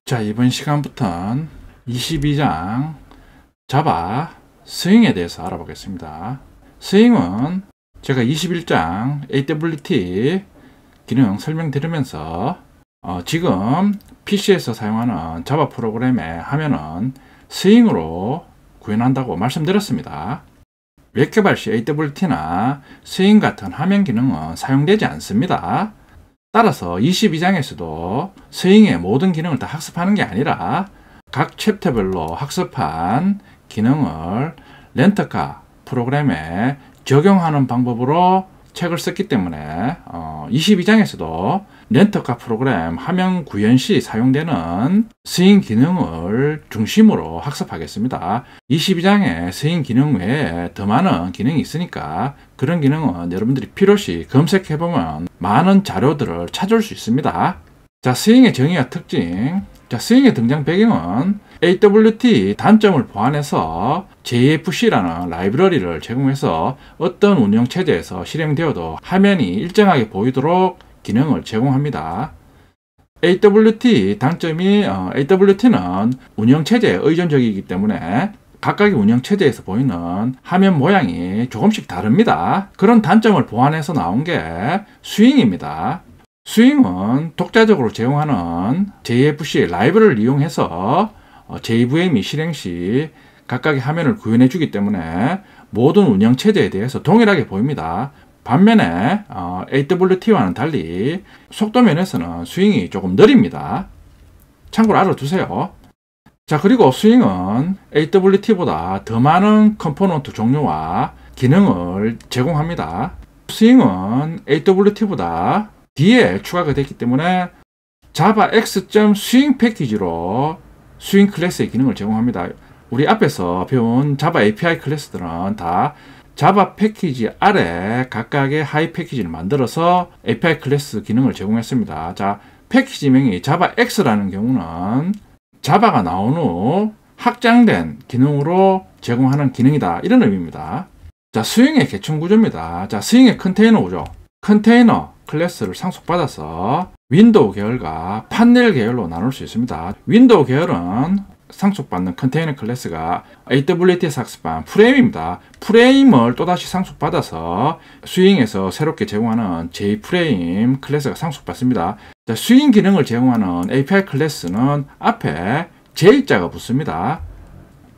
자, 이번 시간부터는 22장 자바 스윙에 대해서 알아보겠습니다. 스윙은 제가 21장 AWT 기능 설명드리면서 지금 PC에서 사용하는 자바 프로그램의 화면은 스윙으로 구현한다고 말씀드렸습니다. 웹 개발 시 AWT나 스윙 같은 화면 기능은 사용되지 않습니다. 따라서 22장에서도 스윙의 모든 기능을 다 학습하는 게 아니라 각 챕터별로 학습한 기능을 렌터카 프로그램에 적용하는 방법으로 책을 썼기 때문에 22장에서도 렌터카 프로그램 화면 구현 시 사용되는 스윙 기능을 중심으로 학습하겠습니다. 22장에 스윙 기능 외에 더 많은 기능이 있으니까 그런 기능은 여러분들이 필요시 검색해보면 많은 자료들을 찾을 수 있습니다. 자, 스윙의 정의와 특징. 자, 스윙의 등장 배경은 AWT 단점을 보완해서 JFC라는 라이브러리를 제공해서 어떤 운영체제에서 실행되어도 화면이 일정하게 보이도록 기능을 제공합니다. AWT 단점이 AWT는 운영체제에 의존적이기 때문에 각각의 운영체제에서 보이는 화면 모양이 조금씩 다릅니다. 그런 단점을 보완해서 나온 게 스윙입니다. 스윙은 독자적으로 제공하는 JFC 라이브러리를 이용해서 JVM이 실행 시 각각의 화면을 구현해 주기 때문에 모든 운영체제에 대해서 동일하게 보입니다. 반면에 AWT와는 달리 속도 면에서는 스윙이 조금 느립니다. 참고로 알아두세요. 자, 그리고 스윙은 AWT보다 더 많은 컴포넌트 종류와 기능을 제공합니다. 스윙은 AWT보다 뒤에 추가가 됐기 때문에 자바 X.스윙 패키지로 스윙 클래스의 기능을 제공합니다. 우리 앞에서 배운 자바 API 클래스들은 다 자바 패키지 아래 각각의 하이 패키지를 만들어서 API 클래스 기능을 제공했습니다. 자, 패키지명이 자바 X라는 경우는 자바가 나온 후 확장된 기능으로 제공하는 기능이다, 이런 의미입니다. 자, 스윙의 계층 구조입니다. 자, 스윙의 컨테이너 구조. 컨테이너 클래스를 상속받아서 윈도우 계열과 판넬 계열로 나눌 수 있습니다. 윈도우 계열은 상속받는 컨테이너 클래스가 AWT에서 학습한 프레임입니다. 프레임을 또다시 상속받아서 스윙에서 새롭게 제공하는 J프레임 클래스가 상속받습니다. 자, 스윙 기능을 제공하는 API 클래스는 앞에 J자가 붙습니다.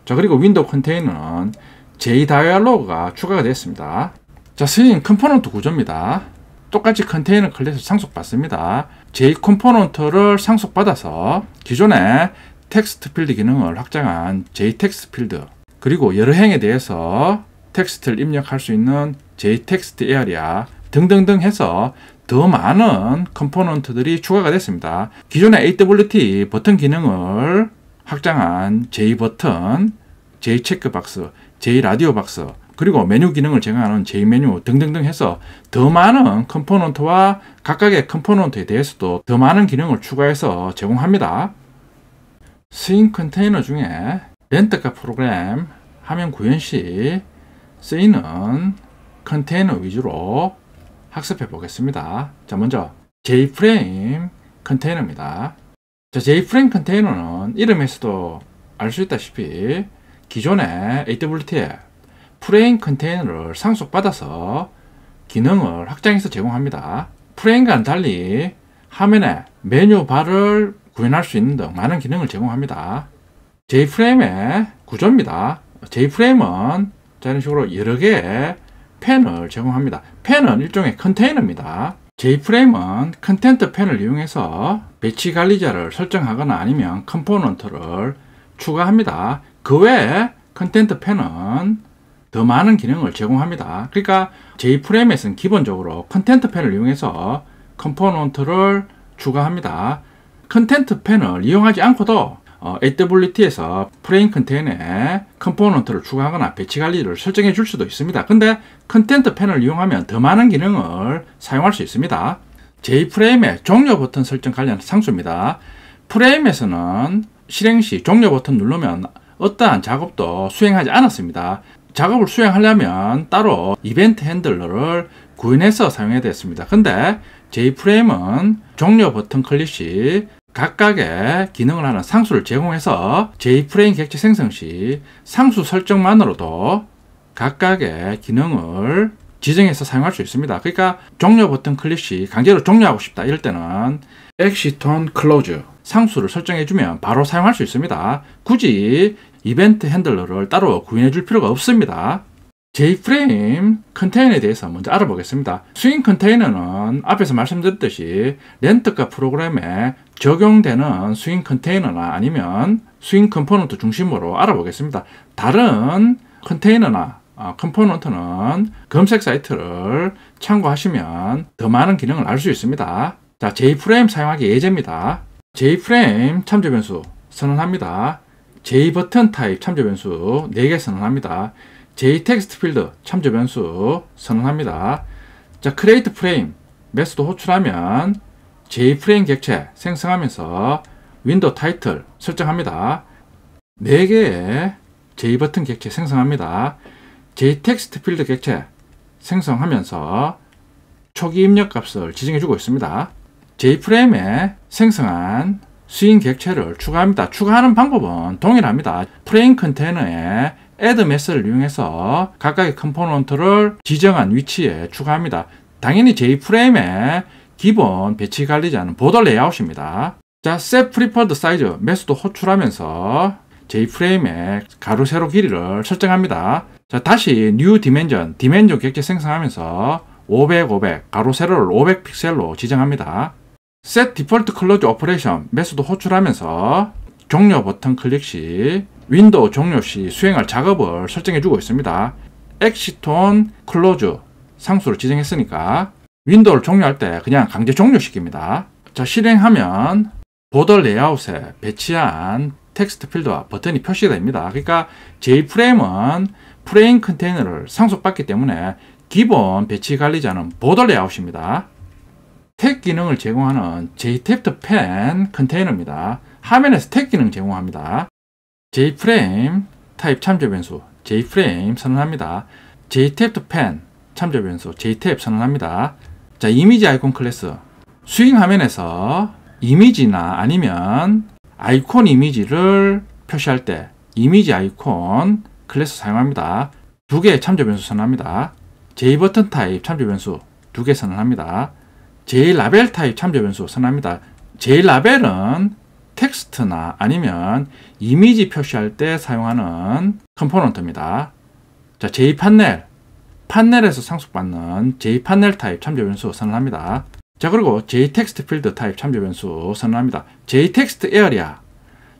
자, 그리고 윈도우 컨테이너는 JDialog가 추가가 됐습니다. 자, 스윙 컴포넌트 구조입니다. 똑같이 컨테이너 클래스 상속받습니다. J 컴포넌트를 상속받아서 기존의 텍스트 필드 기능을 확장한 JTexт 필드, 그리고 여러 행에 대해서 텍스트를 입력할 수 있는 JTexт 에어리아 등등등 해서 더 많은 컴포넌트들이 추가가 됐습니다. 기존의 AWT 버튼 기능을 확장한 J버튼, J체크박스, J라디오박스, 그리고 메뉴 기능을 제공하는 J메뉴 등등등 해서 더 많은 컴포넌트와 각각의 컴포넌트에 대해서도 더 많은 기능을 추가해서 제공합니다. 스윙 컨테이너 중에 렌터카 프로그램 화면 구현 시 쓰이는 컨테이너 위주로 학습해 보겠습니다. 자, 먼저 J프레임 컨테이너입니다. 자, J프레임 컨테이너는 이름에서도 알 수 있다시피 기존의 AWT에 프레임 컨테이너를 상속받아서 기능을 확장해서 제공합니다. 프레임과는 달리 화면에 메뉴 바를 구현할 수 있는 등 많은 기능을 제공합니다. J프레임의 구조입니다. J프레임은 이런 식으로 여러 개의 펜을 제공합니다. 펜은 일종의 컨테이너입니다. J프레임은 컨텐트 펜을 이용해서 배치 관리자를 설정하거나 아니면 컴포넌트를 추가합니다. 그 외에 컨텐트 펜은 더 많은 기능을 제공합니다. 그러니까 J프레임에서는 기본적으로 컨텐트 펜을 이용해서 컴포넌트를 추가합니다. 컨텐트 펜을 이용하지 않고도 AWT에서 프레임 컨테이너에 컴포넌트를 추가하거나 배치 관리를 설정해 줄 수도 있습니다. 근데 컨텐트 펜을 이용하면 더 많은 기능을 사용할 수 있습니다. J프레임의 종료 버튼 설정 관련 상수입니다. 프레임에서는 실행 시 종료 버튼 누르면 어떠한 작업도 수행하지 않았습니다. 작업을 수행하려면 따로 이벤트 핸들러를 구현해서 사용해야 됐습니다. 근데 J프레임은 종료 버튼 클릭 시 각각의 기능을 하는 상수를 제공해서 J프레임 객체 생성 시 상수 설정만으로도 각각의 기능을 지정해서 사용할 수 있습니다. 그러니까 종료 버튼 클릭 시 강제로 종료하고 싶다 이럴 때는 Exit on Close 상수를 설정해주면 바로 사용할 수 있습니다. 굳이 이벤트 핸들러를 따로 구현해 줄 필요가 없습니다. J프레임 컨테이너에 대해서 먼저 알아보겠습니다. 스윙 컨테이너는 앞에서 말씀드렸듯이 렌터카 프로그램에 적용되는 스윙 컨테이너나 아니면 스윙 컴포넌트 중심으로 알아보겠습니다. 다른 컨테이너나 컴포넌트는 검색 사이트를 참고하시면 더 많은 기능을 알 수 있습니다. 자, J프레임 사용하기 예제입니다. J프레임 참조 변수 선언합니다. J버튼 타입 참조 변수 4개 선언합니다. J텍스트 필드 참조 변수 선언합니다. 자, 크리에이트 프레임 메소드 호출하면 J프레임 객체 생성하면서 윈도우 타이틀 설정합니다. 4개의 J버튼 객체 생성합니다. J텍스트 필드 객체 생성하면서 초기 입력 값을 지정해주고 있습니다. J프레임에 생성한 스윙 객체를 추가합니다. 추가하는 방법은 동일합니다. 프레임 컨테이너에 add method를 이용해서 각각의 컴포넌트를 지정한 위치에 추가합니다. 당연히 J프레임의 기본 배치 관리자는 보더 레이아웃입니다. 자, set preferred size 메소드 호출하면서 J프레임의 가로 세로 길이를 설정합니다. 자, 다시 new dimension 객체 생성하면서 500, 500 가로 세로를 500 픽셀로 지정합니다. set default close operation 메소드 호출하면서 종료 버튼 클릭 시 윈도우 종료 시 수행할 작업을 설정해 주고 있습니다. exit on close 상수를 지정했으니까 윈도우를 종료할 때 그냥 강제 종료시킵니다. 자, 실행하면 보더 레이아웃에 배치한 텍스트 필드와 버튼이 표시됩니다. 그러니까 J프레임은 프레임 컨테이너를 상속받기 때문에 기본 배치 관리자는 보더 레이아웃입니다. 탭 기능을 제공하는 JTaped Pen 컨테이너입니다. 화면에서 탭 기능 제공합니다. J프레임 타입 참조 변수 J프레임 선언합니다. JTaped Pen 참조 변수 JTap 선언합니다. 자, 이미지 아이콘 클래스 스윙 화면에서 이미지나 아니면 아이콘 이미지를 표시할 때 이미지 아이콘 클래스 사용합니다. 2개의 참조 변수 선언합니다. J버튼 타입 참조 변수 2개 선언합니다. J라벨 타입 참조 변수 선언합니다. J라벨은 텍스트나 아니면 이미지 표시할 때 사용하는 컴포넌트입니다. 자, J판넬 판넬에서 상속받는 J판넬 타입 참조 변수 선언합니다. 자, 그리고 J텍스트 필드 타입 참조 변수 선언합니다. J텍스트 에어리아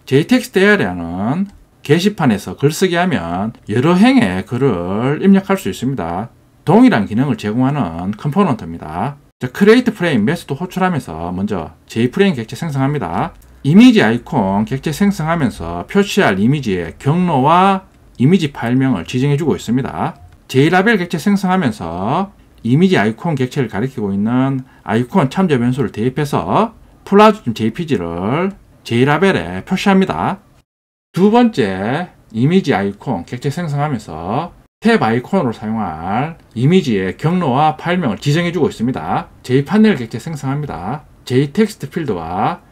J텍스트 에어리아는 게시판에서 글쓰기 하면 여러 행의 글을 입력할 수 있습니다. 동일한 기능을 제공하는 컴포넌트입니다. 자, 크리에이트 프레임 메소드 호출하면서 먼저 J프레임 객체 생성합니다. 이미지 아이콘 객체 생성하면서 표시할 이미지의 경로와 이미지 파일명을 지정해주고 있습니다. J라벨 객체 생성하면서 이미지 아이콘 객체를 가리키고 있는 아이콘 참조 변수를 대입해서 플라우드.jpg를 J라벨에 표시합니다. 두 번째 이미지 아이콘 객체 생성하면서 탭 아이콘으로 사용할 이미지의 경로와 파일명을 지정해주고 있습니다. J판넬 객체 생성합니다. J텍스트 필드와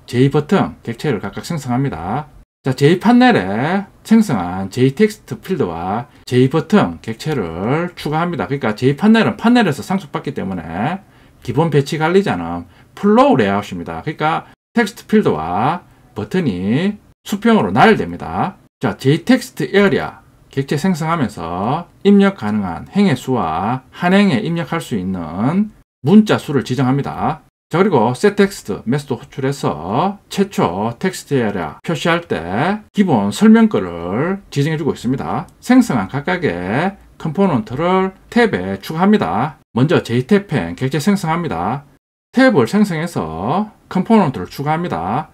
J버튼 객체를 각각 생성합니다. 자, J판넬에 생성한 J텍스트 필드와 J버튼 객체를 추가합니다. 그러니까 J판넬은 판넬에서 상속받기 때문에 기본 배치 관리자는 플로우 레이아웃입니다. 그러니까 텍스트 필드와 버튼이 수평으로 나열됩니다. 자, J텍스트 에어리아 객체 생성하면서 입력 가능한 행의 수와 한 행에 입력할 수 있는 문자 수를 지정합니다. 자, 그리고 setText 메소드 호출해서 최초 텍스트 에어리아 표시할 때 기본 설명글을 지정해주고 있습니다. 생성한 각각의 컴포넌트를 탭에 추가합니다. 먼저 JTapPen 객체 생성합니다. 탭을 생성해서 컴포넌트를 추가합니다.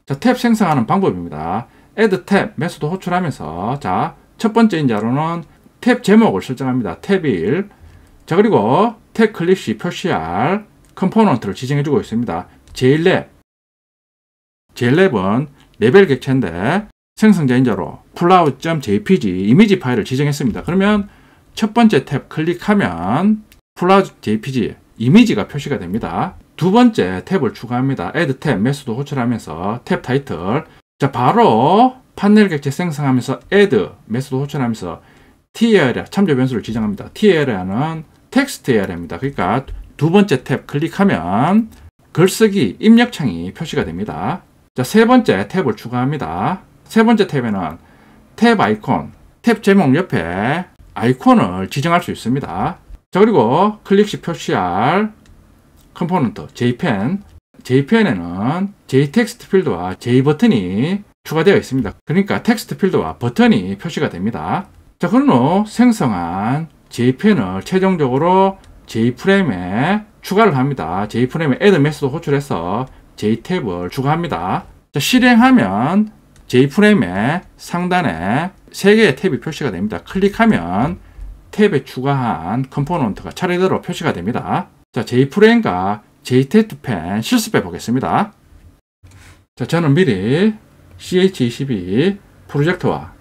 자, 탭 생성하는 방법입니다. add tab 메소드 호출하면서 자, 첫 번째 인자로는 탭 제목을 설정합니다. 탭 1. 자, 그리고 탭 클릭 시 표시할 컴포넌트를 지정해주고 있습니다. JLab. JLab은 레벨 객체인데 생성자 인자로 플라우.jpg 이미지 파일을 지정했습니다. 그러면 첫 번째 탭 클릭하면 플라우.jpg 이미지가 표시가 됩니다. 두 번째 탭을 추가합니다. add 탭 메소드 호출하면서 탭 타이틀. 자, 바로 판넬 객체 생성하면서 add 메소드 호출하면서 t-area 참조 변수를 지정합니다. t-area는 텍스트 에어리아입니다. 그러니까 두 번째 탭 클릭하면 글쓰기 입력창이 표시가 됩니다. 자, 세 번째 탭을 추가합니다. 세 번째 탭에는 탭 아이콘, 탭 제목 옆에 아이콘을 지정할 수 있습니다. 자, 그리고 클릭 시 표시할 컴포넌트 JPen, JPen에는 JTextT 필드와 J버튼이 추가되어 있습니다. 그러니까 텍스트 필드와 버튼이 표시가 됩니다. 자, 그런 후 생성한 JPen을 최종적으로 J프레임에 추가를 합니다. J프레임에 add 메소드 호출해서 J탭을 추가합니다. 자, 실행하면 J프레임의 상단에 3개의 탭이 표시가 됩니다. 클릭하면 탭에 추가한 컴포넌트가 차례대로 표시가 됩니다. 자, J프레임과 JTextPen 실습해 보겠습니다. 자, 저는 미리 CH22 프로젝트와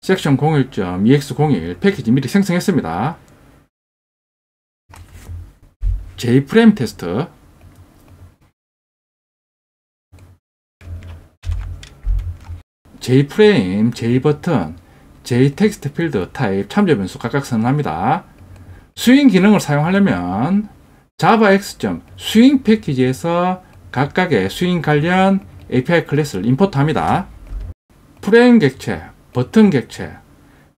섹션 01.ex01 패키지 미리 생성했습니다. J프레임 테스트, J프레임, J버튼, JTextT 필드 타입 참조 변수 각각 선언합니다. 스윙 기능을 사용하려면 javax 스윙 패키지에서 각각의 스윙 관련 API 클래스를 임포트합니다. 프레임 객체, 버튼 객체,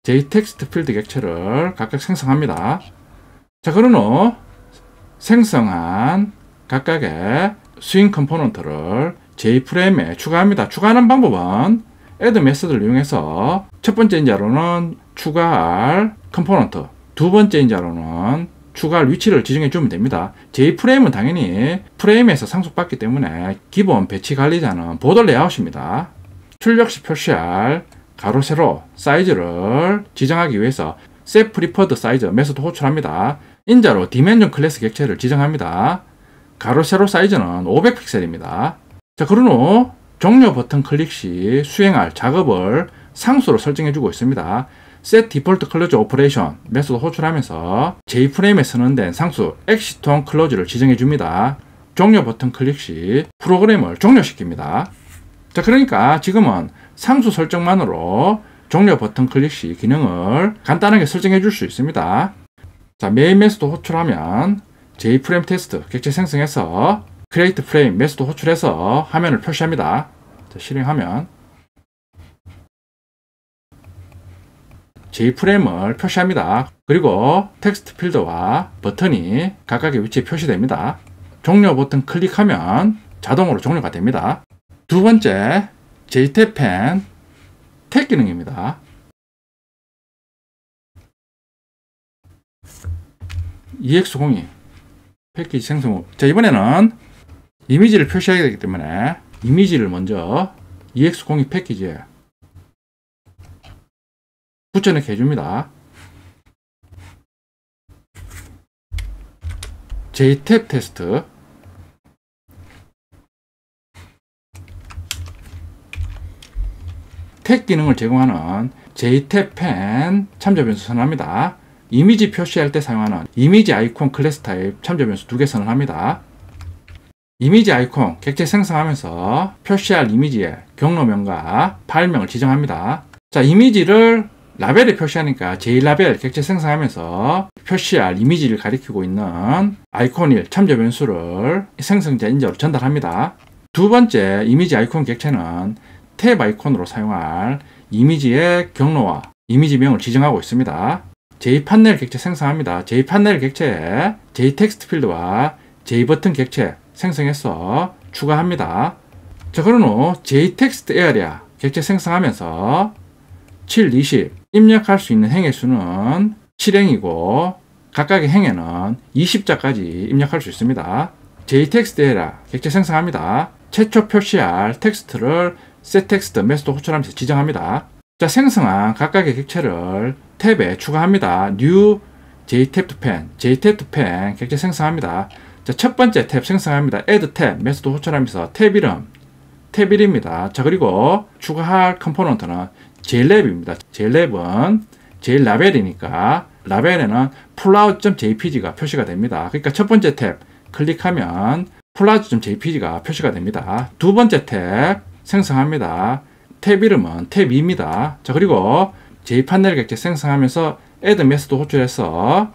JTextT 필드 객체를 각각 생성합니다. 자, 그런 후 생성한 각각의 스윙 컴포넌트를 J프레임에 추가합니다. 추가하는 방법은 add 메소드를 이용해서 첫 번째 인자로는 추가할 컴포넌트, 두 번째 인자로는 추가할 위치를 지정해 주면 됩니다. J프레임은 당연히 프레임에서 상속받기 때문에 기본 배치 관리자는 보드 레이아웃입니다. 출력 시 표시할 가로 세로 사이즈를 지정하기 위해서 set preferred size 메소드 호출합니다. 인자로 디멘전 클래스 객체를 지정합니다. 가로 세로 사이즈는 500픽셀입니다. 자, 그런 후 종료 버튼 클릭 시 수행할 작업을 상수로 설정해 주고 있습니다. set default close operation 메소드 호출하면서 J프레임에 선언된 상수 exit on close를 지정해 줍니다. 종료 버튼 클릭 시 프로그램을 종료시킵니다. 자, 그러니까 지금은 상수 설정만으로 종료 버튼 클릭 시 기능을 간단하게 설정해 줄 수 있습니다. 자, 메인 메소드 호출하면 J프레임 테스트 객체 생성해서 create frame 메소드 호출해서 화면을 표시합니다. 자, 실행하면 J프레임을 표시합니다. 그리고 텍스트 필드와 버튼이 각각의 위치에 표시됩니다. 종료 버튼 클릭하면 자동으로 종료가 됩니다. 두 번째, JTextPen 탭 기능입니다. EX02 패키지 생성 후, 자, 이번에는 이미지를 표시해야 되기 때문에 이미지를 먼저 EX02 패키지에 붙여넣기 해줍니다. JTab 테스트, 탭 기능을 제공하는 JTextPen 참조 변수 선언합니다. 이미지 표시할 때 사용하는 이미지 아이콘 클래스 타입 참조 변수 2개 선언합니다. 이미지 아이콘 객체 생성하면서 표시할 이미지의 경로명과 파일명을 지정합니다. 자, 이미지를 라벨에 표시하니까 JLabel 객체 생성하면서 표시할 이미지를 가리키고 있는 아이콘1 참조 변수를 생성자 인자로 전달합니다. 두 번째 이미지 아이콘 객체는 탭 아이콘으로 사용할 이미지의 경로와 이미지명을 지정하고 있습니다. J판넬 객체 생성합니다. J판넬 객체에 JTextT 필드와 J버튼 객체 생성해서 추가합니다. 자, 그런 후 JTextArea 객체 생성하면서 7, 20 입력할 수 있는 행의 수는 7행이고 각각의 행에는 20자까지 입력할 수 있습니다. JTextArea 객체 생성합니다. 최초 표시할 텍스트를 setText 메소드 호출하면서 지정합니다. 자, 생성한 각각의 객체를 탭에 추가합니다. new JTextPen 객체 생성합니다. 자, 첫 번째 탭 생성합니다. add 탭 메소드 호출하면서 탭 이름, 탭 1입니다. 자, 그리고 추가할 컴포넌트는 JLab입니다. JLab은 JLabel이니까 라벨에는 pullout.jpg가 표시가 됩니다. 그러니까 첫 번째 탭 클릭하면 플라즈.jpg가 표시가 됩니다. 두 번째 탭 생성합니다. 탭 이름은 탭 2입니다. 자, 그리고 jPanel 객체 생성하면서 add 메소드 호출해서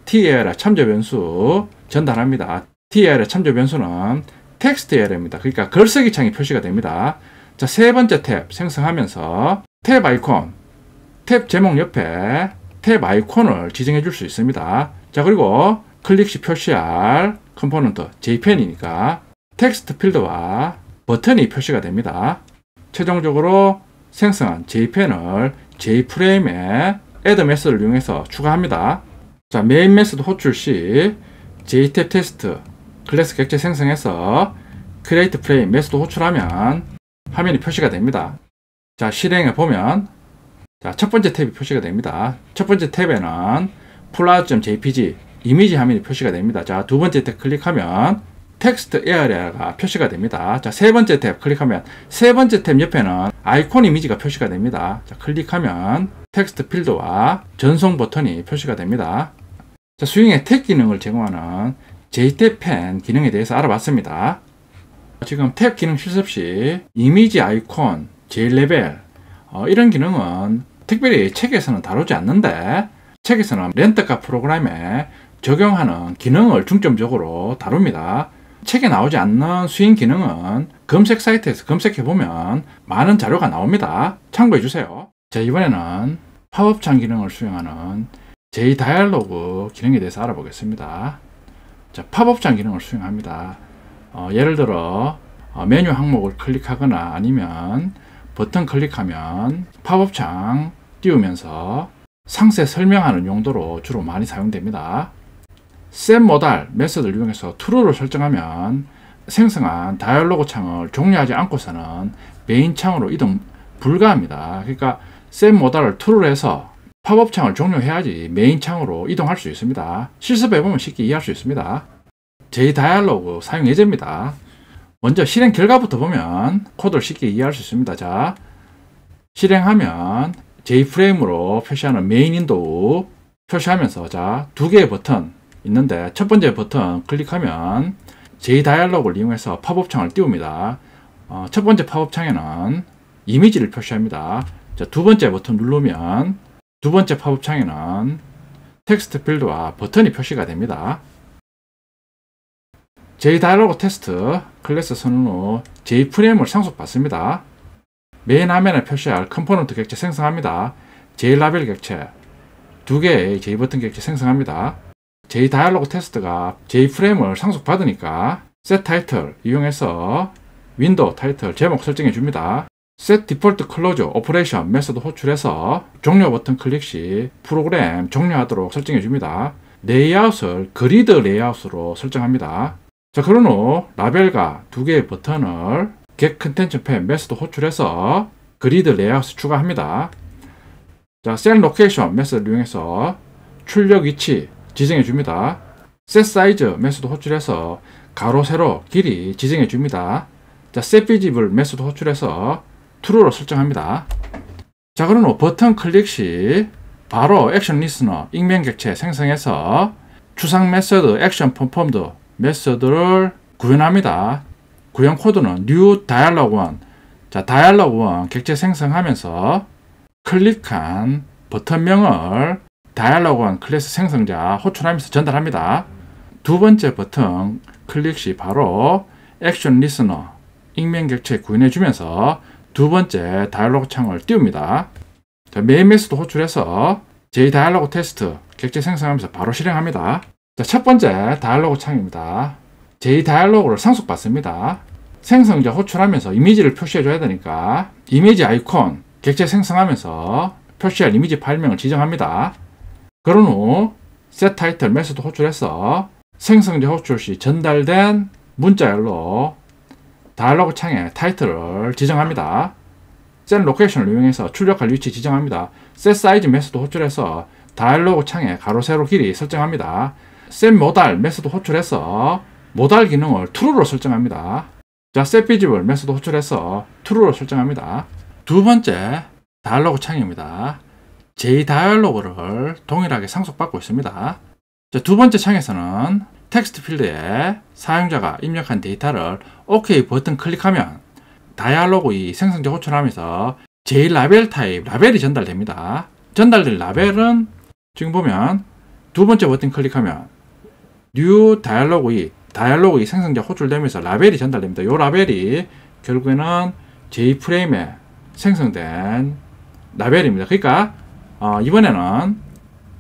TL의 참조 변수 전달합니다. TL의 참조 변수는 텍스트 L입니다. 그러니까 글쓰기 창이 표시가 됩니다. 자, 세 번째 탭 생성하면서 탭 아이콘, 탭 제목 옆에 탭 아이콘을 지정해 줄 수 있습니다. 자, 그리고 클릭 시 표시할 컴포넌트 JPen이니까 텍스트 필드와 버튼이 표시가 됩니다. 최종적으로 생성한 JPen을 JFrame에 add 메소드를 이용해서 추가합니다. 자, 메인 메소드 호출 시 JTab 테스트 클래스 객체 생성해서 create frame 메소드 호출하면 화면이 표시가 됩니다. 자, 실행해 보면 자, 첫 번째 탭이 표시가 됩니다. 첫 번째 탭에는 플라즈.jpg 이미지 화면이 표시가 됩니다. 자, 두 번째 탭 클릭하면 텍스트 에어리어가 표시가 됩니다. 자, 세 번째 탭 클릭하면 세 번째 탭 옆에는 아이콘 이미지가 표시가 됩니다. 자, 클릭하면 텍스트 필드와 전송 버튼이 표시가 됩니다. 자, 스윙의 탭 기능을 제공하는 JTab 펜 기능에 대해서 알아봤습니다. 지금 탭 기능 실습 시 이미지 아이콘, JLabel 이런 기능은 특별히 책에서는 다루지 않는데 책에서는 렌터카 프로그램에 적용하는 기능을 중점적으로 다룹니다. 책에 나오지 않는 스윙 기능은 검색 사이트에서 검색해보면 많은 자료가 나옵니다. 참고해주세요. 자, 이번에는 팝업창 기능을 수행하는 JDialog 기능에 대해서 알아보겠습니다. 자, 팝업창 기능을 수행합니다. 예를 들어 메뉴 항목을 클릭하거나 아니면 버튼 클릭하면 팝업창 띄우면서 상세 설명하는 용도로 주로 많이 사용됩니다. setModal 메소드를 이용해서 true를 설정하면 생성한 다이얼로그 창을 종료하지 않고서는 메인 창으로 이동 불가합니다. 그러니까 setModal을 true로 해서 팝업 창을 종료해야지 메인 창으로 이동할 수 있습니다. 실습해보면 쉽게 이해할 수 있습니다. JDialog 사용 예제입니다. 먼저 실행 결과부터 보면 코드를 쉽게 이해할 수 있습니다. 자, 실행하면 JFrame으로 표시하는 메인 윈도우 표시하면서 자, 두 개의 버튼 있는데 첫 번째 버튼 클릭하면 JDialog을 이용해서 팝업 창을 띄웁니다. 첫 번째 팝업 창에는 이미지를 표시합니다. 자, 두 번째 버튼 누르면 두 번째 팝업 창에는 텍스트 필드와 버튼이 표시가 됩니다. JDialog 테스트 클래스 선언 후 JFrame을 상속받습니다. 메인 화면에 표시할 컴포넌트 객체 생성합니다. JLabel 객체 두 개의 JButton 객체 생성합니다. JDialog 테스트가 JFrame을 상속받으니까 setTitle 이용해서 윈도우 타이틀 제목 설정해 줍니다. setDefaultClose Operation 메소드 호출해서 종료 버튼 클릭 시 프로그램 종료하도록 설정해 줍니다. 레이아웃을 그리드 레이아웃으로 설정합니다. 자, 그런 후 라벨과 두 개의 버튼을 getContentPen 메소드 호출해서 그리드 레이아웃을 추가합니다. 자, setLocation 메소드를 이용해서 출력 위치 지정해 줍니다. setSize 메소드 호출해서 가로 세로 길이 지정해 줍니다. 자, setVisible 메소드 호출해서 true로 설정합니다. 자, 그런 후 버튼 클릭 시 바로 액션 리스너 익명 객체 생성해서 추상 메소드 액션 퍼폼드 메소드를 구현합니다. 구현 코드는 new dialog1. 자, dialog1 객체 생성하면서 클릭한 버튼명을 dialog1 클래스 생성자 호출하면서 전달합니다. 두 번째 버튼 클릭 시 바로 액션 리스너 익명 객체 구현해 주면서 두 번째 다이얼로그 창을 띄웁니다. 자, 메인 메소드 호출해서 JDialog 테스트 객체 생성하면서 바로 실행합니다. 자, 첫 번째 다이얼로그 창입니다. JDialog를 상속받습니다. 생성자 호출하면서 이미지를 표시해 줘야 되니까 이미지 아이콘 객체 생성하면서 표시할 이미지 파일명을 지정합니다. 그런 후 setTitle 메소드 호출해서 생성자 호출 시 전달된 문자열로 다이얼로그 창에 타이틀을 지정합니다. setLocation을 이용해서 출력할 위치 지정합니다. setSize 메소드 호출해서 다이얼로그 창에 가로 세로 길이 설정합니다. setModal 메소드 호출해서 모달 기능을 true로 설정합니다. 자, setVisible 메소드 호출해서 true로 설정합니다. 두 번째 다이얼로그 창입니다. JDialog를 동일하게 상속받고 있습니다. 자, 두 번째 창에서는 텍스트 필드에 사용자가 입력한 데이터를 OK 버튼 클릭하면 다이알로그이 생성자 호출하면서 JLabel 타입 라벨이 전달됩니다. 전달될 라벨은 지금 보면 두 번째 버튼 클릭하면 New 다이알로그이 생성자 호출되면서 라벨이 전달됩니다. 이 라벨이 결국에는 J프레임에 생성된 라벨입니다. 그러니까 이번에는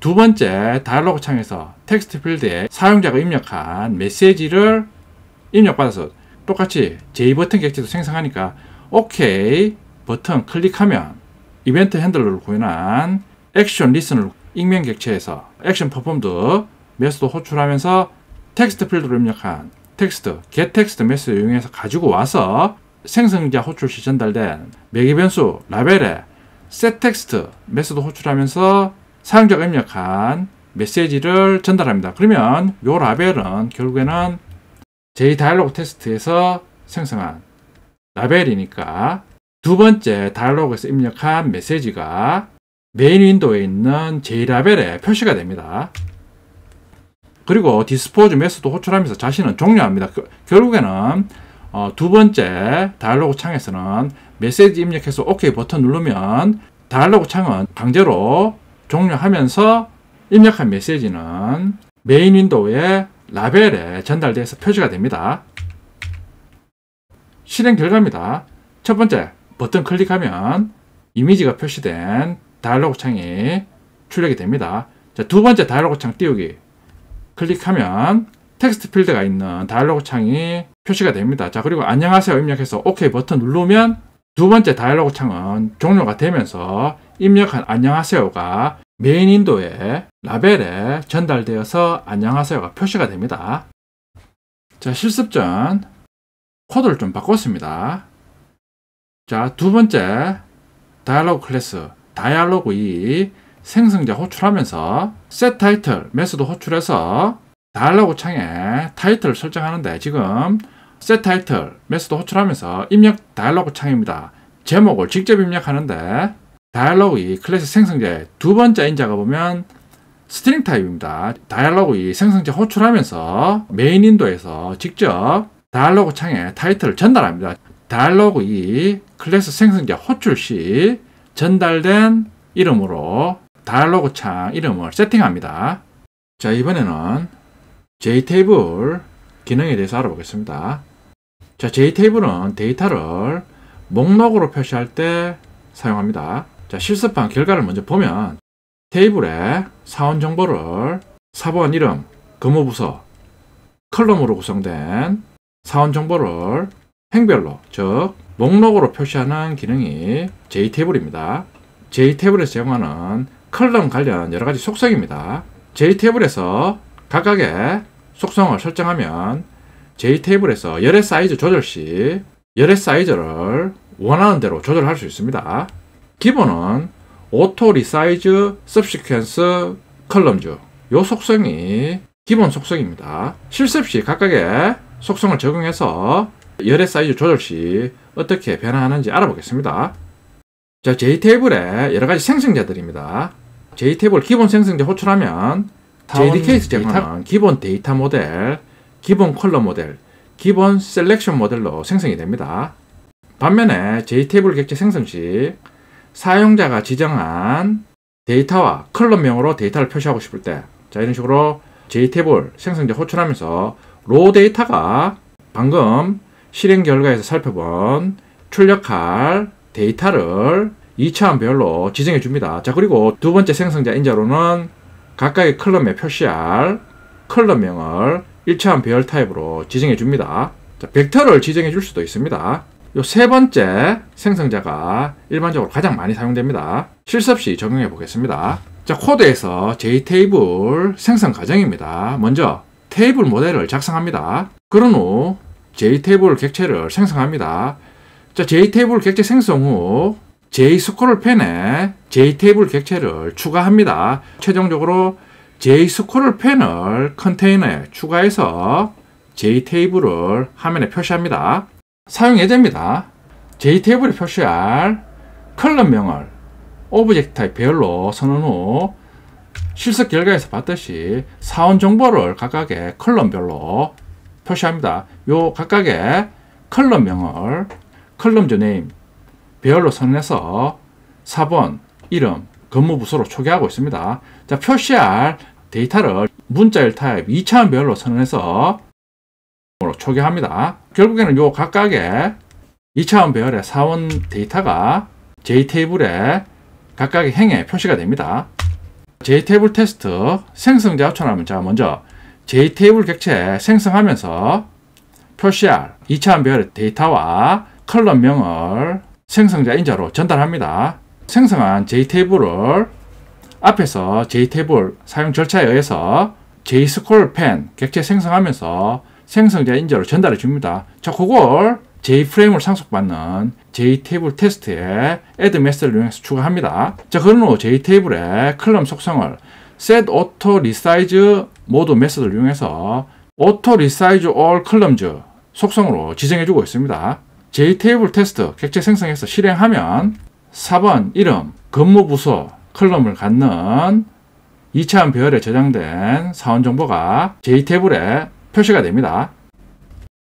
두 번째 다이알로그 창에서 텍스트 필드에 사용자가 입력한 메시지를 입력받아서 똑같이 J 버튼 객체도 생성하니까 OK 버튼 클릭하면 이벤트 핸들러를 구현한 액션 리슨을 익명 객체에서 액션 퍼폼드 메소드 호출하면서 텍스트 필드로 입력한 텍스트 getText 메소드 이용해서 가지고 와서 생성자 호출 시 전달된 매개 변수 라벨에 setText 메소드 호출하면서 사용자가 입력한 메시지를 전달합니다. 그러면 이 라벨은 결국에는 JDialog 테스트에서 생성한 라벨이니까 두 번째 다이알로그에서 입력한 메시지가 메인 윈도우에 있는 JLabel에 표시가 됩니다. 그리고 디스포즈 메소드 호출하면서 자신은 종료합니다. 결국에는 두 번째 다이알로그 창에서는 메시지 입력해서 OK 버튼 누르면 다이알로그 창은 강제로 종료하면서 입력한 메시지는 메인 윈도우의 라벨에 전달돼서 표시가 됩니다. 실행 결과입니다. 첫 번째 버튼 클릭하면 이미지가 표시된 다이알로그 창이 출력이 됩니다. 자, 두 번째 다이알로그 창 띄우기 클릭하면 텍스트 필드가 있는 다이알로그 창이 표시가 됩니다. 자, 그리고 안녕하세요 입력해서 OK 버튼 누르면 두 번째 다이알로그 창은 종료가 되면서 입력한 안녕하세요가 메인 윈도우의 라벨에 전달되어서 안녕하세요가 표시가 됩니다. 자, 실습 전 코드를 좀 바꿨습니다. 자, 두 번째 다이알로그 클래스 다이알로그 2 생성자 호출하면서 set title 메소드 호출해서 다이알로그 창에 타이틀을 설정하는데 지금 set title 메소드 호출하면서 입력 다이알로그 창입니다. 제목을 직접 입력하는데 다이알로그 2 클래스 생성자의 두 번째 인자가 보면 스트링 타입입니다. 다이알로그 2 생성자 호출하면서 메인 윈도우에서 직접 다이알로그 창에 타이틀을 전달합니다. 다이알로그 2 클래스 생성자 호출 시 전달된 이름으로 다이알로그 창 이름을 세팅합니다. 자, 이번에는 JTable 기능에 대해서 알아보겠습니다. 자, JTable은 데이터를 목록으로 표시할 때 사용합니다. 자, 실습한 결과를 먼저 보면 테이블에 사원 정보를 사원 이름, 근무부서, 컬럼으로 구성된 사원 정보를 행별로, 즉 목록으로 표시하는 기능이 JTable입니다. JTable에서 제공하는 컬럼 관련 여러가지 속성입니다. JTable에서 각각의 속성을 설정하면 JTable에서 열의 사이즈 조절 시 열의 사이즈를 원하는 대로 조절할 수 있습니다. 기본은 오토 리사이즈 subsequence 컬럼즈 이 속성이 기본 속성입니다. 실습 시 각각의 속성을 적용해서 열의 사이즈 조절 시 어떻게 변화하는지 알아보겠습니다. 자, JTable의 여러가지 생성자들입니다. JTable 기본 생성자 호출하면 JDK에서 제공하는 기본 데이터 모델, 기본 컬럼 모델, 기본 셀렉션 모델로 생성이 됩니다. 반면에 JTable 객체 생성 시 사용자가 지정한 데이터와 컬럼명으로 데이터를 표시하고 싶을 때, 자, 이런 식으로 JTable 생성자 호출하면서 로 데이터가 방금 실행 결과에서 살펴본 출력할 데이터를 2차원 별로 지정해 줍니다. 자, 그리고 두 번째 생성자 인자로는 각각의 컬럼에 표시할 컬럼명을 1차원 배열 타입으로 지정해 줍니다. 자, 벡터를 지정해 줄 수도 있습니다. 요 세 번째 생성자가 일반적으로 가장 많이 사용됩니다. 실습 시 적용해 보겠습니다. 자, 코드에서 JTable 생성 과정입니다. 먼저 테이블 모델을 작성합니다. 그런 후 JTable 객체를 생성합니다. 자, JTable 객체 생성 후 JSQL펜에 JTable 객체를 추가합니다. 최종적으로 JSQL펜을 컨테이너에 추가해서 JTable을 화면에 표시합니다. 사용 예제입니다. JTable에 표시할 컬럼명을 오브젝트 타입 배열로 선언 후 실습 결과에서 봤듯이 사원 정보를 각각의 컬럼별로 표시합니다. 요 각각의 컬럼명을 컬럼즈 네임 배열로 선언해서 4번 이름, 근무 부서로 초기하고 있습니다. 자, 표시할 데이터를 문자열 타입 2차원 배열로 선언해서 초기합니다. 결국에는 요 각각의 2차원 배열의 사원 데이터가 JTable에 각각의 행에 표시가 됩니다. JTable 테스트 생성자 호출하면 자 먼저 JTable 객체 생성하면서 표시할 2차원 배열의 데이터와 컬럼명을 생성자 인자로 전달합니다. 생성한 JTable을 앞에서 JTable 사용 절차에 의해서 JScrollPan 객체 생성하면서 생성자 인자로 전달해 줍니다. 자, 그걸 JFrame을 상속받는 JTable 테스트에 add 메시지를 이용해서 추가합니다. 자, 그런 후 JTable의 컬럼 속성을 set auto resize 모드 메시지를 이용해서 auto resize all columns 속성으로 지정해주고 있습니다. JTable 테스트 객체 생성해서 실행하면 4번 이름, 근무 부서, 컬럼을 갖는 2차원 배열에 저장된 사원 정보가 JTable에 표시가 됩니다.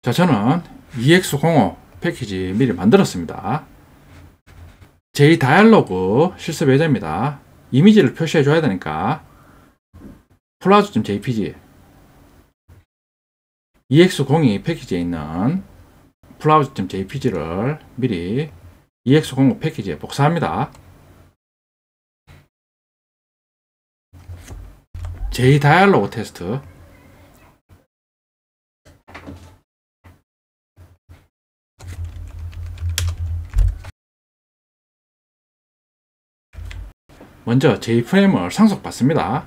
자, 저는 EX05 패키지 미리 만들었습니다. JDialog 실습 예제입니다. 이미지를 표시해 줘야 되니까 플라우즈.jpg EX02 패키지에 있는 플라우즈.jpg를 미리 EX05 패키지에 복사합니다. JDialog 테스트 먼저 JFrame을 상속받습니다.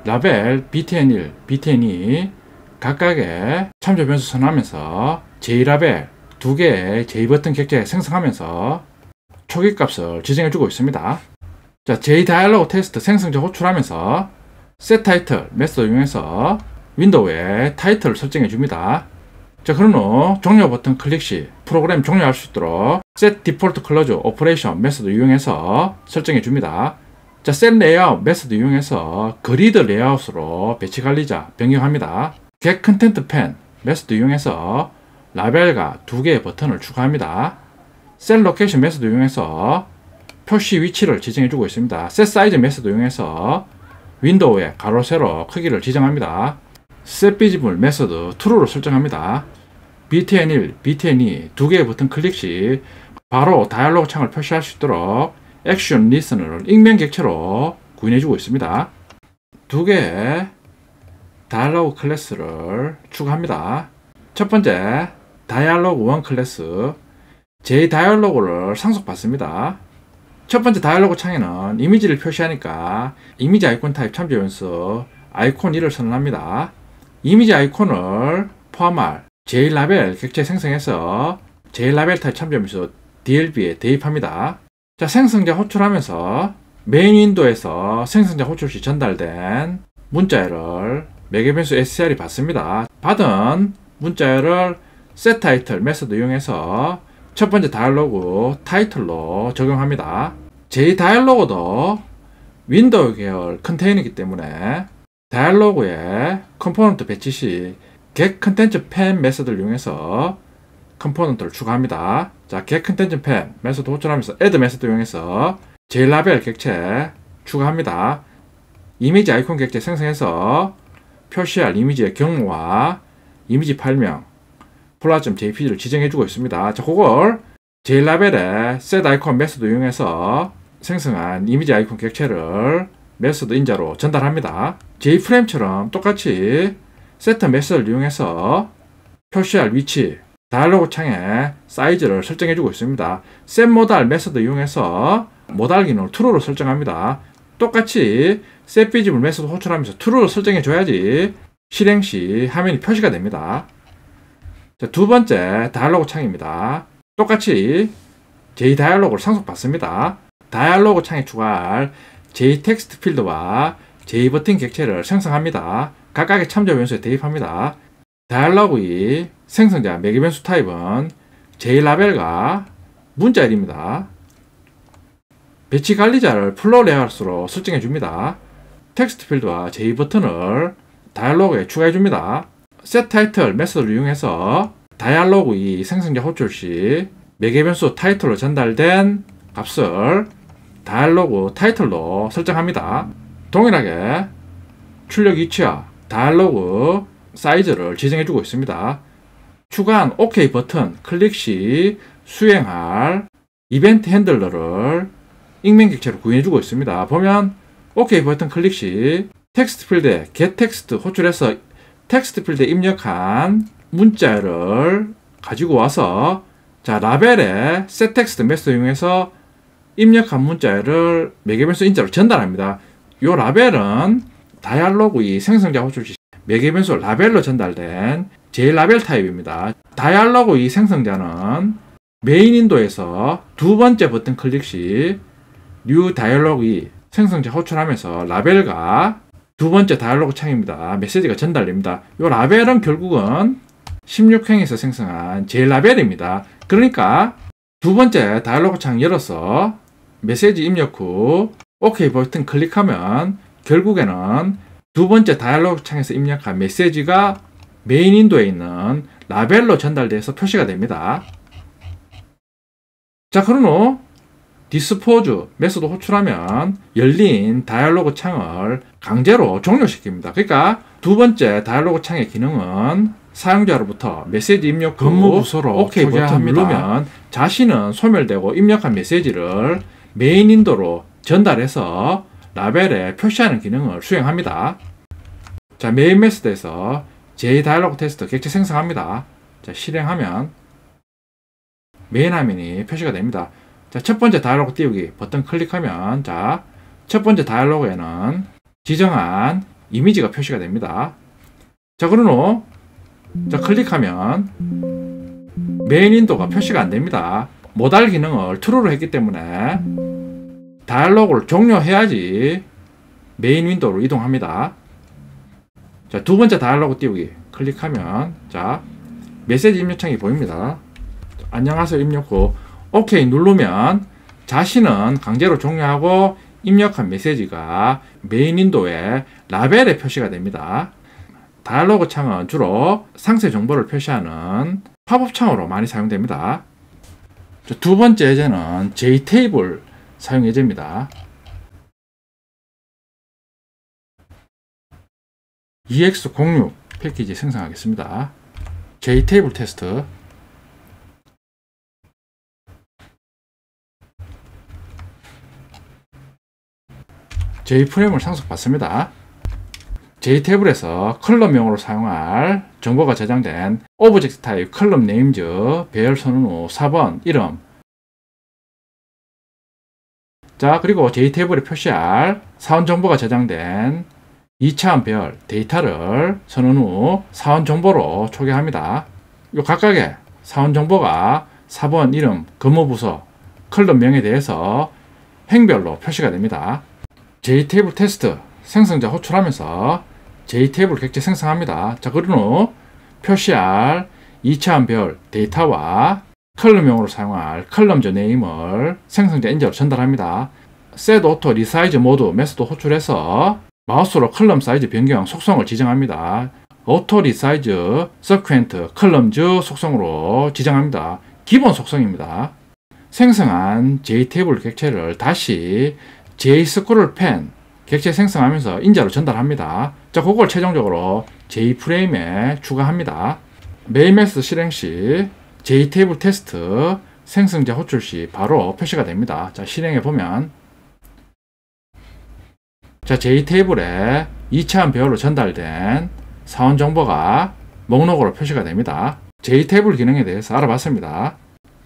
라벨 btn1, btn2 각각의 참조 변수 선언하면서 JLabel 2개의 JButton 객체 생성하면서 초기 값을 지정해주고 있습니다. 자, JDialog 테스트 생성자 호출하면서 setTitle 메소드 이용해서 윈도우에 타이틀을 설정해줍니다. 자, 그런 후 종료 버튼 클릭 시 프로그램 종료할 수 있도록 set default close operation 메소드 이용해서 설정해 줍니다. 자, set layout 메소드 이용해서 그리드 레이아웃으로 배치 관리자 변경합니다. get content pane 메소드 이용해서 라벨과 2개의 버튼을 추가합니다. set location 메소드 이용해서 표시 위치를 지정해 주고 있습니다. set size 메소드 이용해서 윈도우의 가로 세로 크기를 지정합니다. set visible 메소드 true로 설정합니다. btn1, btn2 2개의 버튼 클릭 시 바로 다이얼로그 창을 표시할 수 있도록 액션 리스너를 익명 객체로 구현해주고 있습니다. 2개의 다이얼로그 클래스를 추가합니다. 첫 번째 다이얼로그 1 클래스 JDialog를 상속받습니다. 첫 번째 다이얼로그 창에는 이미지를 표시하니까 이미지 아이콘 타입 참조 변수 아이콘 1을 선언합니다. 이미지 아이콘을 포함할 JLabel 객체 생성해서 JLabel 타입 참조 변수 DLB에 대입합니다. 자, 생성자 호출하면서 메인 윈도에서 생성자 호출 시 전달된 문자열을 매개 변수 STR이 받습니다. 받은 문자열을 setTitle 메소드 이용해서 첫 번째 다이얼로그 타이틀로 적용합니다. JDialog도 윈도우 계열 컨테이너이기 때문에 다이얼로그에 컴포넌트 배치 시 getContentPan 메소드를 이용해서 컴포넌트를 추가합니다. 자, getContentPan 메소드 호출하면서 add 메소드 이용해서 JLabel 객체 추가합니다. 이미지 아이콘 객체 생성해서 표시할 이미지의 경로와 이미지 파일명 플라.jpg를 지정해주고 있습니다. 자, 그걸 JLabel의 setIcon 메소드 이용해서 생성한 이미지 아이콘 객체를 메소드 인자로 전달합니다. JFrame처럼 똑같이 set 메소드를 이용해서 표시할 위치, 다이얼로그 창에 사이즈를 설정해주고 있습니다. setModal 메소드 이용해서 모달 기능을 true로 설정합니다. 똑같이 setVisible 메소드 호출하면서 true로 설정해줘야지 실행 시 화면이 표시가 됩니다. 자, 두 번째 다이얼로그 창입니다. 똑같이 JDialog를 상속받습니다. 다이얼로그 창에 추가할 JText 필드와 JButton 객체를 생성합니다. 각각의 참조 변수에 대입합니다. 다이얼로그의 생성자 매개 변수 타입은 JLabel과 문자열입니다. 배치 관리자를 플로우 레이아웃으로 설정해 줍니다. 텍스트 필드와 J 버튼을 다이얼로그에 추가해 줍니다. set title 메소드를 이용해서 다이얼로그 이 생성자 호출 시 매개 변수 타이틀로 전달된 값을 다이얼로그 타이틀로 설정합니다. 동일하게 출력 위치와 다이얼로그 사이즈를 지정해주고 있습니다. 추가한 OK 버튼 클릭 시 수행할 이벤트 핸들러를 익명 객체로 구현해주고 있습니다. 보면 OK 버튼 클릭 시 텍스트 필드에 getText 호출해서 텍스트 필드에 입력한 문자를 가지고 와서 자 라벨에 setText 메소드 이용해서 입력한 문자를 매개변수 인자로 전달합니다. 이 라벨은 다이얼로그 이 생성자 호출 시 매개변수 라벨로 전달된 JLabel 타입입니다. 다이얼로그 이 생성자는 메인 윈도에서 두 번째 버튼 클릭 시 New Dialog 이 생성자 호출하면서 라벨과 두 번째 다이얼로그 창입니다. 메시지가 전달됩니다. 이 라벨은 결국은 16행에서 생성한 JLabel입니다. 그러니까 두 번째 다이얼로그 창 열어서 메시지 입력 후 OK 버튼 클릭하면 결국에는 두 번째 다이얼로그 창에서 입력한 메시지가 메인 윈도에 있는 라벨로 전달돼서 표시가 됩니다. 자, 그런 후 디스포즈 메소드 호출하면 열린 다이얼로그 창을 강제로 종료시킵니다. 그러니까 두 번째 다이얼로그 창의 기능은 사용자로부터 메시지 입력 후 부서로 OK 버튼 누르면 자신은 소멸되고 입력한 메시지를 메인 윈도로 전달해서 라벨에 표시하는 기능을 수행합니다. 자, 메인 메소드에서 JDialog 테스트 객체 생성합니다. 자, 실행하면 메인 화면이 표시가 됩니다. 자, 첫 번째 다이얼로그 띄우기 버튼 클릭하면 자, 첫 번째 다이얼로그에는 지정한 이미지가 표시가 됩니다. 자, 그런 후 자, 클릭하면 메인 윈도가 표시가 안 됩니다. 모달 기능을 true로 했기 때문에 다이얼로그를 종료해야지 메인 윈도로 이동합니다. 자, 두 번째 다이얼로그 띄우기 클릭하면 자, 메시지 입력창이 보입니다. 안녕하세요 입력 후 OK 누르면 자신은 강제로 종료하고 입력한 메시지가 메인 윈도에 라벨에 표시가 됩니다. 다이얼로그 창은 주로 상세 정보를 표시하는 팝업 창으로 많이 사용됩니다. 두 번째 예제는 JTable 사용 예제입니다. EX06 패키지 생성하겠습니다. JTable 테스트 J프레임을 상속받습니다. JTable에서 컬럼명으로 사용할 정보가 저장된 오브젝트 타입 컬럼 네임즈 배열 선언 후 4번 이름 자 그리고 JTable에 표시할 사원 정보가 저장된 2차원 배열 데이터를 선언 후 사원 정보로 초기합니다. 요 각각의 사원 정보가 4번 이름, 근무부서, 컬럼명에 대해서 행별로 표시가 됩니다. JTable 테스트 생성자 호출하면서 JTable 객체 생성합니다. 자, 그런 후 표시할 2차원 배열 데이터와 컬럼명으로 사용할 컬럼저 네임을 생성자 인자로 전달합니다. set auto resize 모드 메소드 호출해서 마우스로 컬럼 사이즈 변경 속성을 지정합니다. auto resize sequent 컬럼즈 속성으로 지정합니다. 기본 속성입니다. 생성한 JTable 객체를 다시 JScrollPan 객체 생성하면서 인자로 전달합니다. 자, 그걸 최종적으로 J프레임에 추가합니다. 메인 메소드 실행 시 JTable 테스트 생성자 호출 시 바로 표시가 됩니다. 자, 실행해 보면 자, JTable에 2차원 배열로 전달된 사원 정보가 목록으로 표시가 됩니다. JTable 기능에 대해서 알아봤습니다.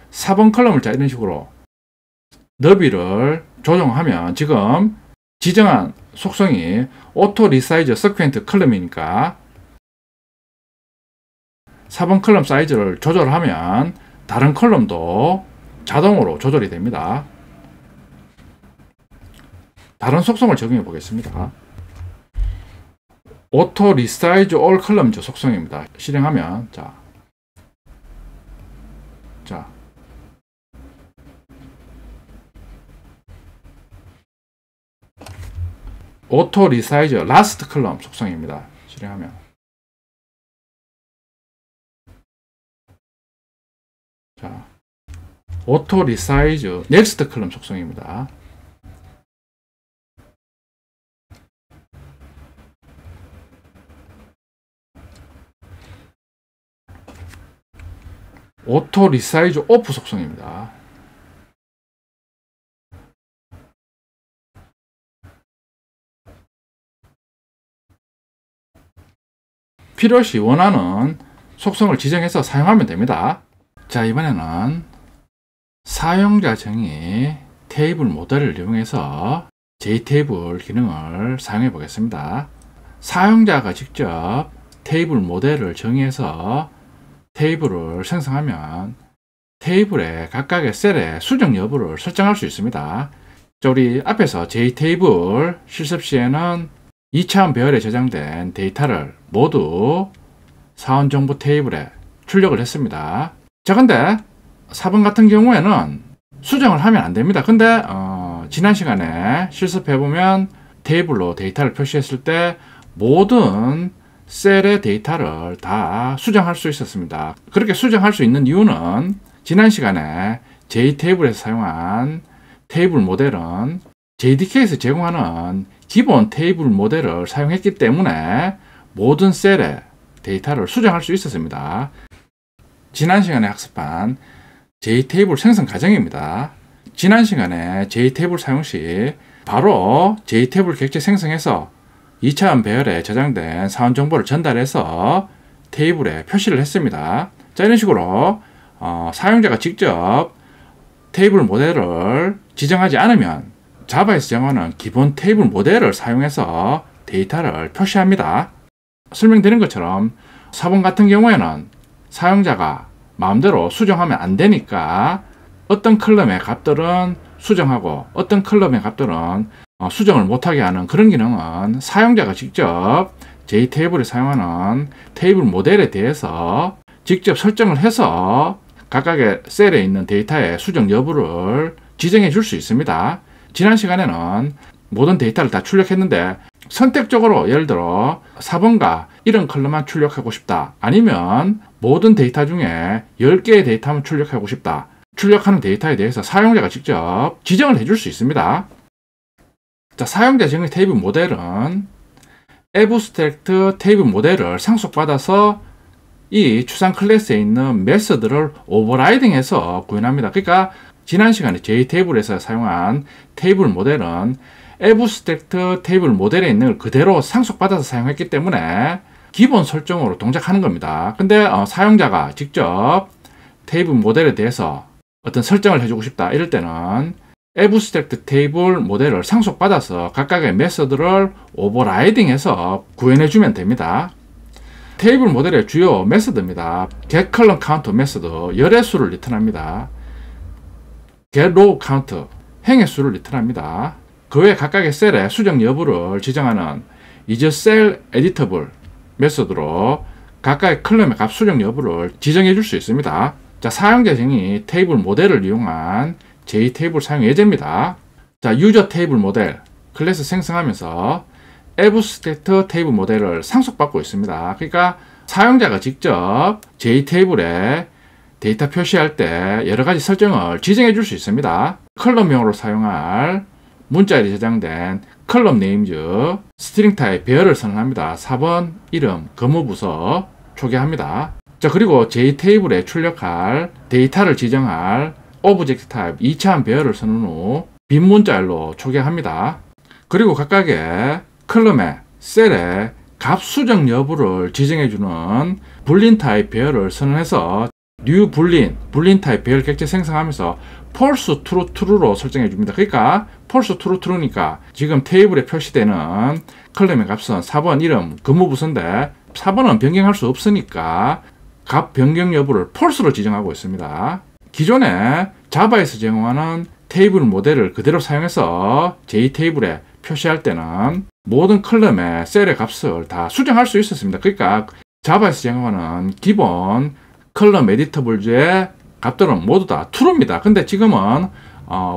4번 컬럼을 자 이런 식으로 너비를 조정하면 지금 지정한 속성이 auto resize sequent 컬럼이니까 4번 컬럼 사이즈를 조절하면 다른 컬럼도 자동으로 조절이 됩니다. 다른 속성을 적용해 보겠습니다. auto resize all columns 속성입니다. 실행하면 자 오토 리사이즈 라스트 컬럼 속성입니다. 실행하면 자, 오토 리사이즈 넥스트 컬럼 속성입니다. 오토 리사이즈 오프 속성입니다. 필요시 원하는 속성을 지정해서 사용하면 됩니다. 자, 이번에는 사용자 정의 테이블 모델을 이용해서 JTable 기능을 사용해 보겠습니다. 사용자가 직접 테이블 모델을 정의해서 테이블을 생성하면 테이블의 각각의 셀의 수정 여부를 설정할 수 있습니다. 자, 우리 앞에서 JTable 실습 시에는 2차원 배열에 저장된 데이터를 모두 사원 정보 테이블에 출력을 했습니다. 자, 근데 4번 같은 경우에는 수정을 하면 안 됩니다. 근데 지난 시간에 실습해보면 테이블로 데이터를 표시했을 때 모든 셀의 데이터를 다 수정할 수 있었습니다. 그렇게 수정할 수 있는 이유는 지난 시간에 JTable에서 사용한 테이블 모델은 JDK에서 제공하는 기본 테이블 모델을 사용했기 때문에 모든 셀의 데이터를 수정할 수 있었습니다. 지난 시간에 학습한 JTable 생성 과정입니다. 지난 시간에 JTable 사용 시 바로 JTable 객체 생성해서 2차원 배열에 저장된 사원 정보를 전달해서 테이블에 표시를 했습니다. 자, 이런 식으로 사용자가 직접 테이블 모델을 지정하지 않으면 자바에서 제공하는 기본 테이블 모델을 사용해서 데이터를 표시합니다. 설명드린 것처럼 4번 같은 경우에는 사용자가 마음대로 수정하면 안 되니까 어떤 컬럼의 값들은 수정하고 어떤 컬럼의 값들은 수정을 못하게 하는 그런 기능은 사용자가 직접 JTable에 사용하는 테이블 모델에 대해서 직접 설정을 해서 각각의 셀에 있는 데이터의 수정 여부를 지정해 줄 수 있습니다. 지난 시간에는 모든 데이터를 다 출력했는데 선택적으로 예를 들어 4번과 이런 컬럼만 출력하고 싶다. 아니면 모든 데이터 중에 10개의 데이터만 출력하고 싶다. 출력하는 데이터에 대해서 사용자가 직접 지정을 해줄 수 있습니다. 자, 사용자 정의 테이블 모델은 abstract 테이블 모델을 상속받아서 이 추상 클래스에 있는 메서드를 오버라이딩해서 구현합니다. 그러니까 지난 시간에 JTable에서 사용한 테이블 모델은 abstract 테이블 모델에 있는 걸 그대로 상속받아서 사용했기 때문에 기본 설정으로 동작하는 겁니다. 근데 사용자가 직접 테이블 모델에 대해서 어떤 설정을 해주고 싶다 이럴 때는 abstract 테이블 모델을 상속받아서 각각의 메서드를 오버라이딩해서 구현해주면 됩니다. 테이블 모델의 주요 메서드입니다. getColumnCount 메서드 열의 수를 리턴합니다. getRowCount 행의 수를 리턴합니다. 그 외 각각의 셀의 수정 여부를 지정하는 isCellEditable 메서드로 각각의 컬럼의 값 수정 여부를 지정해 줄 수 있습니다. 자, 사용자 정의 테이블 모델을 이용한 JTable 사용 예제입니다. 자, 유저 테이블 모델 클래스 생성하면서 abstract 테이블 모델을 상속받고 있습니다. 그러니까 사용자가 직접 JTable에 데이터 표시할 때 여러 가지 설정을 지정해 줄 수 있습니다. 컬럼명으로 사용할 문자열이 저장된 컬럼 네임즈 스트링 타입 배열을 선언합니다. 4번 이름, 근무 부서 초기합니다. 자, 그리고 JTable에 출력할 데이터를 지정할 오브젝트 타입 2차원 배열을 선언 후 빈 문자열로 초기합니다. 그리고 각각의 컬럼의 셀의 값 수정 여부를 지정해주는 불린 타입 배열을 선언해서 new 불린 타입 배열 객체 생성하면서 false true true로 설정해 줍니다. 그러니까 false true true니까 지금 테이블에 표시되는 컬럼의 값은 4번 이름 근무 부서인데 4번은 변경할 수 없으니까 값 변경 여부를 false로 지정하고 있습니다. 기존에 자바에서 제공하는 테이블 모델을 그대로 사용해서 JTable에 표시할 때는 모든 컬럼의 셀의 값을 다 수정할 수 있었습니다. 그러니까 자바에서 제공하는 기본 컬럼 에디터블즈의 값들은 모두 다 true입니다. 근데 지금은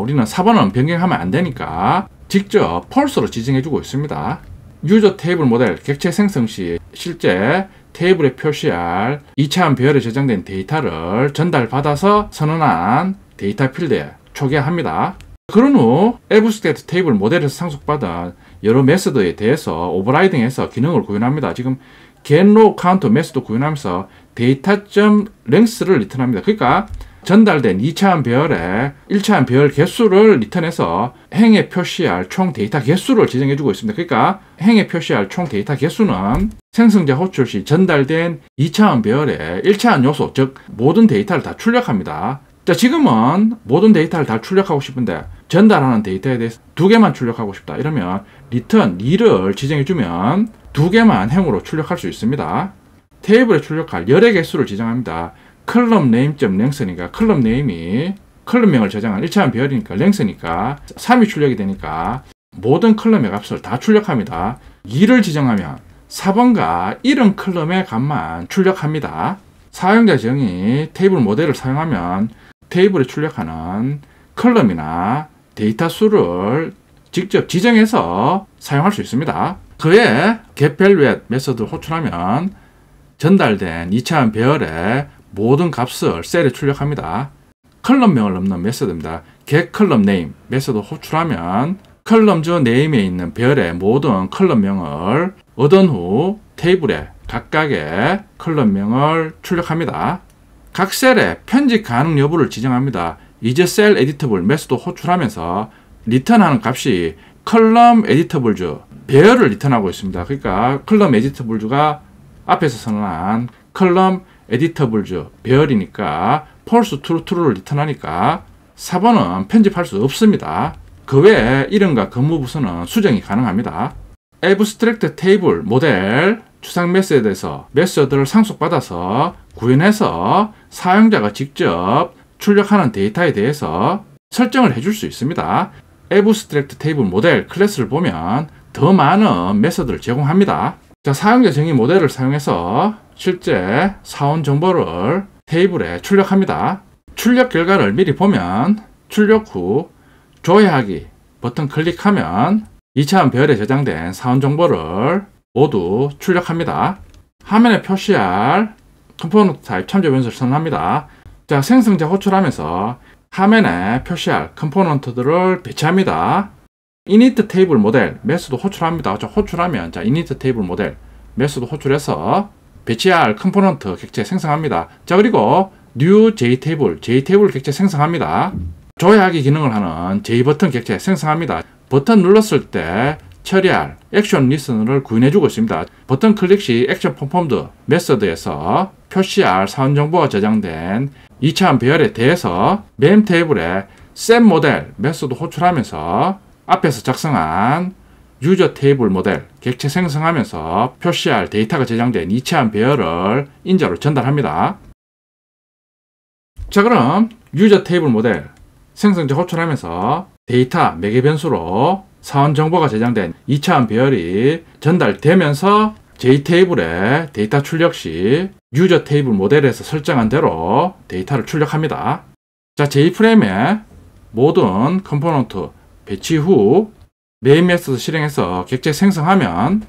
우리는 4번은 변경하면 안 되니까 직접 펄스로 지정해주고 있습니다. 유저 테이블 모델 객체 생성 시 실제 테이블에 표시할 2차원 배열에 저장된 데이터를 전달받아서 선언한 데이터 필드에 초기화합니다. 그런 후 애브스트랙트 테이블 모델에서 상속받은 여러 메서드에 대해서 오버라이딩해서 기능을 구현합니다. 지금 getRowCount 메서드 구현하면서 data.length를 리턴합니다. 그러니까 전달된 2차원 배열에 1차원 배열 개수를 리턴해서 행에 표시할 총 데이터 개수를 지정해주고 있습니다. 그러니까 행에 표시할 총 데이터 개수는 생성자 호출 시 전달된 2차원 배열의 1차원 요소, 즉 모든 데이터를 다 출력합니다. 자, 지금은 모든 데이터를 다 출력하고 싶은데 전달하는 데이터에 대해서 2개만 출력하고 싶다. 이러면 return 2를 지정해주면 2개만 행으로 출력할 수 있습니다. 테이블에 출력할 열의 개수를 지정합니다. column name.length니까 column name이 컬럼명을 저장한 1차원 배열이니까 length니까 3이 출력이 되니까 모든 컬럼의 값을 다 출력합니다. 2를 지정하면 4번과 이런 컬럼의 값만 출력합니다. 사용자 지정이 테이블 모델을 사용하면 테이블에 출력하는 컬럼이나 데이터 수를 직접 지정해서 사용할 수 있습니다. 그에 getValueAt 메서드를 호출하면 전달된 2차원 배열의 모든 값을 셀에 출력합니다. 컬럼명을 넣는 메서드입니다. getColumnName 메서드 호출하면 컬럼즈 네임에 있는 배열의 모든 컬럼명을 얻은 후 테이블에 각각의 컬럼명을 출력합니다. 각 셀에 편집 가능 여부를 지정합니다. isCellEditable 메서드 호출하면서 리턴하는 값이 컬럼 에디터블즈 배열을 리턴하고 있습니다. 그러니까 컬럼 에디터블즈가 앞에서 선언한 컬럼 에디터블즈 배열이니까 false true true를 리턴하니까 4번은 편집할 수 없습니다. 그 외에 이름과 근무 부서는 수정이 가능합니다. 애브스트랙트 테이블 모델 추상 메서드에서 메서드를 상속받아서 구현해서 사용자가 직접 출력하는 데이터에 대해서 설정을 해줄 수 있습니다. 애브스트랙트 테이블 모델 클래스를 보면 더 많은 메서드를 제공합니다. 자, 사용자 정의 모델을 사용해서 실제 사원 정보를 테이블에 출력합니다. 출력 결과를 미리 보면 출력 후 조회하기 버튼 클릭하면 2차원 배열에 저장된 사원 정보를 모두 출력합니다. 화면에 표시할 컴포넌트 타입 참조 변수를 선언합니다. 자, 생성자 호출하면서 화면에 표시할 컴포넌트들을 배치합니다. init 테이블 모델 메서드 호출합니다. 자, 호출하면 자, init 테이블 모델 메서드 호출해서 배치할 컴포넌트 객체 생성합니다. 자, 그리고 new jtable 객체 생성합니다. 조회하기 기능을 하는 j버튼 객체 생성합니다. 버튼 눌렀을 때 처리할 액션 리스너를 구현해주고 있습니다. 버튼 클릭 시 액션 퍼폼드 메서드에서 표시할 사원 정보가 저장된 2차원 배열에 대해서 메인 테이블에 set 모델 메서드 호출하면서 앞에서 작성한 유저 테이블 모델 객체 생성하면서 표시할 데이터가 저장된 2차원 배열을 인자로 전달합니다. 자, 그럼 유저 테이블 모델 생성자 호출하면서 데이터 매개 변수로 사원 정보가 저장된 2차원 배열이 전달되면서 JTable에 데이터 출력 시 유저 테이블 모델에서 설정한 대로 데이터를 출력합니다. 자, J프레임에 모든 컴포넌트 배치 후 메인 메서드 실행해서 객체 생성하면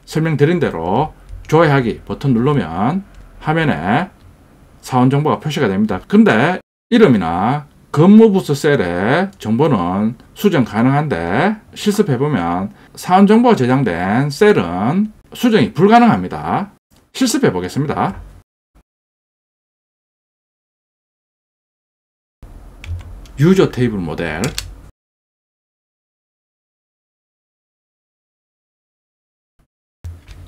설명드린 대로 조회하기 버튼 누르면 화면에 사원 정보가 표시가 됩니다. 근데 이름이나 근무 부서 셀의 정보는 수정 가능한데 실습해보면 사원 정보가 저장된 셀은 수정이 불가능합니다. 실습해 보겠습니다. 유저 테이블 모델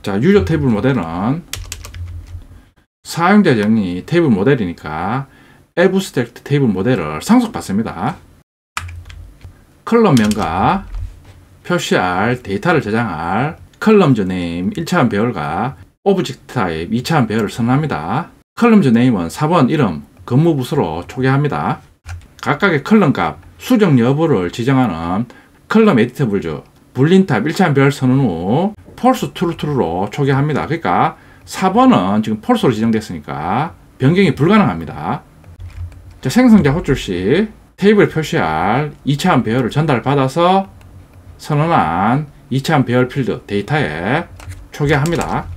자, 유저 테이블 모델은 사용자 정의 테이블 모델이니까 애브스트랙트 테이블 모델을 상속받습니다. 컬럼명과 표시할 데이터를 저장할 컬럼즈 네임 1차원 배열과 오브젝트 타입 2차원 배열을 선언합니다. 컬럼즈 네임은 4번 이름 근무 부서로 초기화합니다. 각각의 컬럼 값 수정 여부를 지정하는 컬럼 에디터블즈 불린 타입 1차원 배열 선언 후 false true true로 초기화합니다. 그러니까 4번은 지금 false로 지정됐으니까 변경이 불가능합니다. 자, 생성자 호출 시 테이블에 표시할 2차원 배열을 전달받아서 선언한 2차원 배열 필드 데이터에 초기화합니다.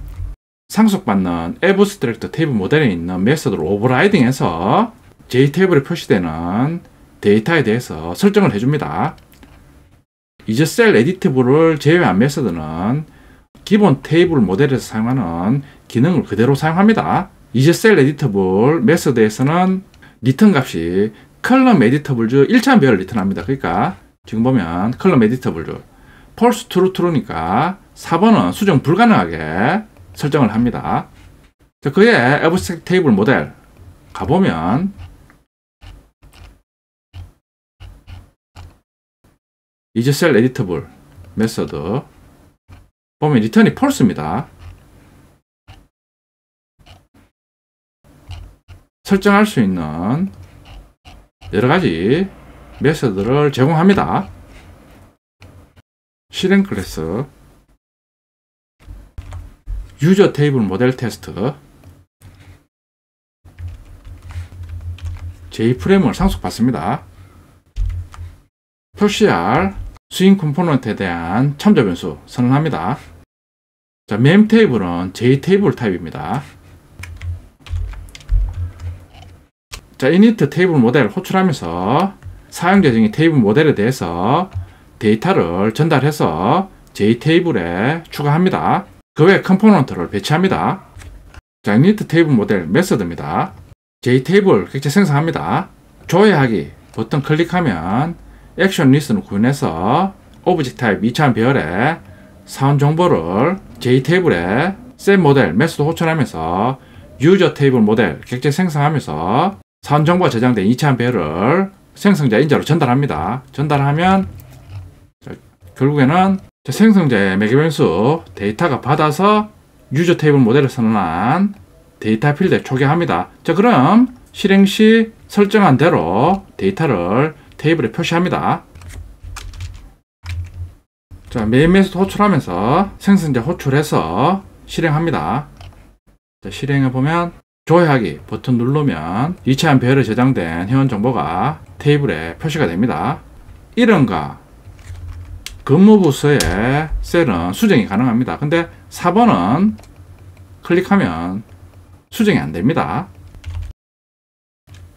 상속받는 애브스트랙트 테이블 모델에 있는 메서드를 오버라이딩해서 JTable에 표시되는 데이터에 대해서 설정을 해줍니다. 이즈셀 에디티블을 제외한 메서드는 기본 테이블 모델에서 사용하는 기능을 그대로 사용합니다. 이즈셀 에디터블 메서드에서는 리턴 값이 컬럼 에디터블 중 1차원 배열을 리턴합니다. 그러니까 지금 보면 컬럼 에디터블 중 false true true니까 4번은 수정 불가능하게 설정을 합니다. 그의 애브스트랙트 테이블 모델 가보면 이즈셀 에디터블 메서드 보면 리턴이 false입니다. 설정할 수 있는 여러가지 메서드를 제공합니다. 실행 클래스, 유저 테이블 모델 테스트, J프레임을 상속받습니다. 표시할 스윙 컴포넌트에 대한 참조 변수 선언합니다. 자, 메인 테이블은 JTable 타입입니다. 자, init 테이블 모델 호출하면서 사용 예정의 테이블 모델에 대해서 데이터를 전달해서 JTable에 추가합니다. 그 외 컴포넌트를 배치합니다. 자, init 테이블 모델 메서드입니다. JTable 객체 생성합니다. 조회하기 버튼 클릭하면 액션 리스트를 구현해서 오브젝트 타입 2차원 배열의 사원 정보를 JTable에 set 모델 메소드 호출하면서 유저 테이블 모델 객체 생성하면서 사원 정보가 저장된 2차원 배열을 생성자 인자로 전달합니다. 전달하면 결국에는 생성자의 매개 변수 데이터가 받아서 유저 테이블 모델을 선언한 데이터 필드에 초기화합니다. 자, 그럼 실행 시 설정한 대로 데이터를 테이블에 표시합니다. 자, 메인 메소드 호출하면서 생성자 호출해서 실행합니다. 자, 실행해보면 조회하기 버튼 누르면 2차원 배열에 저장된 회원 정보가 테이블에 표시가 됩니다. 이름과 근무 부서의 셀은 수정이 가능합니다. 근데 4번은 클릭하면 수정이 안 됩니다.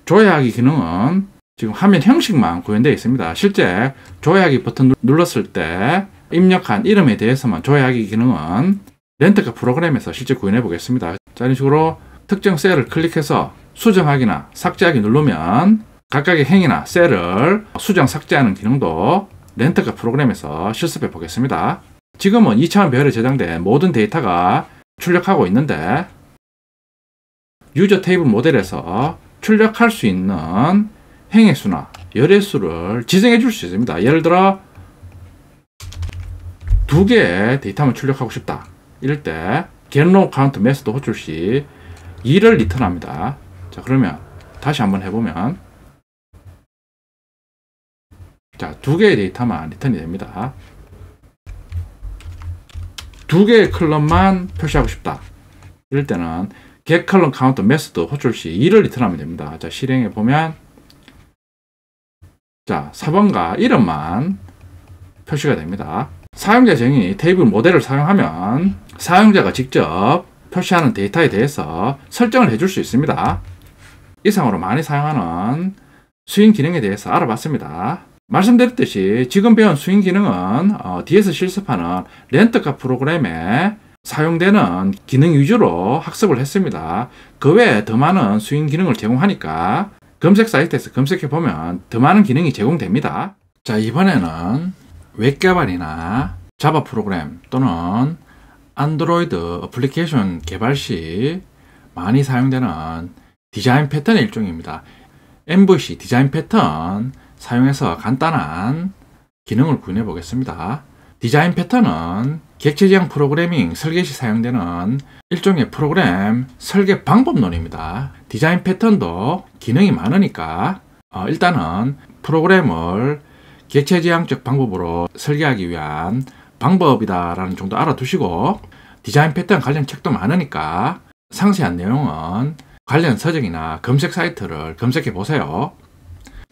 조회하기 기능은 지금 화면 형식만 구현되어 있습니다. 실제 조회하기 버튼 눌렀을 때 입력한 이름에 대해서만 조회하기 기능은 렌트카 프로그램에서 실제 구현해 보겠습니다. 자, 이런 식으로 특정 셀을 클릭해서 수정하기나 삭제하기 누르면 각각의 행위나 셀을 수정 삭제하는 기능도 렌트카 프로그램에서 실습해 보겠습니다. 지금은 2차원 배열에 저장된 모든 데이터가 출력하고 있는데 유저 테이블 모델에서 출력할 수 있는 행의수나 열애수를 지정해 줄 수 있습니다. 예를 들어 2개의 데이터만 출력하고 싶다. 이럴 때 getNowCount 메소드 호출 시 2를 리턴합니다. 자, 그러면 다시 한번 해보면 자, 2개의 데이터만 리턴이 됩니다. 2개의 컬럼만 표시하고 싶다. 이럴 때는 getColumnCount 메소드 호출 시 2를 리턴하면 됩니다. 자, 실행해 보면 자, 4번과 이름만 표시가 됩니다. 사용자 정의 테이블 모델을 사용하면 사용자가 직접 표시하는 데이터에 대해서 설정을 해줄 수 있습니다. 이상으로 많이 사용하는 스윙 기능에 대해서 알아봤습니다. 말씀드렸듯이 지금 배운 스윙 기능은 뒤에서 실습하는 렌트카 프로그램에 사용되는 기능 위주로 학습을 했습니다. 그 외에 더 많은 스윙 기능을 제공하니까 검색 사이트에서 검색해 보면 더 많은 기능이 제공됩니다. 자, 이번에는 웹 개발이나 자바 프로그램 또는 안드로이드 어플리케이션 개발 시 많이 사용되는 디자인 패턴의 일종입니다. MVC 디자인 패턴 사용해서 간단한 기능을 구현해 보겠습니다. 디자인 패턴은 객체 지향 프로그래밍 설계 시 사용되는 일종의 프로그램 설계 방법론입니다. 디자인 패턴도 기능이 많으니까 일단은 프로그램을 객체 지향적 방법으로 설계하기 위한 방법이다라는 정도 알아두시고 디자인 패턴 관련 책도 많으니까 상세한 내용은 관련 서적이나 검색 사이트를 검색해 보세요.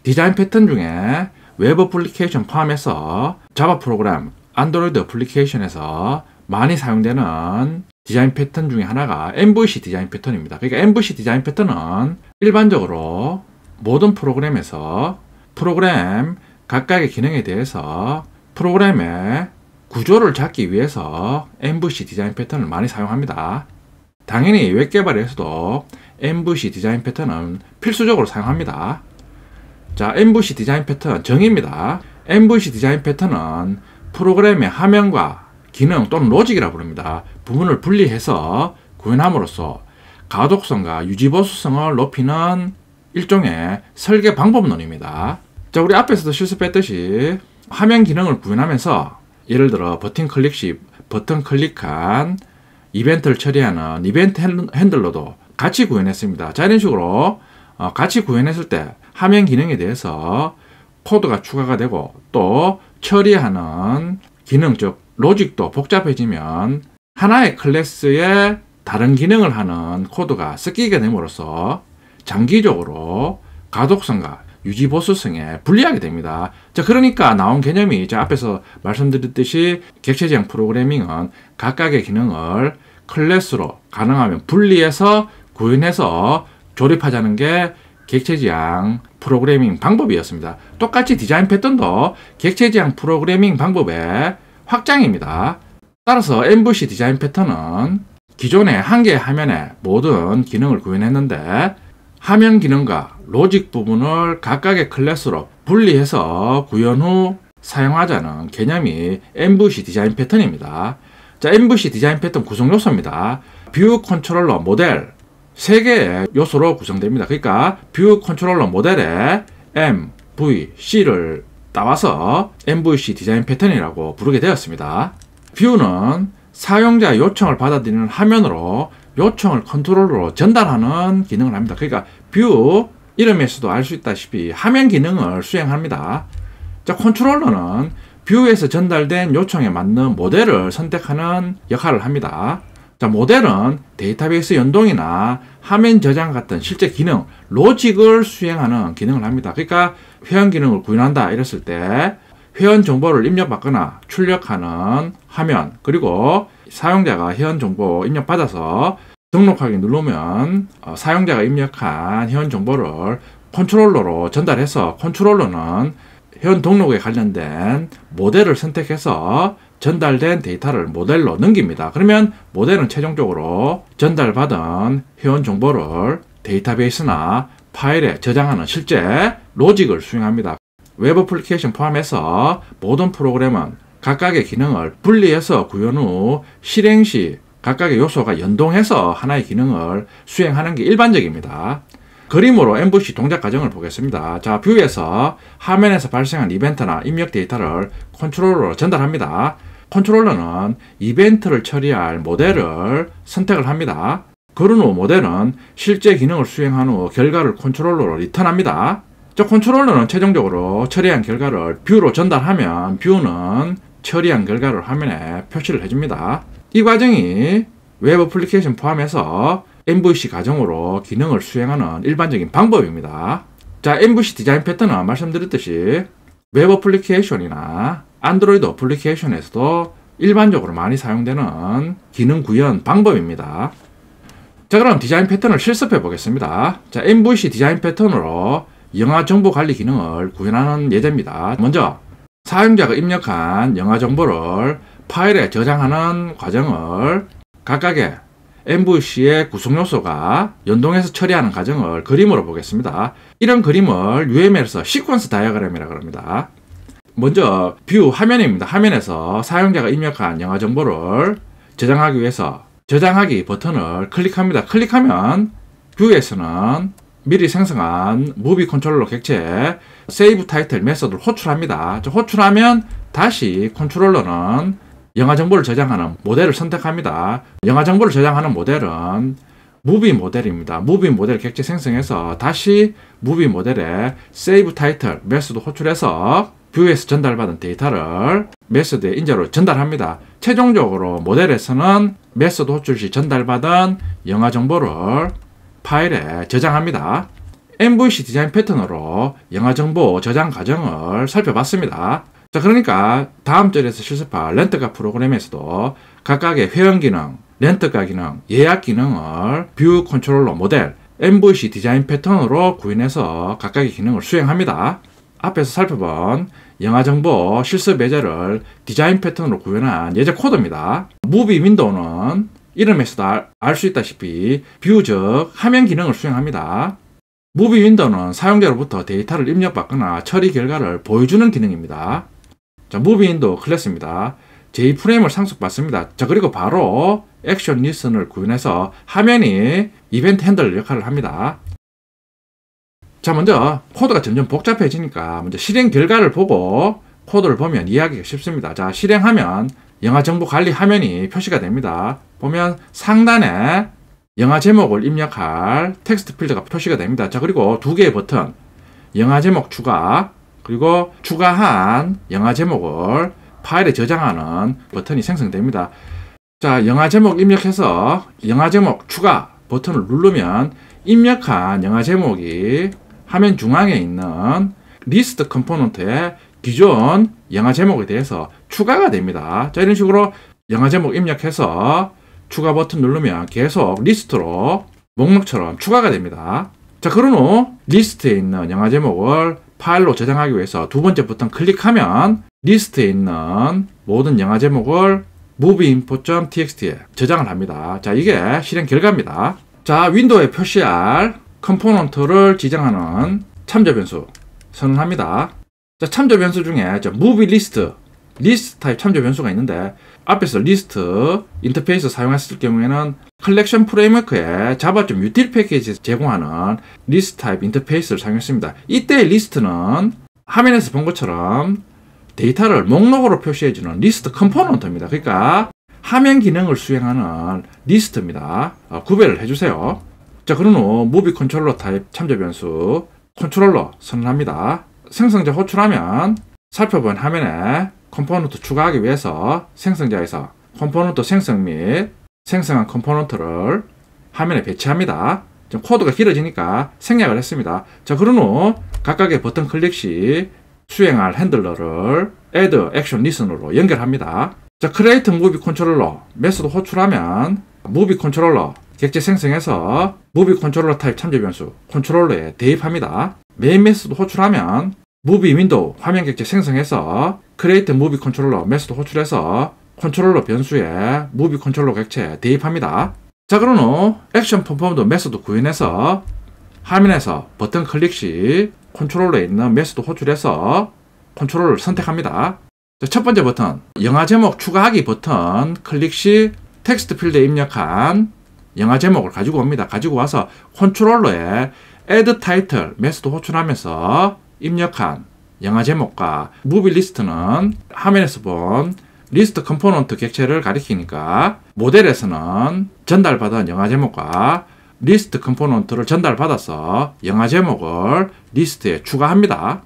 디자인 패턴 중에 웹 어플리케이션 포함해서 자바 프로그램, 안드로이드 어플리케이션에서 많이 사용되는 디자인 패턴 중에 하나가 MVC 디자인 패턴입니다. 그러니까 MVC 디자인 패턴은 일반적으로 모든 프로그램에서 프로그램 각각의 기능에 대해서 프로그램의 구조를 잡기 위해서 MVC 디자인 패턴을 많이 사용합니다. 당연히 웹 개발에서도 MVC 디자인 패턴은 필수적으로 사용합니다. 자, MVC 디자인 패턴 정의입니다. MVC 디자인 패턴은 프로그램의 화면과 기능 또는 로직이라 부릅니다. 부분을 분리해서 구현함으로써 가독성과 유지보수성을 높이는 일종의 설계 방법론입니다. 자, 우리 앞에서도 실습했듯이 화면 기능을 구현하면서 예를 들어 버튼 클릭 시 버튼 클릭한 이벤트를 처리하는 이벤트 핸들러도 같이 구현했습니다. 자, 이런 식으로 같이 구현했을 때 화면 기능에 대해서 코드가 추가가 되고 또 처리하는 기능, 즉 로직도 복잡해지면 하나의 클래스에 다른 기능을 하는 코드가 섞이게 됨으로써 장기적으로 가독성과 유지보수성에 불리하게 됩니다. 자, 그러니까 나온 개념이 자 앞에서 말씀드렸듯이 객체지향 프로그래밍은 각각의 기능을 클래스로 가능하면 분리해서 구현해서 조립하자는 게 객체지향 프로그래밍 방법이었습니다. 똑같이 디자인 패턴도 객체지향 프로그래밍 방법의 확장입니다. 따라서 MVC 디자인 패턴은 기존의 한 개의 화면에 모든 기능을 구현했는데 화면 기능과 로직 부분을 각각의 클래스로 분리해서 구현 후 사용하자는 개념이 MVC 디자인 패턴입니다. 자, MVC 디자인 패턴 구성 요소입니다. 뷰 컨트롤러 모델 3개의 요소로 구성됩니다. 그러니까 뷰 컨트롤러 모델에 M, V, C를 따와서 MVC 디자인 패턴이라고 부르게 되었습니다. 뷰는 사용자 요청을 받아들이는 화면으로 요청을 컨트롤러로 전달하는 기능을 합니다. 그러니까 뷰 이름에서도 알 수 있다시피 화면 기능을 수행합니다. 자, 컨트롤러는 뷰에서 전달된 요청에 맞는 모델을 선택하는 역할을 합니다. 자, 모델은 데이터베이스 연동이나 화면 저장 같은 실제 기능, 로직을 수행하는 기능을 합니다. 그러니까 회원 기능을 구현한다 이랬을 때 회원 정보를 입력받거나 출력하는 화면, 그리고 사용자가 회원 정보 입력받아서 등록하기 누르면 사용자가 입력한 회원 정보를 컨트롤러로 전달해서 컨트롤러는 회원 등록에 관련된 모델을 선택해서 전달된 데이터를 모델로 넘깁니다. 그러면 모델은 최종적으로 전달받은 회원 정보를 데이터베이스나 파일에 저장하는 실제 로직을 수행합니다. 웹 어플리케이션 포함해서 모든 프로그램은 각각의 기능을 분리해서 구현 후 실행 시 각각의 요소가 연동해서 하나의 기능을 수행하는 게 일반적입니다. 그림으로 MVC 동작 과정을 보겠습니다. 자, 뷰에서 화면에서 발생한 이벤트나 입력 데이터를 컨트롤러로 전달합니다. 컨트롤러는 이벤트를 처리할 모델을 선택을 합니다. 그런 후 모델은 실제 기능을 수행한 후 결과를 컨트롤러로 리턴합니다. 저 컨트롤러는 최종적으로 처리한 결과를 뷰로 전달하면 뷰는 처리한 결과를 화면에 표시를 해줍니다. 이 과정이 웹 어플리케이션 포함해서 MVC 과정으로 기능을 수행하는 일반적인 방법입니다. 자, MVC 디자인 패턴은 말씀드렸듯이 웹 어플리케이션이나 안드로이드 어플리케이션에서도 일반적으로 많이 사용되는 기능 구현 방법입니다. 자, 그럼 디자인 패턴을 실습해 보겠습니다. 자, MVC 디자인 패턴으로 영화 정보 관리 기능을 구현하는 예제입니다. 먼저 사용자가 입력한 영화 정보를 파일에 저장하는 과정을 각각의 MVC의 구성 요소가 연동해서 처리하는 과정을 그림으로 보겠습니다. 이런 그림을 UML에서 시퀀스 다이어그램이라고 합니다. 먼저 뷰 화면입니다. 화면에서 사용자가 입력한 영화 정보를 저장하기 위해서 저장하기 버튼을 클릭합니다. 클릭하면 뷰에서는 미리 생성한 무비 컨트롤러 객체에 세이브 타이틀 메서드를 호출합니다. 호출하면 다시 컨트롤러는 영화 정보를 저장하는 모델을 선택합니다. 영화 정보를 저장하는 모델은 무비 모델입니다. 무비 모델 객체 생성해서 다시 무비 모델에 세이브 타이틀 메서드 호출해서 뷰에서 전달받은 데이터를 메서드의 인자로 전달합니다. 최종적으로 모델에서는 메서드 호출 시 전달받은 영화 정보를 파일에 저장합니다. MVC 디자인 패턴으로 영화 정보 저장 과정을 살펴봤습니다. 자, 그러니까 다음 절에서 실습할 렌트카 프로그램에서도 각각의 회원 기능, 렌트카 기능, 예약 기능을 뷰 컨트롤러 모델, MVC 디자인 패턴으로 구현해서 각각의 기능을 수행합니다. 앞에서 살펴본 영화 정보 실습 예제를 디자인 패턴으로 구현한 예제 코드입니다. 무비 윈도우는 이름에서도 알 수 있다시피 뷰 즉 화면 기능을 수행합니다. 무비 윈도우는 사용자로부터 데이터를 입력받거나 처리 결과를 보여주는 기능입니다. 자, 무비 윈도우 클래스입니다. JFrame을 상속받습니다. 자, 그리고 바로 액션 리슨을 구현해서 화면이 이벤트 핸들 역할을 합니다. 자, 먼저 코드가 점점 복잡해지니까 먼저 실행 결과를 보고 코드를 보면 이해하기가 쉽습니다. 자, 실행하면 영화 정보 관리 화면이 표시가 됩니다. 보면 상단에 영화 제목을 입력할 텍스트 필드가 표시가 됩니다. 자, 그리고 두 개의 버튼, 영화 제목 추가, 그리고 추가한 영화 제목을 파일에 저장하는 버튼이 생성됩니다. 자, 영화 제목 입력해서 영화 제목 추가 버튼을 누르면 입력한 영화 제목이 화면 중앙에 있는 리스트 컴포넌트에 기존 영화 제목에 대해서 추가가 됩니다. 자, 이런 식으로 영화 제목 입력해서 추가 버튼 누르면 계속 리스트로 목록처럼 추가가 됩니다. 자, 그런 후 리스트에 있는 영화 제목을 파일로 저장하기 위해서 두 번째 버튼 클릭하면 리스트에 있는 모든 영화 제목을 movie.info.txt에 저장을 합니다. 자, 이게 실행 결과입니다. 자, 윈도우에 표시할 컴포넌트를 지정하는 참조 변수 선언합니다. 자, 참조 변수 중에 movie list, 리스트 타입 참조 변수가 있는데 앞에서 리스트 인터페이스 사용했을 경우에는 컬렉션 프레임워크에 java.util 패키지 제공하는 리스트 타입 인터페이스를 사용했습니다. 이때 리스트는 화면에서 본 것처럼 데이터를 목록으로 표시해주는 리스트 컴포넌트입니다. 그러니까 화면 기능을 수행하는 리스트입니다. 구별을 해주세요. 자, 그런 후 무비 컨트롤러 타입 참조 변수 컨트롤러 선언합니다. 생성자 호출하면 살펴본 화면에 컴포넌트 추가하기 위해서 생성자에서 컴포넌트 생성 및 생성한 컴포넌트를 화면에 배치합니다. 좀 코드가 길어지니까 생략을 했습니다. 자, 그런 후 각각의 버튼 클릭 시 수행할 핸들러를 add action listen으로 연결합니다. 자, create movie controller 메소드 호출하면 무비 컨트롤러 객체 생성해서 무비 컨트롤러 타입 참조 변수 컨트롤러에 대입합니다. 메인 메소드 호출하면 무비 윈도우 화면 객체 생성해서 create movie controller 메소드 호출해서 컨트롤러 변수에 무비 컨트롤러 객체 대입합니다. 자, 그런 후 액션 퍼포먼드 메소드 구현해서 화면에서 버튼 클릭 시 컨트롤러에 있는 메소드 호출해서 컨트롤러를 선택합니다. 자, 첫 번째 버튼 영화 제목 추가하기 버튼 클릭 시 텍스트 필드에 입력한 영화 제목을 가지고 옵니다. 가지고 와서 컨트롤러에 add title 메소드 호출하면서 입력한 영화 제목과 무비 리스트는 화면에서 본 리스트 컴포넌트 객체를 가리키니까 모델에서는 전달받은 영화 제목과 리스트 컴포넌트를 전달받아서 영화 제목을 리스트에 추가합니다.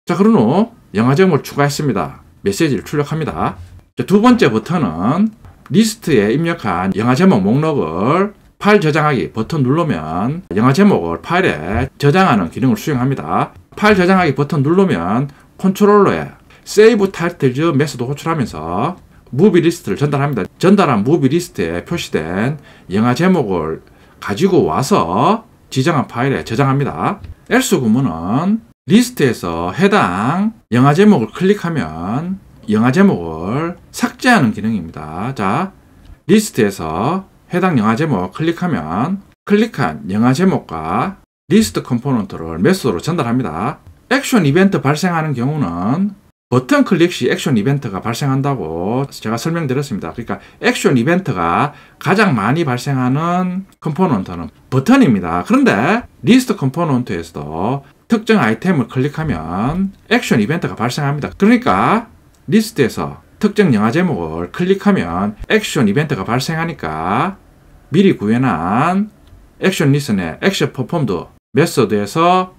자, 그런 후 영화 제목을 추가했습니다. 메시지를 출력합니다. 자, 두 번째 버튼은 리스트에 입력한 영화 제목 목록을 파일 저장하기 버튼 누르면 영화 제목을 파일에 저장하는 기능을 수행합니다. 파일 저장하기 버튼 누르면 컨트롤러에 Save Titles 메소드 호출하면서 무비 리스트를 전달합니다. 전달한 무비 리스트에 표시된 영화 제목을 가지고 와서 지정한 파일에 저장합니다. else 구문은 리스트에서 해당 영화 제목을 클릭하면 영화 제목을 삭제하는 기능입니다. 자, 리스트에서 해당 영화 제목 클릭하면 클릭한 영화 제목과 리스트 컴포넌트를 메소드로 전달합니다. 액션 이벤트 발생하는 경우는 버튼 클릭 시 액션 이벤트가 발생한다고 제가 설명드렸습니다. 그러니까 액션 이벤트가 가장 많이 발생하는 컴포넌트는 버튼입니다. 그런데 리스트 컴포넌트에서도 특정 아이템을 클릭하면 액션 이벤트가 발생합니다. 그러니까 리스트에서 특정 영화 제목을 클릭하면 액션 이벤트가 발생하니까 미리 구현한 액션 리슨의 액션 퍼폼드 메소드에서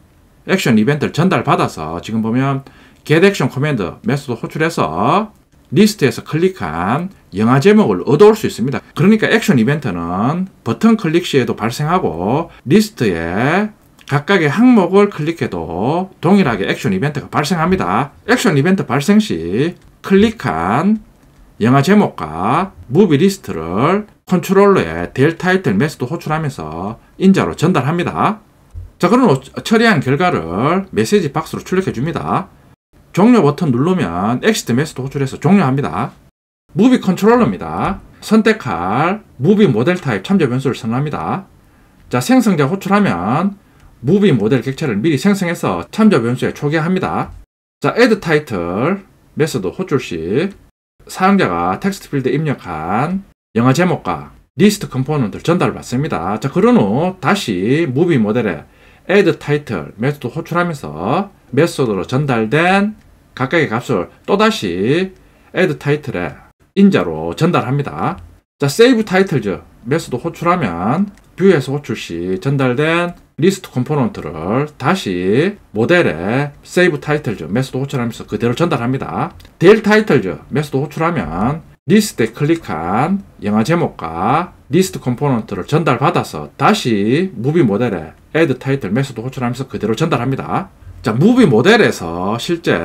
액션 이벤트를 전달받아서 지금 보면 get action command 메소드 호출해서 리스트에서 클릭한 영화 제목을 얻어올 수 있습니다. 그러니까 액션 이벤트는 버튼 클릭 시에도 발생하고 리스트에 각각의 항목을 클릭해도 동일하게 액션 이벤트가 발생합니다. 액션 이벤트 발생 시 클릭한 영화 제목과 무비 리스트를 컨트롤러에 델 타이틀 메소드 호출하면서 인자로 전달합니다. 자, 그럼 처리한 결과를 메시지 박스로 출력해 줍니다. 종료 버튼 누르면 엑시트 메소드 호출해서 종료합니다. 무비 컨트롤러입니다. 선택할 무비 모델 타입 참조 변수를 선언합니다. 자, 생성자 호출하면 무비 모델 객체를 미리 생성해서 참조 변수에 초기화합니다. 자, add 타이틀 메소드 호출 시 사용자가 텍스트 필드에 입력한 영화 제목과 리스트 컴포넌트를 전달받습니다. 자, 그런 후 다시 무비 모델에 add 타이틀 메소드 호출하면서 메소드로 전달된 각각의 값을 또다시 add 타이틀에 인자로 전달합니다. 자, save 타이틀즈 메소드 호출하면 뷰에서 호출 시 전달된 리스트 컴포넌트를 다시 모델에 save 타이틀즈 메소드 호출하면서 그대로 전달합니다. 델 타이틀즈 메소드 호출하면 리스트에 클릭한 영화 제목과 리스트 컴포넌트를 전달받아서 다시 무비 모델에 add 타이틀 메소드 호출하면서 그대로 전달합니다. 자, 무비 모델에서 실제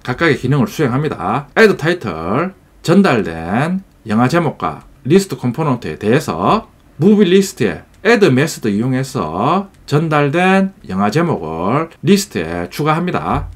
각각의 기능을 수행합니다. add 타이틀 전달된 영화 제목과 리스트 컴포넌트에 대해서 무비 리스트에 add 메소드 이용해서 전달된 영화 제목을 리스트에 추가합니다.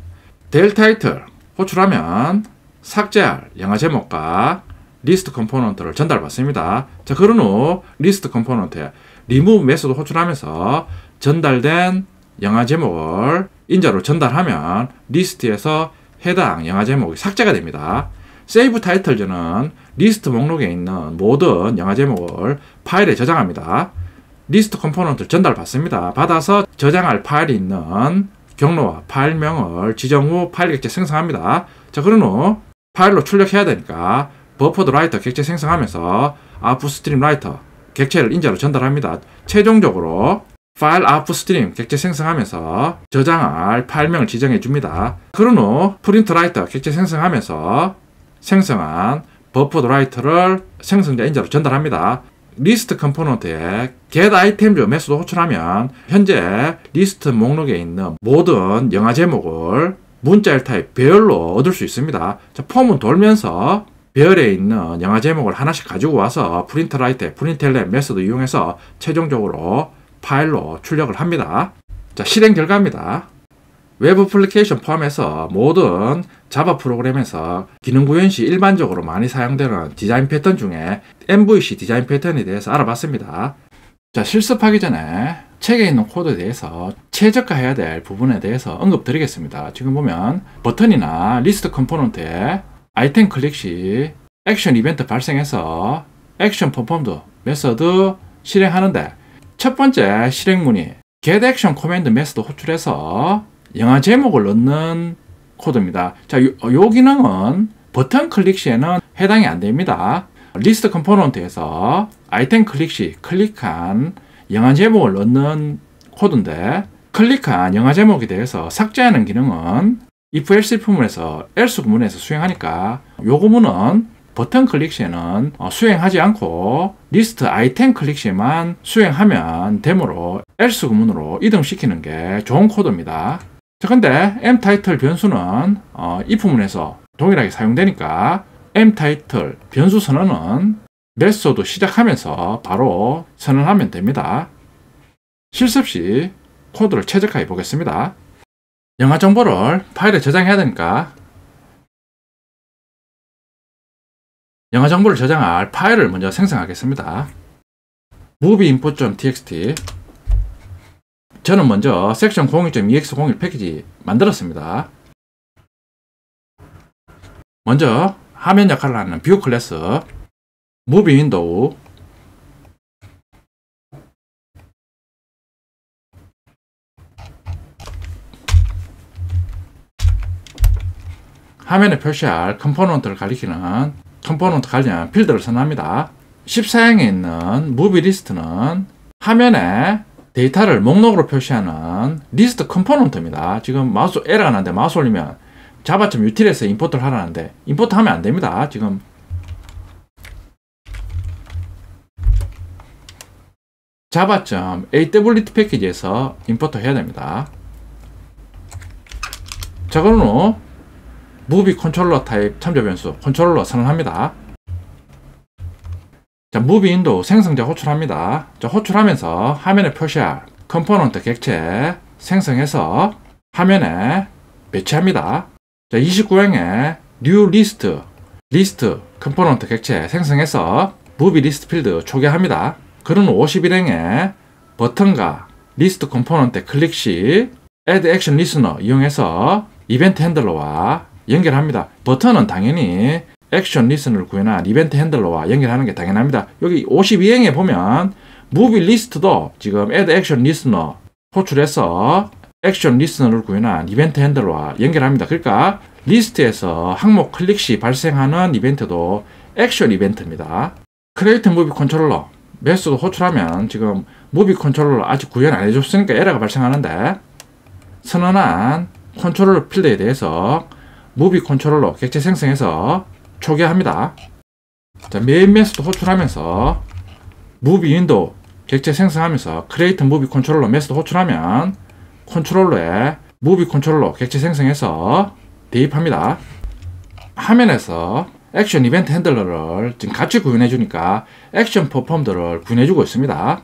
델 타이틀 호출하면 삭제할 영화 제목과 리스트 컴포넌트를 전달받습니다. 자, 그런 후 리스트 컴포넌트에 remove 메소드 호출하면서 전달된 영화 제목을 인자로 전달하면 리스트에서 해당 영화 제목이 삭제가 됩니다. save 타이틀즈는 리스트 목록에 있는 모든 영화 제목을 파일에 저장합니다. 리스트 컴포넌트를 전달받습니다. 받아서 저장할 파일이 있는 경로와 파일명을 지정 후 파일 객체 생성합니다. 자, 그런 후 파일로 출력해야 되니까 버퍼드 라이터 객체 생성하면서 아프스트림 라이터 객체를 인자로 전달합니다. 최종적으로 파일 아프스트림 객체 생성하면서 저장할 파일명을 지정해 줍니다. 그런 후 프린트 라이터 객체 생성하면서 생성한 버퍼드 라이터를 생성자 인자로 전달합니다. 리스트 컴포넌트에 get items 메소드 호출하면 현재 리스트 목록에 있는 모든 영화 제목을 문자열 타입 배열로 얻을 수 있습니다. 자, 폼은 돌면서 배열에 있는 영화 제목을 하나씩 가지고 와서 프린트 라이트에 프린트 엘렘 메소드 이용해서 최종적으로 파일로 출력을 합니다. 자, 실행 결과입니다. 웹 애플리케이션 포함해서 모든 자바 프로그램에서 기능 구현 시 일반적으로 많이 사용되는 디자인 패턴 중에 MVC 디자인 패턴에 대해서 알아봤습니다. 자, 실습하기 전에 책에 있는 코드에 대해서 최적화해야 될 부분에 대해서 언급드리겠습니다. 지금 보면 버튼이나 리스트 컴포넌트에 아이템 클릭 시 액션 이벤트 발생해서 액션 퍼폼드 메서드 실행하는데 첫 번째 실행문이 get action command 메소드 호출해서 영화 제목을 넣는 코드입니다. 자, 요 기능은 버튼 클릭 시에는 해당이 안 됩니다. 리스트 컴포넌트에서 아이템 클릭 시 클릭한 영화 제목을 넣는 코드인데 클릭한 영화 제목에 대해서 삭제하는 기능은 if else if문에서 else 구문에서 수행하니까 요 구문은 버튼 클릭 시에는 수행하지 않고 리스트 아이템 클릭 시에만 수행하면 되므로 else 구문으로 이동시키는 게 좋은 코드입니다. 자, 근데 mTitle 변수는 if문에서 동일하게 사용되니까 mTitle 변수 선언은 메소드 시작하면서 바로 선언하면 됩니다. 실습 시 코드를 최적화해 보겠습니다. 영화 정보를 파일에 저장해야 되니까 영화 정보를 저장할 파일을 먼저 생성하겠습니다. movie_input.txt 저는 먼저 섹션 02.ex01 패키지 만들었습니다. 먼저 화면 역할을 하는 뷰 클래스 무비 윈도우 화면에 표시할 컴포넌트를 가리키는 컴포넌트 관련 필드를 선언합니다. 14행에 있는 무비 리스트는 화면에 데이터를 목록으로 표시하는 리스트 컴포넌트입니다. 지금 마우스 에러가 나는데 마우스 올리면 java.util에서 임포트를 하라는데 임포트 하면 안 됩니다. 지금 java.awt 패키지에서 임포트 해야 됩니다. 자, 그런 후 무비 컨트롤러 타입 참조 변수 컨트롤러 선언합니다. 자, 무비 윈도우 생성자 호출합니다. 자, 호출하면서 화면에 표시할 컴포넌트 객체 생성해서 화면에 배치합니다. 자, 29행에 new list 컴포넌트 객체 생성해서 무비 리스트 필드 초기화합니다. 그런 후 51행에 버튼과 리스트 컴포넌트 클릭 시 add action listener 이용해서 이벤트 핸들러와 연결합니다. 버튼은 당연히 액션 리스너를 구현한 이벤트 핸들러와 연결하는 게 당연합니다. 여기 52행에 보면 무비 리스트도 지금 add action listener 호출해서 액션 리스너를 구현한 이벤트 핸들러와 연결합니다. 그러니까 리스트에서 항목 클릭 시 발생하는 이벤트도 액션 이벤트입니다. 크리에이트 무비 컨트롤러 메소드 호출하면 지금 무비 컨트롤러 아직 구현 안 해줬으니까 에러가 발생하는데 선언한 컨트롤러 필드에 대해서 무비 컨트롤러 객체 생성해서 초기화합니다. 자, 메인 메소드 호출하면서 무비 윈도우 객체 생성하면서 크리에이트 무비 컨트롤러 메소드 호출하면 컨트롤러에 무비 컨트롤러 객체 생성해서 대입합니다. 화면에서 액션 이벤트 핸들러를 지금 같이 구현해 주니까 액션 퍼폼들을 구현해 주고 있습니다.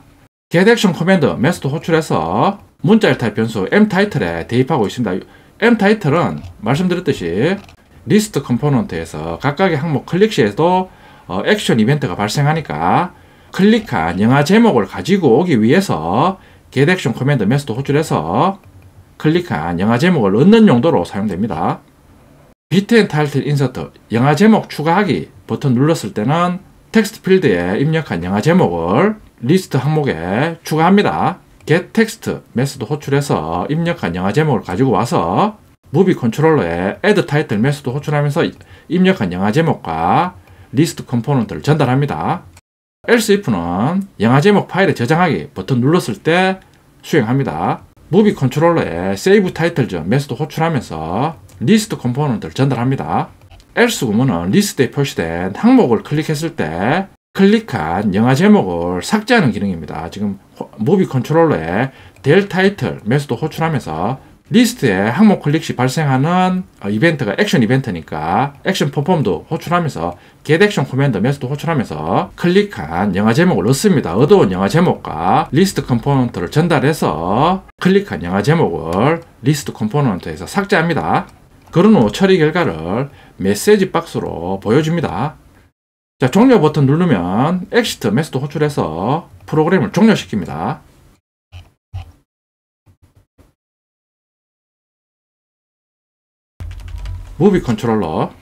get action 커맨드 메소드 호출해서 문자 타입 변수 mtitle에 대입하고 있습니다. mtitle은 말씀드렸듯이 리스트 컴포넌트에서 각각의 항목 클릭 시에도 액션 이벤트가 발생하니까 클릭한 영화 제목을 가지고 오기 위해서 get action 커맨드 메소드 호출해서 클릭한 영화 제목을 넣는 용도로 사용됩니다. 비트 앤 타이틀 인서트 영화 제목 추가하기 버튼 눌렀을 때는 텍스트 필드에 입력한 영화 제목을 리스트 항목에 추가합니다. get text 메소드 호출해서 입력한 영화 제목을 가지고 와서 무비 컨트롤러에 add title 메소드 호출하면서 입력한 영화 제목과 리스트 컴포넌트를 전달합니다. else if는 영화 제목 파일에 저장하기 버튼 눌렀을 때 수행합니다. 무비 컨트롤러에 save title 메소드 호출하면서 리스트 컴포넌트를 전달합니다. else 구문은 리스트에 표시된 항목을 클릭했을 때 클릭한 영화 제목을 삭제하는 기능입니다. 지금 무비 컨트롤러에 del title 메소드 호출하면서 리스트에 항목 클릭 시 발생하는 이벤트가 액션 이벤트니까 액션 퍼폼도 호출하면서 get action command 메소드 호출하면서 클릭한 영화 제목을 넣습니다. 얻어온 영화 제목과 리스트 컴포넌트를 전달해서 클릭한 영화 제목을 리스트 컴포넌트에서 삭제합니다. 그런 후 처리 결과를 메시지 박스로 보여줍니다. 자, 종료 버튼 누르면 exit 메소드 호출해서 프로그램을 종료시킵니다. 무비 컨트롤러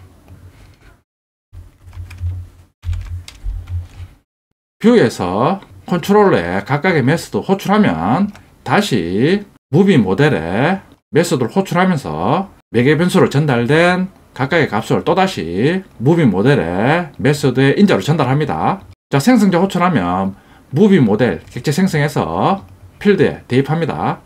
뷰에서 컨트롤러에 각각의 메소드 호출하면 다시 무비 모델에 메소드를 호출하면서 매개 변수로 전달된 각각의 값을 또다시 무비 모델에 메소드의 인자로 전달합니다. 자, 생성자 호출하면 무비 모델 객체 생성해서 필드에 대입합니다.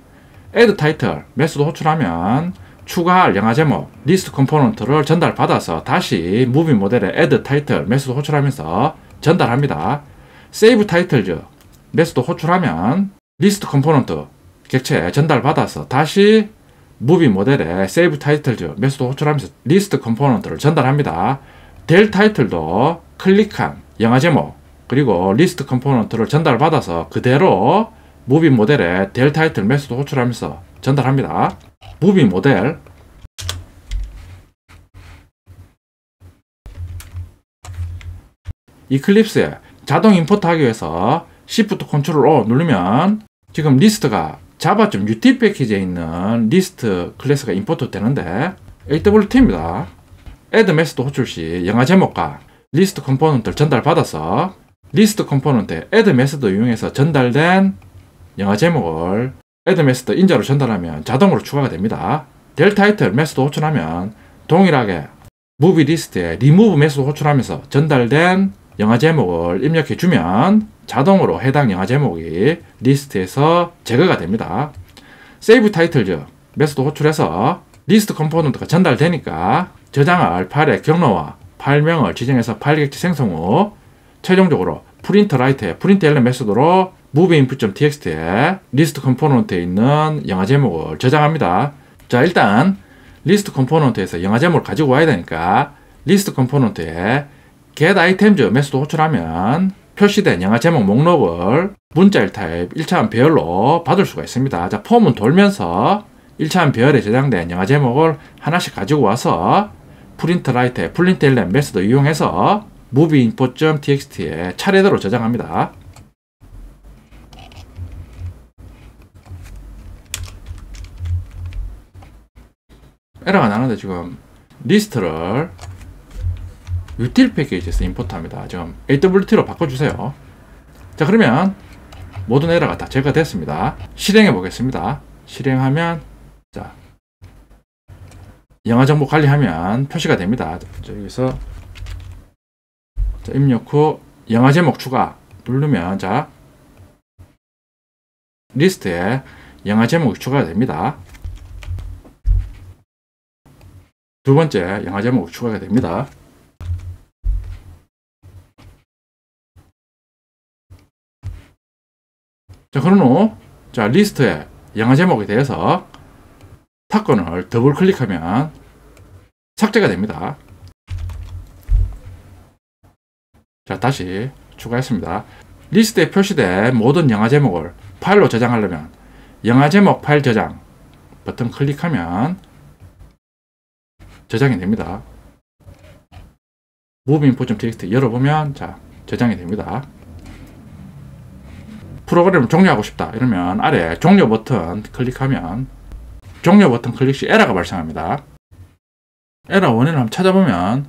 add title 메소드 호출하면 추가할 영화 제목 리스트 컴포넌트를 전달받아서 다시 무비 모델에 add title 메소드 호출하면서 전달합니다. save title 메소드 호출하면 리스트 컴포넌트 객체 전달받아서 다시 무비 모델에 save title 메소드 호출하면서 리스트 컴포넌트를 전달합니다. del title도 클릭한 영화 제목 그리고 리스트 컴포넌트를 전달받아서 그대로 무비 모델에 del title 메소드 호출하면서 전달합니다. 무비 모델 이클립스에 자동 임포트 하기 위해서 Shift Ctrl O 누르면 지금 리스트가 java.ut 패키지에 있는 리스트 클래스가 임포트 되는데 awt입니다. add 메소드 호출 시 영화 제목과 리스트 컴포넌트를 전달받아서 리스트 컴포넌트에 add 메소드 이용해서 전달된 영화 제목을 add 메소드 인자로 전달하면 자동으로 추가가 됩니다. del title 메소드 호출하면 동일하게 무비 리스트에 remove 메소드 호출하면서 전달된 영화 제목을 입력해 주면 자동으로 해당 영화 제목이 리스트에서 제거가 됩니다. save title 메소드 호출해서 리스트 컴포넌트가 전달되니까 저장할 파일의 경로와 파일명을 지정해서 파일 객체 생성 후 최종적으로 print write에 print ln 메소드로 moveinput.txt에 리스트 컴포넌트에 있는 영화 제목을 저장합니다. 자, 일단 리스트 컴포넌트에서 영화 제목을 가지고 와야 되니까 리스트 컴포넌트에 get items 메소드 호출하면 표시된 영화 제목 목록을 문자일 타입 1차원 배열로 받을 수가 있습니다. 자, 폼은 돌면서 1차원 배열에 저장된 영화 제목을 하나씩 가지고 와서 프린트 라이트에 프린트 ln 메소드 이용해서 moveinput.txt에 차례대로 저장합니다. 에러가 나는데 지금 리스트를 util 패키지에서 임포트합니다. 지금 awt로 바꿔주세요. 자, 그러면 모든 에러가 다 제거됐습니다. 실행해 보겠습니다. 실행하면 자, 영화 정보 관리하면 표시가 됩니다. 자, 여기서 자, 입력 후 영화 제목 추가 누르면 자, 리스트에 영화 제목이 추가가 됩니다. 두 번째 영화 제목이 추가가 됩니다. 자, 그런 후 자, 리스트에 영화 제목에 대해서 탑건을 더블 클릭하면 삭제가 됩니다. 자, 다시 추가했습니다. 리스트에 표시된 모든 영화 제목을 파일로 저장하려면 영화 제목 파일 저장 버튼 클릭하면 저장이 됩니다. moveinput.txt 열어보면 자, 저장이 됩니다. 프로그램을 종료하고 싶다 이러면 아래 종료 버튼 클릭하면 종료 버튼 클릭 시 에러가 발생합니다. 에러 원인을 한번 찾아보면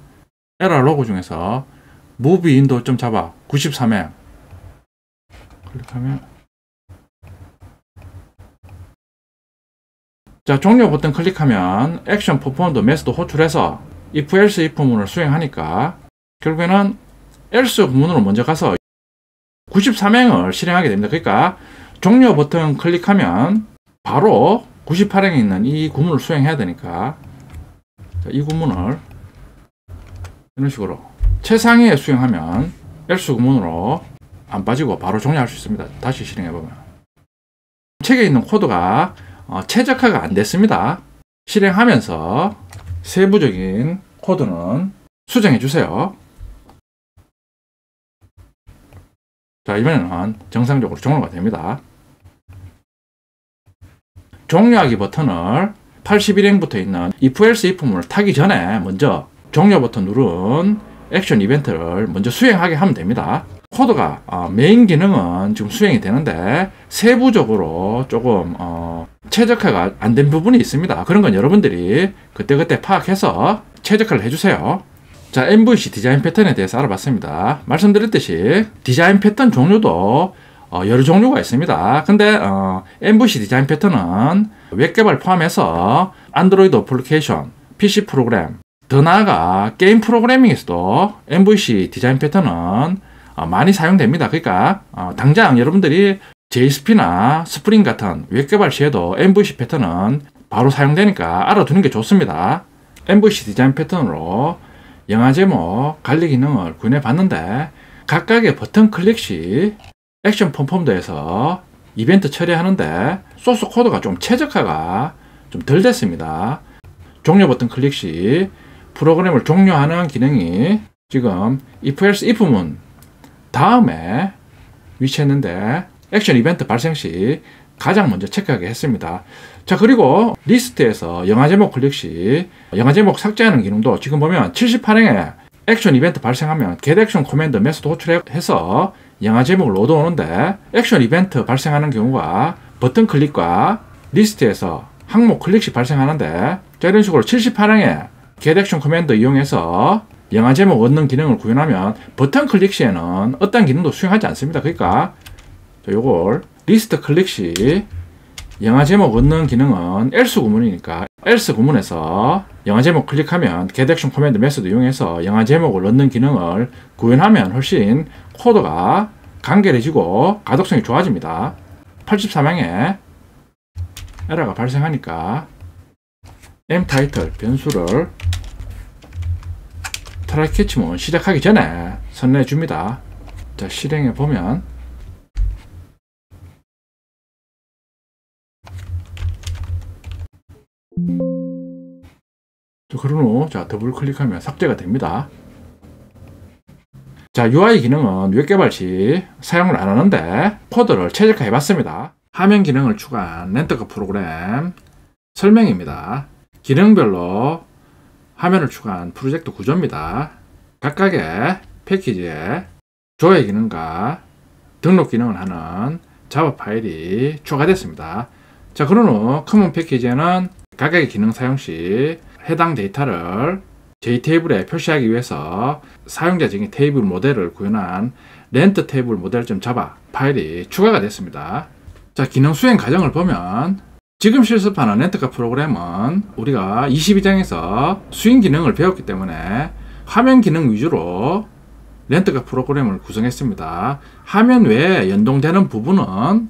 에러 로그 중에서 move window.java 93회 클릭하면 자, 종료 버튼 클릭하면 액션 퍼포먼드 메소드 호출해서 if else if 문을 수행하니까 결국에는 else 문으로 먼저 가서 93행을 실행하게 됩니다. 그러니까 종료 버튼 클릭하면 바로 98행에 있는 이 구문을 수행해야 되니까 자, 이 구문을 이런 식으로 최상위에 수행하면 else 구문으로 안 빠지고 바로 종료할 수 있습니다. 다시 실행해보면 책에 있는 코드가 최적화가 안 됐습니다. 실행하면서 세부적인 코드는 수정해 주세요. 자, 이번에는 정상적으로 종료가 됩니다. 종료하기 버튼을 81행부터 있는 if else if 문을 타기 전에 먼저 종료 버튼 누른 액션 이벤트를 먼저 수행하게 하면 됩니다. 코드가 메인 기능은 지금 수행이 되는데 세부적으로 조금 최적화가 안 된 부분이 있습니다. 그런 건 여러분들이 그때그때 파악해서 최적화를 해주세요. 자, MVC 디자인 패턴에 대해서 알아봤습니다. 말씀드렸듯이 디자인 패턴 종류도 여러 종류가 있습니다. 근데 MVC 디자인 패턴은 웹 개발 포함해서 안드로이드 어플리케이션, PC 프로그램, 더 나아가 게임 프로그래밍에서도 MVC 디자인 패턴은 많이 사용됩니다. 그러니까 당장 여러분들이 JSP나 스프링 같은 웹 개발 시에도 MVC 패턴은 바로 사용되니까 알아두는 게 좋습니다. MVC 디자인 패턴으로 영화 제목 관리 기능을 구현해 봤는데 각각의 버튼 클릭 시 액션 퍼포먼드에서 이벤트 처리하는데 소스 코드가 좀 최적화가 좀 덜 됐습니다. 종료 버튼 클릭 시 프로그램을 종료하는 기능이 지금 if else if 문 다음에 위치했는데 액션 이벤트 발생 시 가장 먼저 체크하게 했습니다. 자, 그리고 리스트에서 영화 제목 클릭 시 영화 제목 삭제하는 기능도 지금 보면 78행에 액션 이벤트 발생하면 get action command 메소드 호출해서 영화 제목을 얻어오는데 액션 이벤트 발생하는 경우가 버튼 클릭과 리스트에서 항목 클릭 시 발생하는데 자, 이런 식으로 78행에 get action command 이용해서 영화 제목 얻는 기능을 구현하면 버튼 클릭 시에는 어떤 기능도 수행하지 않습니다. 그러니까 요걸 리스트 클릭 시 영화 제목 얻는 기능은 else 구문이니까 else 구문에서 영화 제목 클릭하면 get action command 메소드 이용해서 영화 제목을 얻는 기능을 구현하면 훨씬 코드가 간결해지고 가독성이 좋아집니다. 83행에 에러가 발생하니까 mTitle 변수를 트라이 캐치문 시작하기 전에 선언해 줍니다. 자, 실행해 보면 그런 후 자 더블 클릭하면 삭제가 됩니다. 자 UI 기능은 웹 개발 시 사용을 안 하는데 코드를 최적화해 봤습니다. 화면 기능을 추가한 렌터카 프로그램 설명입니다. 기능별로 화면을 추가한 프로젝트 구조입니다. 각각의 패키지에 조회 기능과 등록 기능을 하는 자바 파일이 추가됐습니다. 자, 그런 후 커먼 패키지에는 각각의 기능 사용 시 해당 데이터를 JTable에 표시하기 위해서 사용자적인 테이블 모델을 구현한 렌트 테이블 모델.java 파일이 추가가 됐습니다. 자, 기능 수행 과정을 보면 지금 실습하는 렌트카 프로그램은 우리가 22장에서 스윙 기능을 배웠기 때문에 화면 기능 위주로 렌트카 프로그램을 구성했습니다. 화면 외에 연동되는 부분은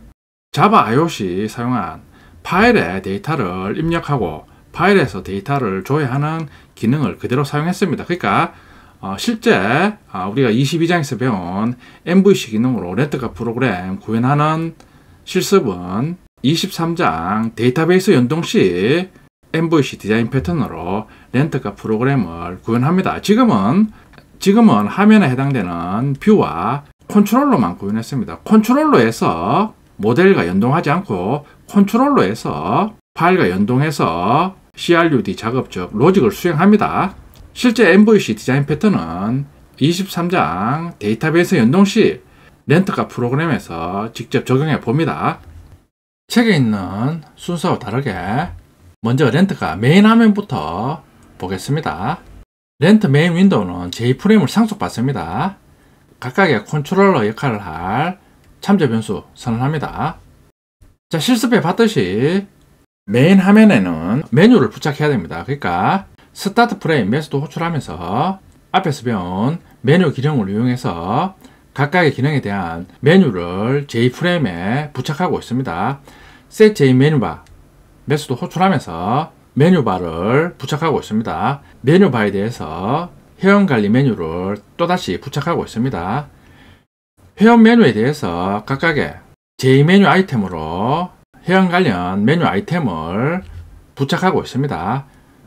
Java IOC 사용한 파일에 데이터를 입력하고 파일에서 데이터를 조회하는 기능을 그대로 사용했습니다. 그러니까 실제 우리가 22장에서 배운 MVC 기능으로 렌트카 프로그램 구현하는 실습은 23장 데이터베이스 연동 시 MVC 디자인 패턴으로 렌트카 프로그램을 구현합니다. 지금은 화면에 해당되는 뷰와 컨트롤러만 구현했습니다. 컨트롤러에서 모델과 연동하지 않고 컨트롤러에서 파일과 연동해서 CRUD 작업 즉 로직을 수행합니다. 실제 MVC 디자인 패턴은 23장 데이터베이스 연동 시 렌트카 프로그램에서 직접 적용해 봅니다. 책에 있는 순서와 다르게 먼저 렌트카 메인 화면부터 보겠습니다. 렌트 메인 윈도우는 J프레임을 상속받습니다. 각각의 컨트롤러 역할을 할 참조 변수 선언합니다. 자, 실습해 봤듯이 메인 화면에는 메뉴를 부착해야 됩니다. 그러니까 스타트 프레임 메소드 호출하면서 앞에서 배운 메뉴 기능을 이용해서 각각의 기능에 대한 메뉴를 J프레임에 부착하고 있습니다. set J 메뉴바 메소드 호출하면서 메뉴바를 부착하고 있습니다. 메뉴바에 대해서 회원관리 메뉴를 또다시 부착하고 있습니다. 회원 메뉴에 대해서 각각의 J메뉴 아이템으로 회원 관련 메뉴 아이템을 부착하고 있습니다.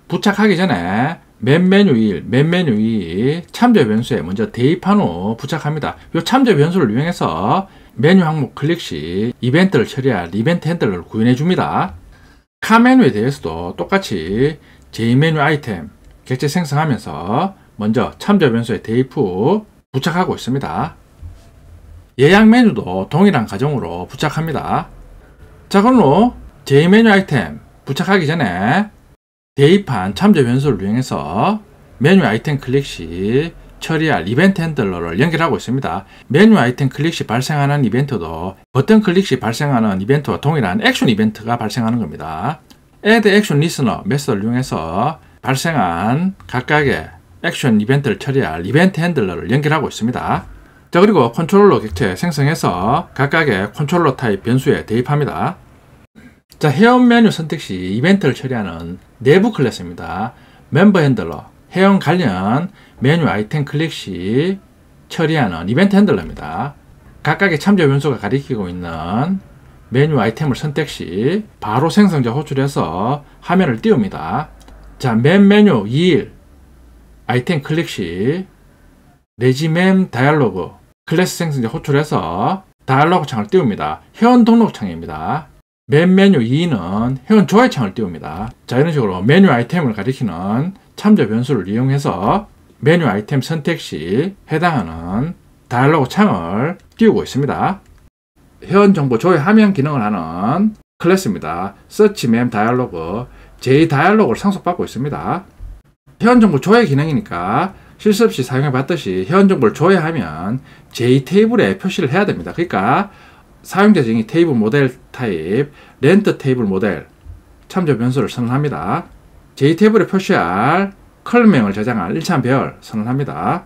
부착하기 전에 맨 메뉴 1, 맨 메뉴 2 참조 변수에 먼저 대입한 후 부착합니다. 이 참조 변수를 이용해서 메뉴 항목 클릭 시 이벤트를 처리할 이벤트 핸들러를 구현해 줍니다. 카 메뉴에 대해서도 똑같이 J메뉴 아이템 객체 생성하면서 먼저 참조 변수에 대입 후 부착하고 있습니다. 예약 메뉴도 동일한 과정으로 부착합니다. 자, 그럼 후 J메뉴 아이템 부착하기 전에 대입한 참조 변수를 이용해서 메뉴 아이템 클릭 시 처리할 이벤트 핸들러를 연결하고 있습니다. 메뉴 아이템 클릭 시 발생하는 이벤트도 버튼 클릭 시 발생하는 이벤트와 동일한 액션 이벤트가 발생하는 겁니다. add action listener 메소드를 이용해서 발생한 각각의 액션 이벤트를 처리할 이벤트 핸들러를 연결하고 있습니다. 자, 그리고 컨트롤러 객체 생성해서 각각의 컨트롤러 타입 변수에 대입합니다. 자, 회원 메뉴 선택 시 이벤트를 처리하는 내부 클래스입니다. 멤버 핸들러, 회원 관련 메뉴 아이템 클릭 시 처리하는 이벤트 핸들러입니다. 각각의 참조 변수가 가리키고 있는 메뉴 아이템을 선택 시 바로 생성자 호출해서 화면을 띄웁니다. 자, 맨 메뉴 2일 아이템 클릭 시 레지멤 다이얼로그 클래스 생성자 호출해서 다이얼로그 창을 띄웁니다. 회원 등록 창입니다. 맨 메뉴 2는 회원 조회 창을 띄웁니다. 자, 이런 식으로 메뉴 아이템을 가리키는 참조 변수를 이용해서 메뉴 아이템 선택 시 해당하는 다이얼로그 창을 띄우고 있습니다. 회원 정보 조회 화면 기능을 하는 클래스입니다. Search Mem 다이얼로그 J 다이얼로그를 상속받고 있습니다. 회원 정보 조회 기능이니까 실습 시 사용해 봤듯이 회원 정보를 조회하면 J 테이블에 표시를 해야 됩니다. 그러니까 사용자 정의 테이블 모델 타입 렌트 테이블 모델 참조 변수를 선언합니다. J 테이블에 표시할 컬럼명을 저장할 1차원 배열 선언합니다.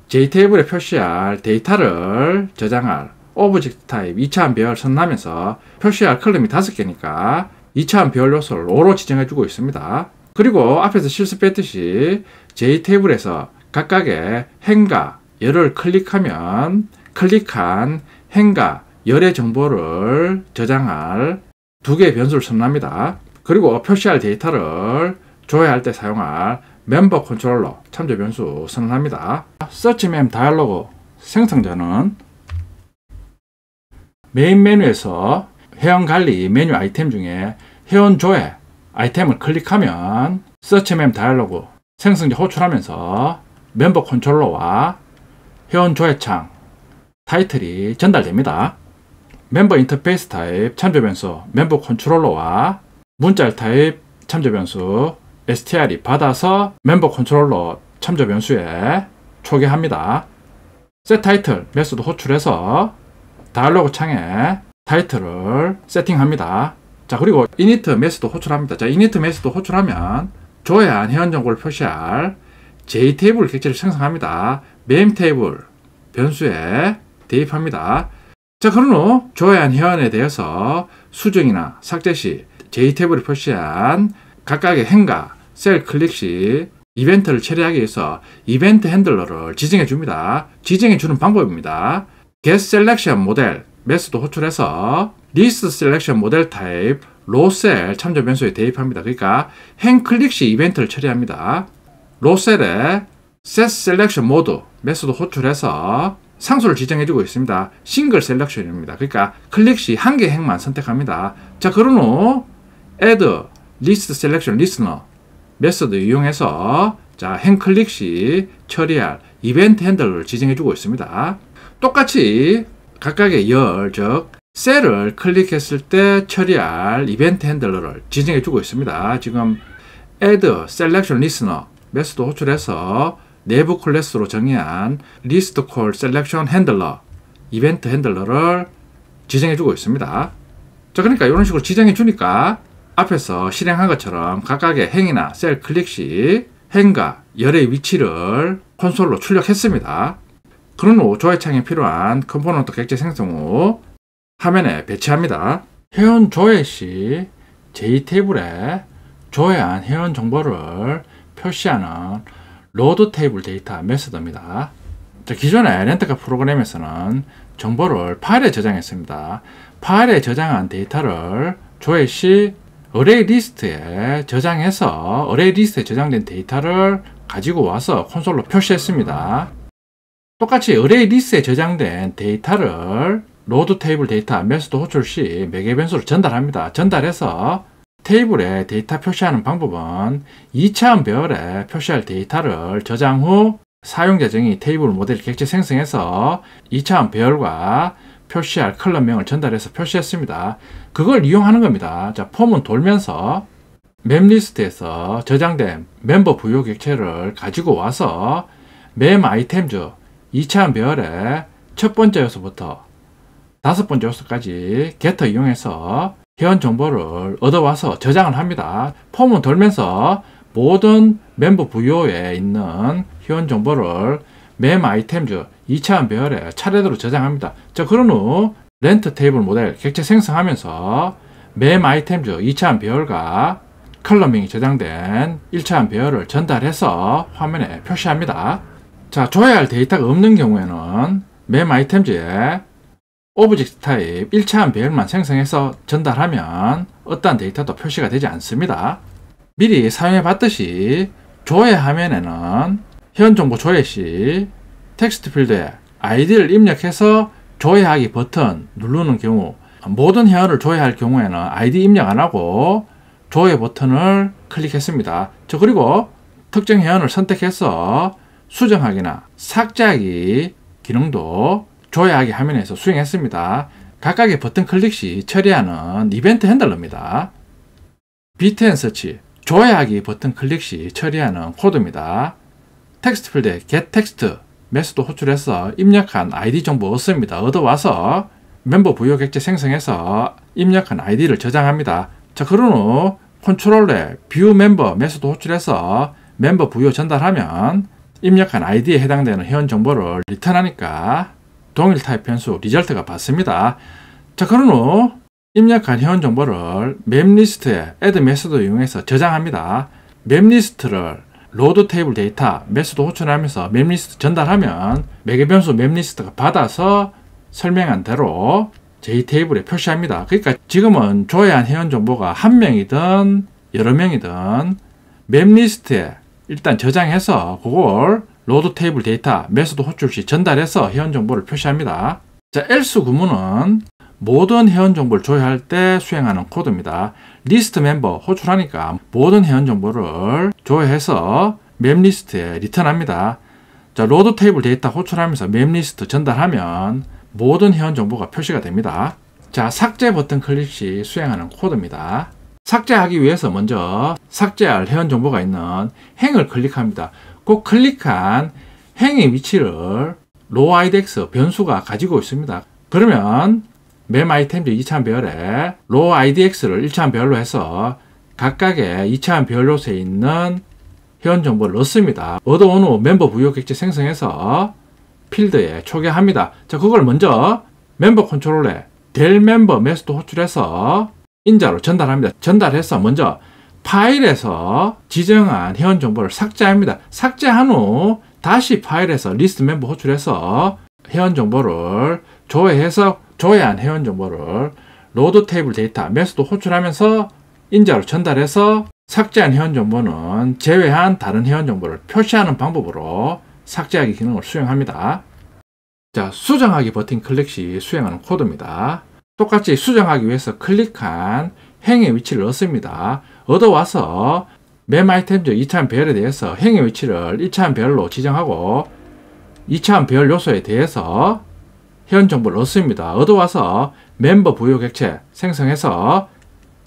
J 테이블에 표시할 데이터를 저장할 오브젝트 타입 2차원 배열 선언하면서 표시할 컬럼이 5개니까 2차원 배열 요소를 5로 지정해 주고 있습니다. 그리고 앞에서 실습했듯이 J 테이블에서 각각의 행과 열을 클릭하면 클릭한 행과 열의 정보를 저장할 2개의 변수를 선언합니다. 그리고 표시할 데이터를 조회할 때 사용할 멤버 컨트롤러 참조 변수 선언합니다. 서치 맵 다이얼로그 생성 전은 메인 메뉴에서 회원 관리 메뉴 아이템 중에 회원 조회 아이템을 클릭하면 서치 맵 다이얼로그 생성자 호출하면서 멤버 컨트롤러와 회원 조회 창 타이틀이 전달됩니다. 멤버 인터페이스 타입 참조 변수 멤버 컨트롤러와 문자 타입 참조 변수 str이 받아서 멤버 컨트롤러 참조 변수에 초기합니다. set 타이틀 메소드 호출해서 다이얼로그 창에 타이틀을 세팅합니다. 자, 그리고 init 메소드 호출합니다. 자, init 메소드 호출하면 조회한 회원 정보를 표시할 JTable 객체를 생성합니다. 메인 테이블 변수에 대입합니다. 자, 그런 후 조회한 회원에 대해서 수정이나 삭제 시 JTable에 표시한 각각의 행과 셀 클릭 시 이벤트를 처리하기 위해서 이벤트 핸들러를 지정해 줍니다. 지정해 주는 방법입니다. get selection model 메소드 호출해서 list selection model 타입 row cell 참조 변수에 대입합니다. 그러니까 행 클릭 시 이벤트를 처리합니다. row cell에 set selection mode 메소드 호출해서 상수를 지정해 주고 있습니다. 싱글 셀렉션입니다. 그러니까 클릭 시 한 개 행만 선택합니다. 자, 그런 후 add list selection listener 메소드 이용해서 자, 행 클릭 시 처리할 이벤트 핸들을 지정해 주고 있습니다. 똑같이 각각의 열, 즉 셀을 클릭했을 때 처리할 이벤트 핸들러를 지정해 주고 있습니다. 지금 add selection listener 메소드 호출해서 내부 클래스로 정의한 list call selection handler 이벤트 핸들러를 지정해 주고 있습니다. 자, 그러니까 이런 식으로 지정해 주니까 앞에서 실행한 것처럼 각각의 행이나 셀 클릭 시 행과 열의 위치를 콘솔로 출력했습니다. 그런 후 조회창에 필요한 컴포넌트 객체 생성 후 화면에 배치합니다. 회원 조회 시 JTable에 조회한 회원 정보를 표시하는 로드 테이블 데이터 메소드입니다. 기존의 렌터카 프로그램에서는 정보를 파일에 저장했습니다. 파일에 저장한 데이터를 조회 시 어레이 리스트에 저장해서 어레이 리스트에 저장된 데이터를 가지고 와서 콘솔로 표시했습니다. 똑같이 어레이 리스트에 저장된 데이터를 로드 테이블 데이터 메소드 호출 시 매개 변수를 전달합니다. 전달해서 테이블에 데이터 표시하는 방법은 2차원 배열에 표시할 데이터를 저장 후 사용자 정의 테이블 모델 객체 생성해서 2차원 배열과 표시할 컬럼명을 전달해서 표시했습니다. 그걸 이용하는 겁니다. 자, 폼은 돌면서 맵 리스트에서 저장된 멤버 부여 객체를 가지고 와서 맵 아이템즈 2차원 배열의 첫 번째 요소부터 다섯 번째 요소까지 게터 이용해서 회원 정보를 얻어와서 저장을 합니다. 폼은 돌면서 모든 멤버 부여에 있는 회원 정보를 맵 아이템즈 2차원 배열에 차례대로 저장합니다. 자, 그런 후 렌트 테이블 모델 객체 생성하면서 맵 아이템즈 2차원 배열과 컬러명이 저장된 1차원 배열을 전달해서 화면에 표시합니다. 자, 조회할 데이터가 없는 경우에는 맵 아이템즈에 오브젝트 타입 1차원 배열만 생성해서 전달하면 어떠한 데이터도 표시가 되지 않습니다. 미리 사용해 봤듯이 조회 화면에는 회원 정보 조회 시 텍스트 필드에 아이디를 입력해서 조회하기 버튼 누르는 경우 모든 회원을 조회할 경우에는 아이디 입력 안 하고 조회 버튼을 클릭했습니다. 그리고 특정 회원을 선택해서 수정하기나 삭제하기 기능도 조회하기 화면에서 수행했습니다. 각각의 버튼 클릭 시 처리하는 이벤트 핸들러입니다. 비트 앤 서치 조회하기 버튼 클릭 시 처리하는 코드입니다. 텍스트 필드에 get text 메소드 호출해서 입력한 아이디 정보 얻습니다. 얻어와서 멤버 부여 객체 생성해서 입력한 아이디를 저장합니다. 자, 그런 후 컨트롤에 view member 메소드 호출해서 멤버 부여 전달하면 입력한 아이디에 해당되는 회원 정보를 리턴하니까 동일 타입 변수 리절트가 받습니다. 자, 그런 후 입력한 회원 정보를 맵 리스트에 add 메소드 이용해서 저장합니다. 맵 리스트를 로드 테이블 데이터 메소드 호출하면서 맵 리스트 전달하면 매개 변수 맵 리스트가 받아서 설명한 대로 JTable에 표시합니다. 그러니까 지금은 조회한 회원 정보가 한 명이든 여러 명이든 맵 리스트에 일단 저장해서 그걸 로드 테이블 데이터 메소드 호출 시 전달해서 회원 정보를 표시합니다. 자, else 구문은 모든 회원 정보를 조회할 때 수행하는 코드입니다. 리스트 멤버 호출하니까 모든 회원 정보를 조회해서 맵 리스트에 리턴합니다. 자, 로드 테이블 데이터 호출하면서 맵 리스트 전달하면 모든 회원 정보가 표시가 됩니다. 자, 삭제 버튼 클릭 시 수행하는 코드입니다. 삭제하기 위해서 먼저 삭제할 회원 정보가 있는 행을 클릭합니다. 그 클릭한 행의 위치를 rowIDX 변수가 가지고 있습니다. 그러면 맵 아이템즈 2차원 배열에 rowIDX를 1차원 배열로 해서 각각의 2차원 배열 요소에 있는 회원 정보를 넣습니다. 얻어온 후 멤버 부여 객체 생성해서 필드에 초기합니다. 자, 그걸 먼저 멤버 컨트롤에 del 멤버 메소드 호출해서 인자로 전달합니다. 전달해서 먼저 파일에서 지정한 회원 정보를 삭제합니다. 삭제한 후 다시 파일에서 리스트 멤버 호출해서 회원 정보를 조회해서 조회한 회원 정보를 로드 테이블 데이터 메소드 호출하면서 인자로 전달해서 삭제한 회원 정보는 제외한 다른 회원 정보를 표시하는 방법으로 삭제하기 기능을 수행합니다. 자, 수정하기 버튼 클릭 시 수행하는 코드입니다. 똑같이 수정하기 위해서 클릭한 행의 위치를 얻습니다. 얻어와서 맵 아이템즈 2차원 배열에 대해서 행의 위치를 1차원 배열로 지정하고 2차원 배열 요소에 대해서 회원 정보를 얻습니다. 얻어와서 멤버 부여 객체 생성해서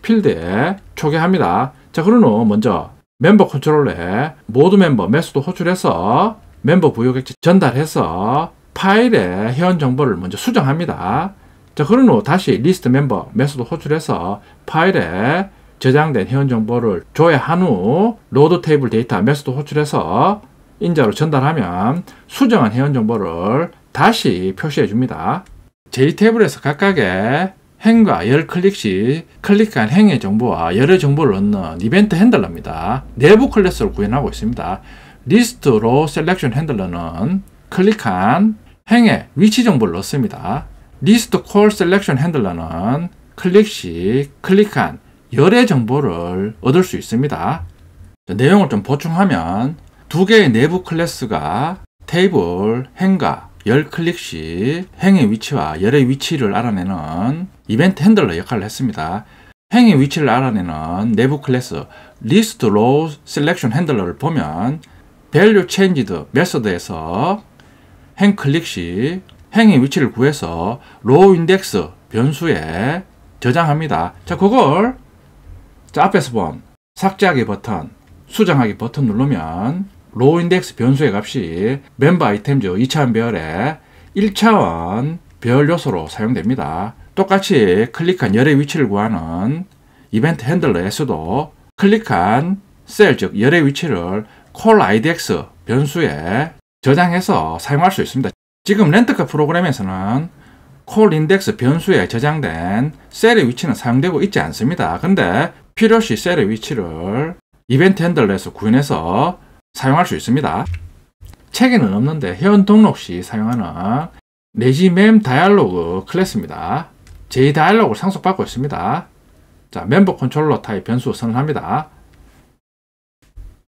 필드에 초기합니다. 자, 그런 후 먼저 멤버 컨트롤에 모두 멤버 메소드 호출해서 멤버 부여 객체 전달해서 파일에 회원 정보를 먼저 수정합니다. 자, 그런 후 다시 리스트 멤버 메소드 호출해서 파일에 저장된 회원 정보를 조회한 후 로드 테이블 데이터 메소드 호출해서 인자로 전달하면 수정한 회원 정보를 다시 표시해 줍니다. JTable에서 각각의 행과 열 클릭 시 클릭한 행의 정보와 열의 정보를 얻는 이벤트 핸들러입니다. 내부 클래스를 구현하고 있습니다. 리스트 로우 셀렉션 핸들러는 클릭한 행의 위치 정보를 넣습니다. 리스트 콜 셀렉션 핸들러는 클릭 시 클릭한 열의 정보를 얻을 수 있습니다. 내용을 좀 보충하면 두 개의 내부 클래스가 테이블 행과 열 클릭 시 행의 위치와 열의 위치를 알아내는 이벤트 핸들러 역할을 했습니다. 행의 위치를 알아내는 내부 클래스 리스트 로우 셀렉션 핸들러를 보면 value changed 메소드에서 행 클릭 시 행의 위치를 구해서 row index 변수에 저장합니다. 자, 그걸 자, 앞에서 본 삭제하기 버튼, 수정하기 버튼 누르면 row index 변수의 값이 멤버 아이템즈 2차원 배열에 1차원 배열 요소로 사용됩니다. 똑같이 클릭한 열의 위치를 구하는 이벤트 핸들러에서도 클릭한 셀, 즉 열의 위치를 callIDX 변수에 저장해서 사용할 수 있습니다. 지금 렌트카 프로그램에서는 callIndex 변수에 저장된 셀의 위치는 사용되고 있지 않습니다. 그런데 필요시 셀의 위치를 이벤트 핸들러에서 구현해서 사용할 수 있습니다. 책에는 없는데 회원 등록 시 사용하는 레지멤 다이얼로그 클래스입니다. JDialog을 상속받고 있습니다. 자, 멤버 컨트롤러 타입 변수 선언합니다.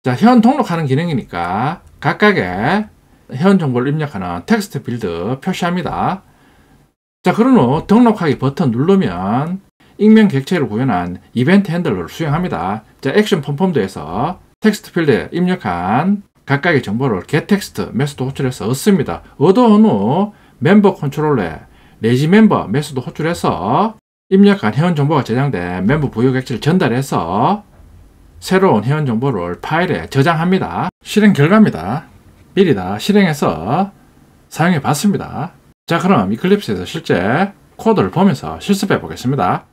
자, 회원 등록하는 기능이니까 각각의 회원 정보를 입력하는 텍스트 필드 표시합니다. 자, 그런 후 등록하기 버튼 누르면 익명 객체를 구현한 이벤트 핸들러를 수행합니다. 자, 액션 펌펌드에서 텍스트 필드에 입력한 각각의 정보를 getText 메소드 호출해서 얻습니다. 얻어온 후 멤버 컨트롤러에 레지 멤버 메소드 호출해서 입력한 회원 정보가 저장된 멤버 부여 객체를 전달해서 새로운 회원 정보를 파일에 저장합니다. 실행 결과입니다. 미리 다 실행해서 사용해 봤습니다. 자, 그럼 이클립스에서 실제 코드를 보면서 실습해 보겠습니다.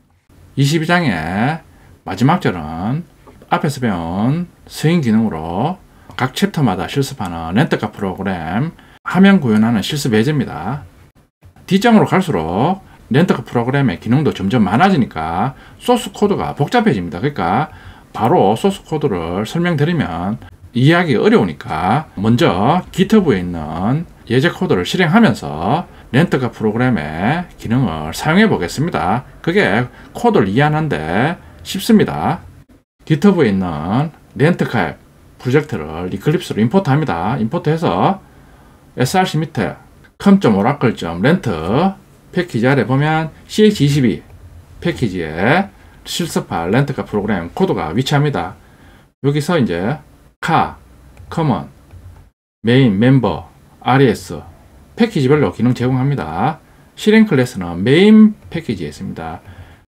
22장의 마지막 절은 앞에서 배운 스윙 기능으로 각 챕터마다 실습하는 렌터카 프로그램 화면 구현하는 실습 예제입니다. D장으로 갈수록 렌터카 프로그램의 기능도 점점 많아지니까 소스 코드가 복잡해집니다. 그러니까 바로 소스 코드를 설명드리면 이해하기 어려우니까 먼저 GitHub에 있는 예제 코드를 실행하면서 렌터카 프로그램의 기능을 사용해 보겠습니다. 그게 코드를 이해하는데 쉽습니다. GitHub에 있는 렌터카 프로젝트를 이클립스로 임포트 합니다. 임포트해서 src 밑에 com.oracle.rent 패키지 아래 보면 ch22 패키지에 실습할 렌트카 프로그램 코드가 위치합니다. 여기서 이제 car, common, main, member, res 패키지별로 기능 제공합니다. 실행 클래스는 메인 패키지에 있습니다.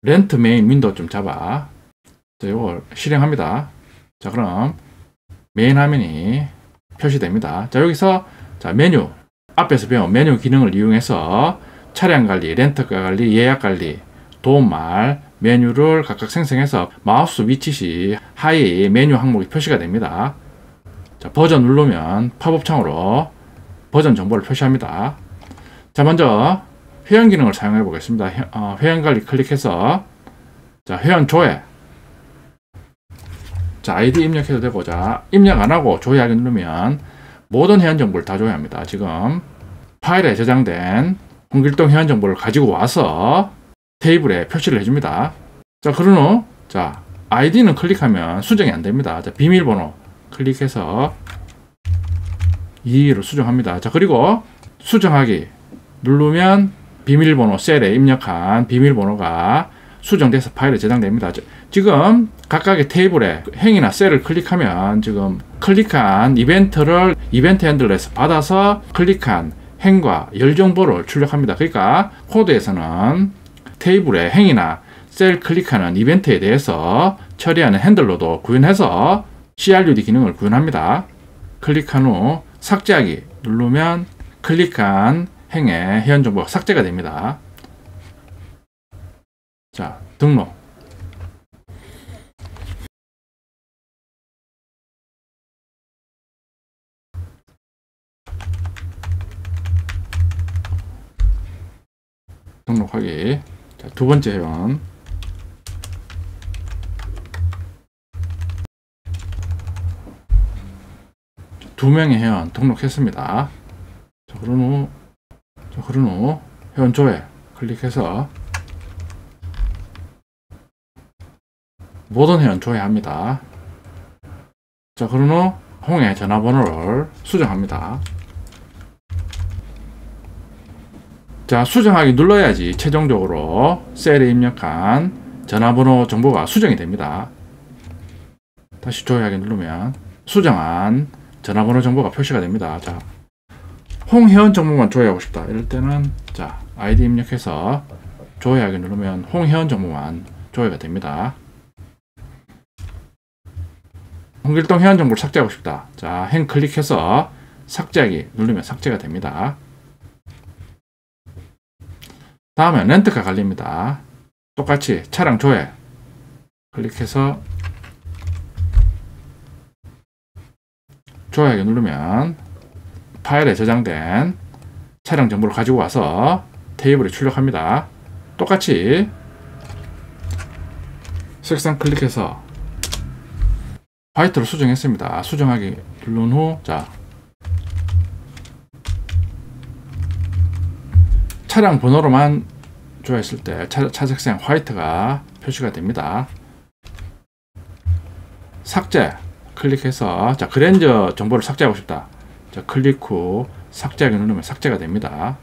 렌트 메인 윈도우 좀 잡아. 자, 이걸 실행합니다. 자, 그럼 메인 화면이 표시됩니다. 자, 여기서 자, 메뉴 앞에서 배운 메뉴 기능을 이용해서 차량 관리, 렌트카 관리, 예약 관리, 도움말 메뉴를 각각 생성해서 마우스 위치 시 하이 메뉴 항목이 표시가 됩니다. 자, 버전 누르면 팝업 창으로 버전 정보를 표시합니다. 자, 먼저 회원 기능을 사용해 보겠습니다. 회원 관리 클릭해서 자, 회원 조회. 자, 아이디 입력해도 되고, 자, 입력 안 하고 조회하기 누르면 모든 회원 정보를 다 조회합니다. 지금 파일에 저장된 홍길동 회원 정보를 가지고 와서 테이블에 표시를 해줍니다. 자, 그런 후, 자, 아이디는 클릭하면 수정이 안 됩니다. 자, 비밀번호 클릭해서 2로 수정합니다. 자, 그리고 수정하기 누르면 비밀번호 셀에 입력한 비밀번호가 수정돼서 파일에 저장됩니다. 지금 각각의 테이블에 행이나 셀을 클릭하면 지금 클릭한 이벤트를 이벤트 핸들러에서 받아서 클릭한 행과 열 정보를 출력합니다. 그러니까 코드에서는 테이블에 행이나 셀 클릭하는 이벤트에 대해서 처리하는 핸들러도 구현해서 CRUD 기능을 구현합니다. 클릭한 후 삭제하기 누르면 클릭한 행의 회원 정보가 삭제가 됩니다. 자, 등록. 등록하기. 자, 두 번째 회원. 두 명의 회원 등록했습니다. 자, 그런 후 회원 조회 클릭해서 모든 회원 조회합니다. 자, 그런 후 홍의 전화번호를 수정합니다. 자, 수정하기 눌러야지 최종적으로 셀에 입력한 전화번호 정보가 수정이 됩니다. 다시 조회하기 누르면 수정한 전화번호 정보가 표시가 됩니다. 자, 홍 회원 정보만 조회하고 싶다. 이럴 때는 자, 아이디 입력해서 조회하기 누르면 홍 회원 정보만 조회가 됩니다. 홍길동 회원 정보를 삭제하고 싶다. 자, 행 클릭해서 삭제하기 누르면 삭제가 됩니다. 다음에 렌트카 관리입니다. 똑같이 차량 조회 클릭해서 조회하기 누르면 파일에 저장된 차량 정보를 가지고 와서 테이블에 출력합니다. 똑같이 색상 클릭해서 화이트로 수정했습니다. 수정하기 누른 후, 자, 차량 번호로만 조회했을 때 차색상 화이트가 표시가 됩니다. 삭제 클릭해서 자, 그랜저 정보를 삭제하고 싶다. 자, 클릭 후 삭제하기 누르면 삭제가 됩니다.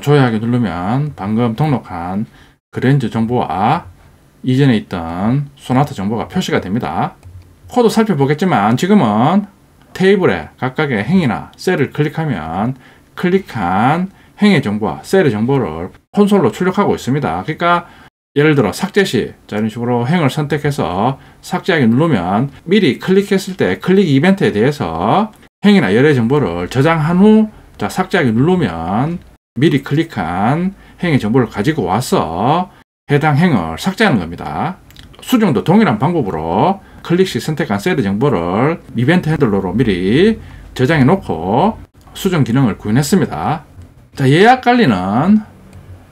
조회하기 누르면 방금 등록한 그랜저 정보와 이전에 있던 소나타 정보가 표시가 됩니다. 코드 살펴보겠지만 지금은 테이블에 각각의 행이나 셀을 클릭하면 클릭한 행의 정보와 셀의 정보를 콘솔로 출력하고 있습니다. 그러니까 예를 들어 삭제 시 이런 식으로 행을 선택해서 삭제하기 누르면 미리 클릭했을 때 클릭 이벤트에 대해서 행이나 열의 정보를 저장한 후 삭제하기 누르면 미리 클릭한 행의 정보를 가지고 와서 해당 행을 삭제하는 겁니다. 수정도 동일한 방법으로 클릭 시 선택한 셀의 정보를 이벤트 핸들러로 미리 저장해 놓고 수정 기능을 구현했습니다. 자, 예약 관리는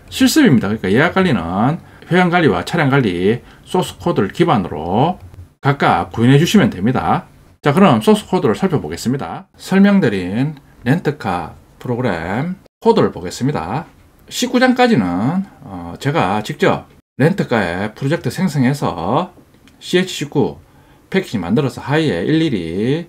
실습입니다. 그러니까 예약 관리는 회원 관리와 차량 관리 소스 코드를 기반으로 각각 구현해 주시면 됩니다. 자, 그럼 소스 코드를 살펴보겠습니다. 설명드린 렌트카 프로그램 코드를 보겠습니다. 19장까지는 제가 직접 렌트카의 프로젝트 생성해서 CH19 패키지 만들어서 하이에 일일이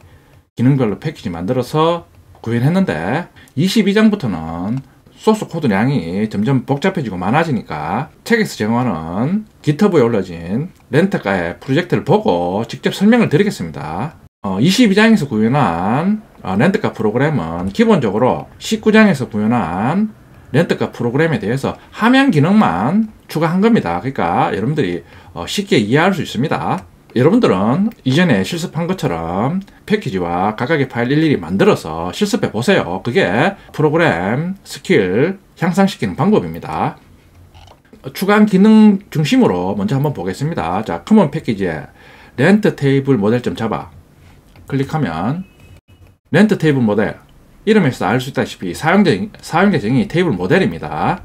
기능별로 패키지 만들어서 구현했는데 22장부터는 소스 코드량이 점점 복잡해지고 많아지니까 책에서 제공하는 GitHub에 올려진 렌트카의 프로젝트를 보고 직접 설명을 드리겠습니다. 22장에서 구현한 렌트카 프로그램은 기본적으로 19장에서 구현한 렌트카 프로그램에 대해서 화면 기능만 추가한 겁니다. 그러니까 여러분들이 쉽게 이해할 수 있습니다. 여러분들은 이전에 실습한 것처럼 패키지와 각각의 파일 일일이 만들어서 실습해 보세요. 그게 프로그램 스킬 향상시키는 방법입니다. 추가한 기능 중심으로 먼저 한번 보겠습니다. 자, 커먼 패키지에 렌트 테이블 모델.java 클릭하면 렌트 테이블 모델, 이름에서 알 수 있다시피 사용 계정이 테이블 모델입니다.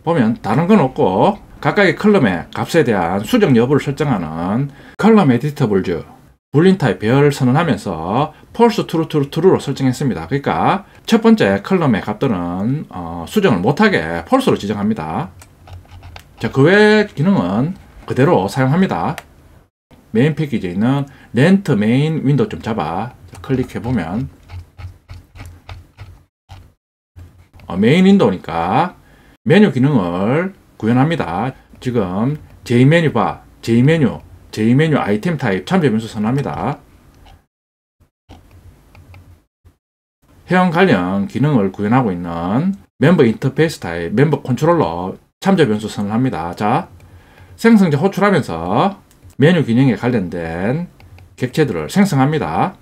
보면 다른 건 없고 각각의 컬럼의 값에 대한 수정 여부를 설정하는 컬럼 에디터블즈 불린 타입 배열을 선언하면서 false, true, true, true로 설정했습니다. 그러니까 첫 번째 컬럼의 값들은 수정을 못하게 false로 지정합니다. 자, 그 외 기능은 그대로 사용합니다. 메인 패키지에 있는 rent main window.java 클릭해보면 메인 윈도우니까 메뉴 기능을 구현합니다. 지금 J메뉴 바, J메뉴 아이템 타입 참조 변수 선언합니다. 회원 관련 기능을 구현하고 있는 멤버 인터페이스 타입 멤버 컨트롤러 참조 변수 선언합니다. 자, 생성자 호출하면서 메뉴 기능에 관련된 객체들을 생성합니다.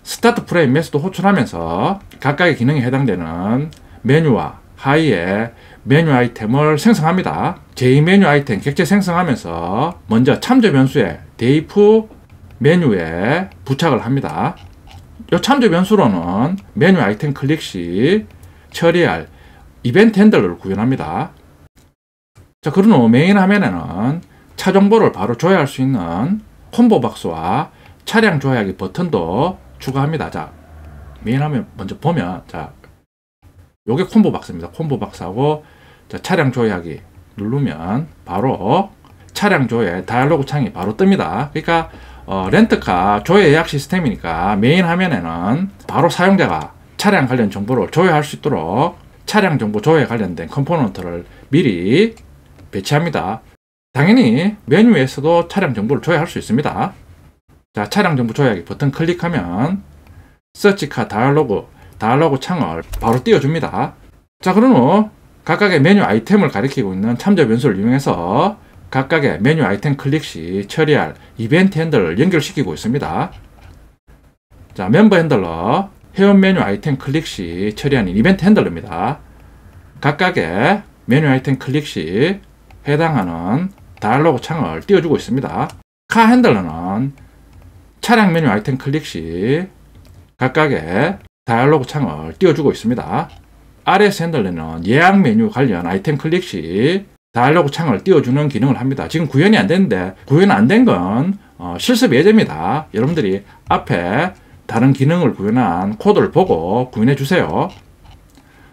스타트 프레임 메소드 호출하면서 각각의 기능에 해당되는 메뉴와 하이에 메뉴 아이템을 생성합니다. J메뉴 아이템 객체 생성하면서 먼저 참조 변수에 div 메뉴에 부착을 합니다. 이 참조 변수로는 메뉴 아이템 클릭 시 처리할 이벤트 핸들러를 구현합니다. 자, 그런 후 메인 화면에는 차 정보를 바로 조회할 수 있는 콤보 박스와 차량 조회하기 버튼도 추가합니다. 자, 메인 화면 먼저 보면, 자, 요게 콤보 박스입니다. 콤보 박스하고 자, 차량 조회하기 누르면 바로 차량 조회 다이얼로그 창이 바로 뜹니다. 그러니까 렌트카 조회 예약 시스템이니까 메인 화면에는 바로 사용자가 차량 관련 정보를 조회할 수 있도록 차량 정보 조회에 관련된 컴포넌트를 미리 배치합니다. 당연히 메뉴에서도 차량 정보를 조회할 수 있습니다. 자, 차량 정보 조회하기 버튼 클릭하면 서치카 다이얼로그 창을 바로 띄워줍니다. 자, 그런 후 각각의 메뉴 아이템을 가리키고 있는 참조 변수를 이용해서 각각의 메뉴 아이템 클릭 시 처리할 이벤트 핸들을 연결시키고 있습니다. 자, 멤버 핸들러 회원 메뉴 아이템 클릭 시 처리하는 이벤트 핸들러입니다. 각각의 메뉴 아이템 클릭 시 해당하는 다이얼로그 창을 띄워주고 있습니다. 카 핸들러는 차량 메뉴 아이템 클릭 시 각각의 다이얼로그 창을 띄워주고 있습니다. RS 핸들러는 예약 메뉴 관련 아이템 클릭 시 다이얼로그 창을 띄워주는 기능을 합니다. 지금 구현이 안 됐는데 구현 안 된 건 실습 예제입니다. 여러분들이 앞에 다른 기능을 구현한 코드를 보고 구현해 주세요.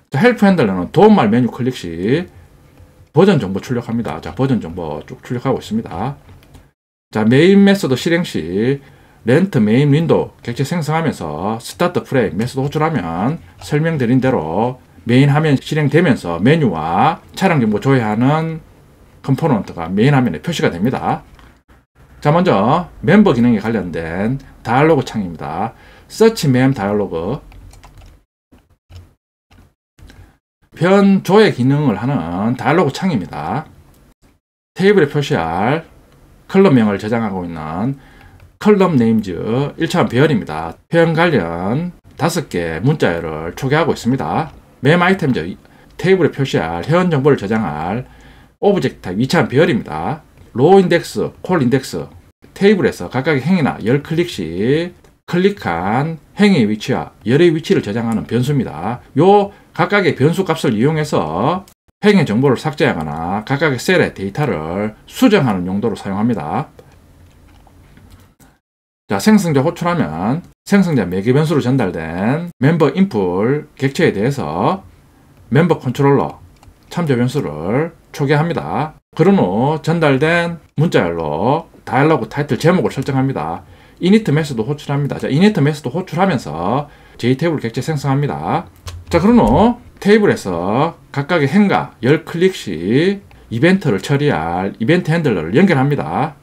자, 헬프 핸들러는 도움말 메뉴 클릭 시 버전 정보 출력합니다. 자, 버전 정보 쭉 출력하고 있습니다. 자, 메인 메소드 실행 시 렌트 메인 윈도우 객체 생성하면서 스타트 프레임 메소드 호출하면 설명드린 대로 메인 화면 실행되면서 메뉴와 차량 정보 조회하는 컴포넌트가 메인 화면에 표시가 됩니다. 자, 먼저 멤버 기능에 관련된 다이얼로그 창입니다. 서치 멤 다이얼로그 편 조회 기능을 하는 다이얼로그 창입니다. 테이블에 표시할 컬럼명을 저장하고 있는 컬럼 네임즈 1차원 배열입니다. 회원 관련 5개 문자열을 초기하고 있습니다. 멤 아이템즈 테이블에 표시할 회원 정보를 저장할 오브젝트 타입 2차원 배열입니다. 로우 인덱스, 콜 인덱스 테이블에서 각각의 행위나 열 클릭 시 클릭한 행의 위치와 열의 위치를 저장하는 변수입니다. 요 각각의 변수 값을 이용해서 행의 정보를 삭제하거나 각각의 셀의 데이터를 수정하는 용도로 사용합니다. 자, 생성자 호출하면 생성자 매개 변수로 전달된 멤버 인풋 객체에 대해서 멤버 컨트롤러 참조 변수를 초기화합니다. 그런 후 전달된 문자열로 다이얼로그 타이틀 제목을 설정합니다. init 메소드 호출합니다. 자, init 메소드 호출하면서 j테이블 객체 생성합니다. 자, 그런 후 테이블에서 각각의 행과 열 클릭 시 이벤트를 처리할 이벤트 핸들러를 연결합니다.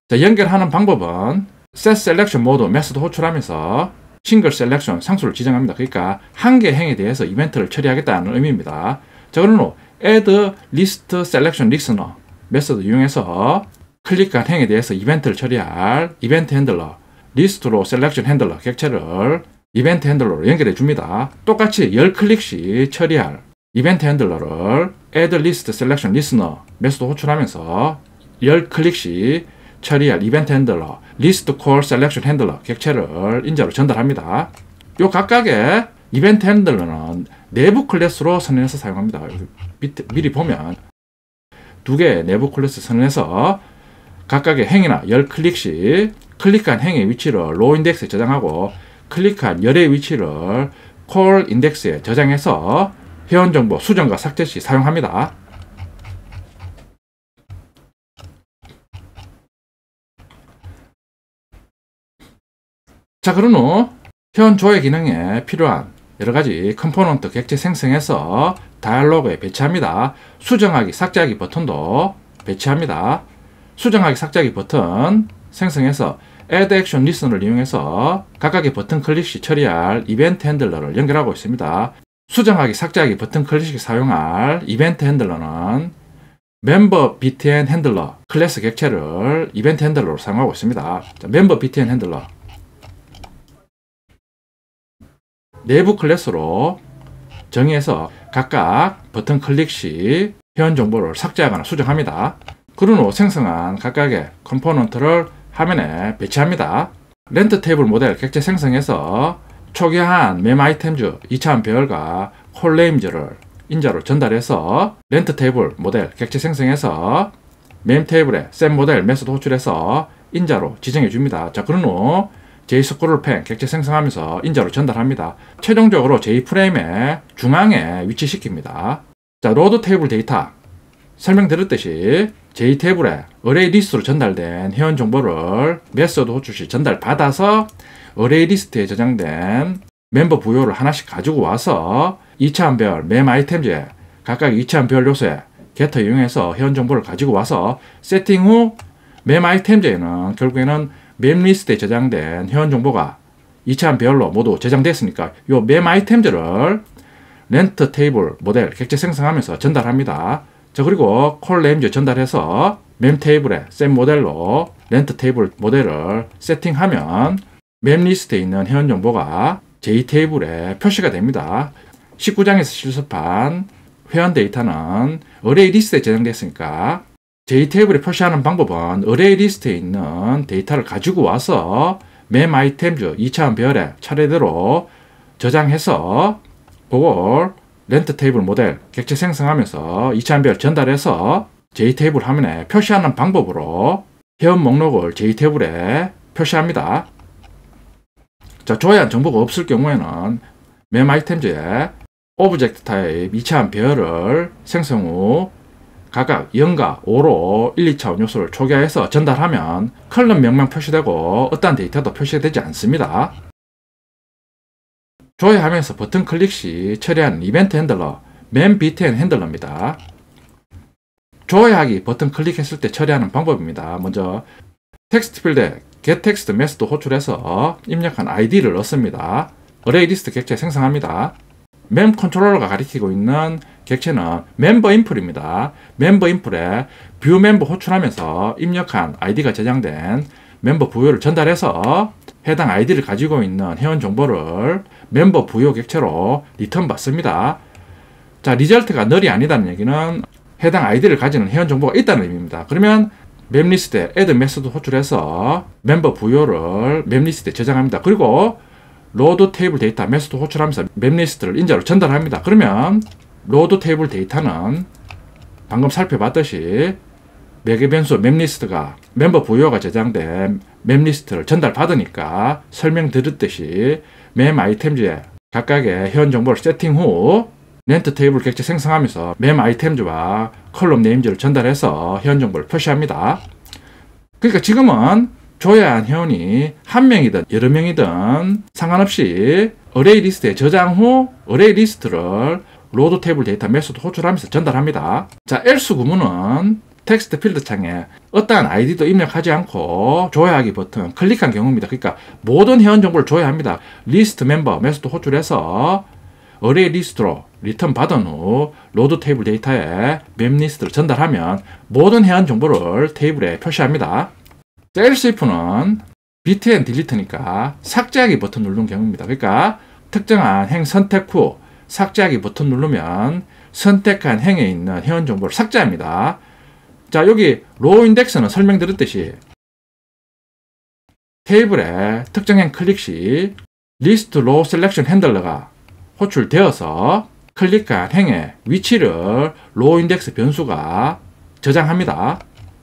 자, 연결하는 방법은 set selection mode 메소드 호출하면서 싱글 셀렉션 상수를 지정합니다. 그러니까 한 개의 행에 대해서 이벤트를 처리하겠다는 의미입니다. 자, 그런 후 add list selection listener 메소드 이용해서 클릭한 행에 대해서 이벤트를 처리할 이벤트 핸들러 리스트로 셀렉션 핸들러 객체를 이벤트 핸들러로 연결해 줍니다. 똑같이 열 클릭 시 처리할 이벤트 핸들러를 add list selection listener 메소드 호출하면서 열 클릭 시 처리할 이벤트 핸들러 list call selection 핸들러 객체를 인자로 전달합니다. 요 각각의 이벤트 핸들러는 내부 클래스로 선언해서 사용합니다. 미리 보면 두 개의 내부 클래스 선언해서 각각의 행이나 열 클릭 시 클릭한 행의 위치를 로우 인덱스에 저장하고 클릭한 열의 위치를 콜 인덱스에 저장해서 회원 정보 수정과 삭제 시 사용합니다. 자, 그런 후 회원 조회 기능에 필요한 여러가지 컴포넌트 객체 생성해서 다이얼로그에 배치합니다. 수정하기, 삭제하기 버튼도 배치합니다. 수정하기, 삭제하기 버튼 생성해서 add action listener를 이용해서 각각의 버튼 클릭 시 처리할 이벤트 핸들러를 연결하고 있습니다. 수정하기, 삭제하기 버튼 클릭 시 사용할 이벤트 핸들러는 멤버 btn 핸들러 클래스 객체를 이벤트 핸들러로 사용하고 있습니다. 자, 멤버 btn 핸들러 내부 클래스로 정의해서 각각 버튼 클릭 시 회원 정보를 삭제하거나 수정합니다. 그런 후 생성한 각각의 컴포넌트를 화면에 배치합니다. 렌트 테이블 모델 객체 생성해서 초기화한 멤 아이템즈 2차원 배열과 콜네임즈를 인자로 전달해서 렌트 테이블 모델 객체 생성해서 멤 테이블에 셋 모델 메소드 호출해서 인자로 지정해 줍니다. 자, 그런 후 JScrollPen 객체 생성하면서 인자로 전달합니다. 최종적으로 J프레임의 중앙에 위치시킵니다. 자, 로드 테이블 데이터 설명드렸듯이 J테이블에 어레이 리스트로 전달된 회원 정보를 메소드 호출 시 전달받아서 어레이 리스트에 저장된 멤버 부여를 하나씩 가지고 와서 2차원 배열 멤 아이템즈에 각각 2차원 배열 요소에 게터 이용해서 회원 정보를 가지고 와서 세팅 후 멤 아이템즈에는 결국에는 멤 리스트에 저장된 회원 정보가 2차원 배열로 모두 저장됐으니까 이 멤 아이템즈를 렌트 테이블 모델 객체 생성하면서 전달합니다. 자, 그리고 콜 네임즈 전달해서 멤 테이블에 셋 모델로 렌트 테이블 모델을 세팅하면 멤 리스트에 있는 회원 정보가 J 테이블에 표시가 됩니다. 19장에서 실습한 회원 데이터는 어레이 리스트에 저장됐으니까 J 테이블에 표시하는 방법은 어레이 리스트에 있는 데이터를 가지고 와서 멤 아이템즈 2차원 배열에 차례대로 저장해서 그걸 렌트 테이블 모델 객체 생성하면서 2차원 배열 전달해서 J 테이블 화면에 표시하는 방법으로 회원 목록을 J 테이블에 표시합니다. 자, 조회한 정보가 없을 경우에는 멤 아이템즈에 오브젝트 타입 2차원 배열을 생성 후 각각 0과 5로 1, 2차원 요소를 초기화해서 전달하면 컬럼 명만 표시되고 어떠한 데이터도 표시되지 않습니다. 조회하면서 버튼 클릭 시 처리하는 이벤트 핸들러 멤 btn 핸들러입니다. 조회하기 버튼 클릭했을 때 처리하는 방법입니다. 먼저 텍스트 필드에 getText 메소드 호출해서 입력한 id를 넣습니다. 어레이 리스트 객체 생성합니다. 멤 컨트롤러가 가리키고 있는 객체는 멤버 인풋입니다. 멤버 인풋에 뷰 멤버 호출하면서 입력한 id가 저장된 멤버 부여를 전달해서 해당 id를 가지고 있는 회원 정보를 멤버 부여 객체로 리턴 받습니다. 자, 리절트가 널이 아니다는 얘기는 해당 id를 가지는 회원 정보가 있다는 의미입니다. 그러면 맵리스트에 add 메소드 호출해서 멤버 부여를 맵리스트에 저장합니다. 그리고 로드 테이블 데이터 메소드 호출하면서 맵리스트를 인자로 전달합니다. 그러면 로드 테이블 데이터는 방금 살펴봤듯이 매개 변수 맵리스트가 멤버 부여가 저장된 맵리스트를 전달받으니까 설명드렸듯이 맵 아이템즈에 각각의 회원 정보를 세팅 후 렌트 테이블 객체 생성하면서 맵 아이템즈와 컬럼 네임즈를 전달해서 회원 정보를 표시합니다. 그러니까 지금은 조회한 회원이 한 명이든 여러 명이든 상관없이 어레이 리스트에 저장 후 어레이 리스트를 로드 테이블 데이터 메소드 호출하면서 전달합니다. 자, else 구문은 텍스트 필드 창에 어떠한 아이디도 입력하지 않고 조회하기 버튼 클릭한 경우입니다. 그러니까 모든 회원 정보를 조회합니다. 리스트 멤버 메소드 호출해서 어레이 리스트로 리턴 받은 후 로드 테이블 데이터에 맵 리스트를 전달하면 모든 회원 정보를 테이블에 표시합니다. else if는 btn 딜리트니까 삭제하기 버튼 누른 경우입니다. 그러니까 특정한 행 선택 후 삭제하기 버튼 누르면 선택한 행에 있는 회원 정보를 삭제합니다. 자, 여기 로우 인덱스는 설명드렸듯이 테이블에 특정행 클릭 시 리스트 로우 셀렉션 핸들러가 호출되어서 클릭한 행의 위치를 로우 인덱스 변수가 저장합니다.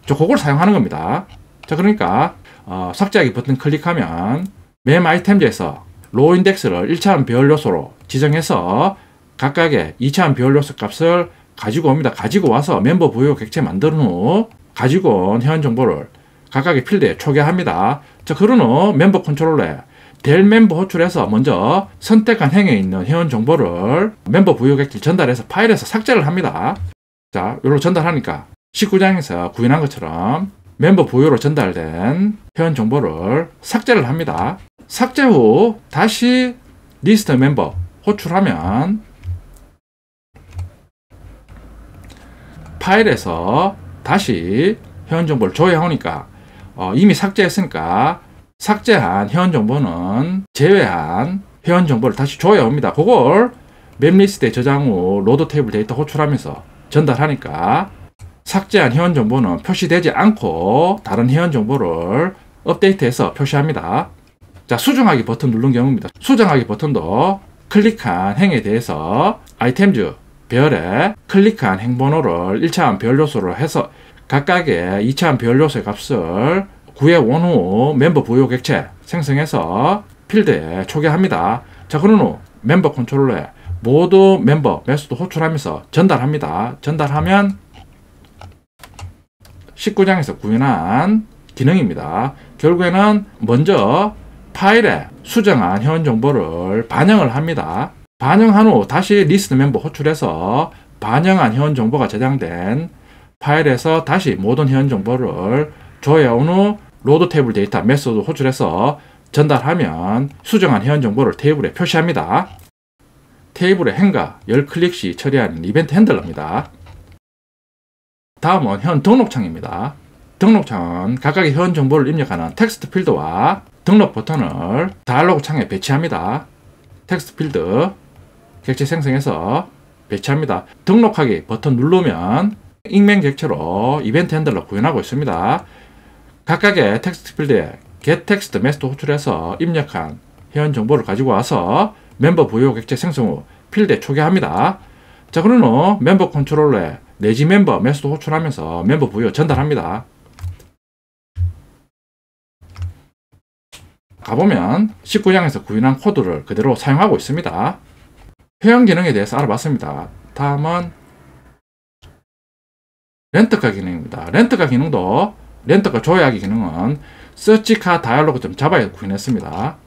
그걸 사용하는 겁니다. 자, 그러니까 삭제하기 버튼 클릭하면 맵 아이템즈에서 로우 인덱스를 1차원 배열 요소로 지정해서 각각의 2차원 배열 요소 값을 가지고 옵니다. 가지고 와서 멤버 부여 객체 만든 후 가지고 온 회원 정보를 각각의 필드에 초기화합니다. 자, 그런 후 멤버 컨트롤러에 델 멤버 호출해서 먼저 선택한 행에 있는 회원 정보를 멤버 부여 객체를 전달해서 파일에서 삭제를 합니다. 자, 요로 전달하니까 19장에서 구현한 것처럼 멤버 부여로 전달된 회원 정보를 삭제를 합니다. 삭제 후 다시 리스트 멤버 호출하면 파일에서 다시 회원 정보를 조회하니까 이미 삭제했으니까 삭제한 회원 정보는 제외한 회원 정보를 다시 조회합니다. 그걸 맵 리스트에 저장 후 로드 테이블 데이터 호출하면서 전달하니까 삭제한 회원 정보는 표시되지 않고 다른 회원 정보를 업데이트해서 표시합니다. 자, 수정하기 버튼 누른 경우입니다. 수정하기 버튼도 클릭한 행에 대해서 아이템즈 배열에 클릭한 행번호를 1차원 배열 요소로 해서 각각의 2차원 배열 요소의 값을 구해온 후 멤버 부여 객체 생성해서 필드에 초기화합니다. 자, 그런 후 멤버 컨트롤러에 모두 멤버 메소드 호출하면서 전달합니다. 전달하면 19장에서 구현한 기능입니다. 결국에는 먼저 파일에 수정한 회원 정보를 반영을 합니다. 반영한 후 다시 리스트 멤버 호출해서 반영한 회원 정보가 저장된 파일에서 다시 모든 회원 정보를 조회한 후 로드 테이블 데이터 메소드 호출해서 전달하면 수정한 회원 정보를 테이블에 표시합니다. 테이블의 행과 열 클릭 시 처리하는 이벤트 핸들러입니다. 다음은 회원 등록창입니다. 등록창은 각각의 회원 정보를 입력하는 텍스트 필드와 등록 버튼을 다이얼로그 창에 배치합니다. 텍스트 필드 객체 생성해서 배치합니다. 등록하기 버튼 누르면 익명 객체로 이벤트 핸들러 구현하고 있습니다. 각각의 텍스트 필드에 getText 메소드 호출해서 입력한 회원 정보를 가지고 와서 멤버 부여 객체 생성 후 필드에 초기화합니다. 자, 그런 후 멤버 컨트롤러에 내지 멤버 메소드 호출하면서 멤버 부여 전달합니다. 가보면 19장에서 구현한 코드를 그대로 사용하고 있습니다. 회원 기능에 대해서 알아봤습니다. 다음은 렌트카 기능입니다. 렌트카 기능도 렌트카 조회하기 기능은 서치카 다이얼로그 자바에 구현했습니다.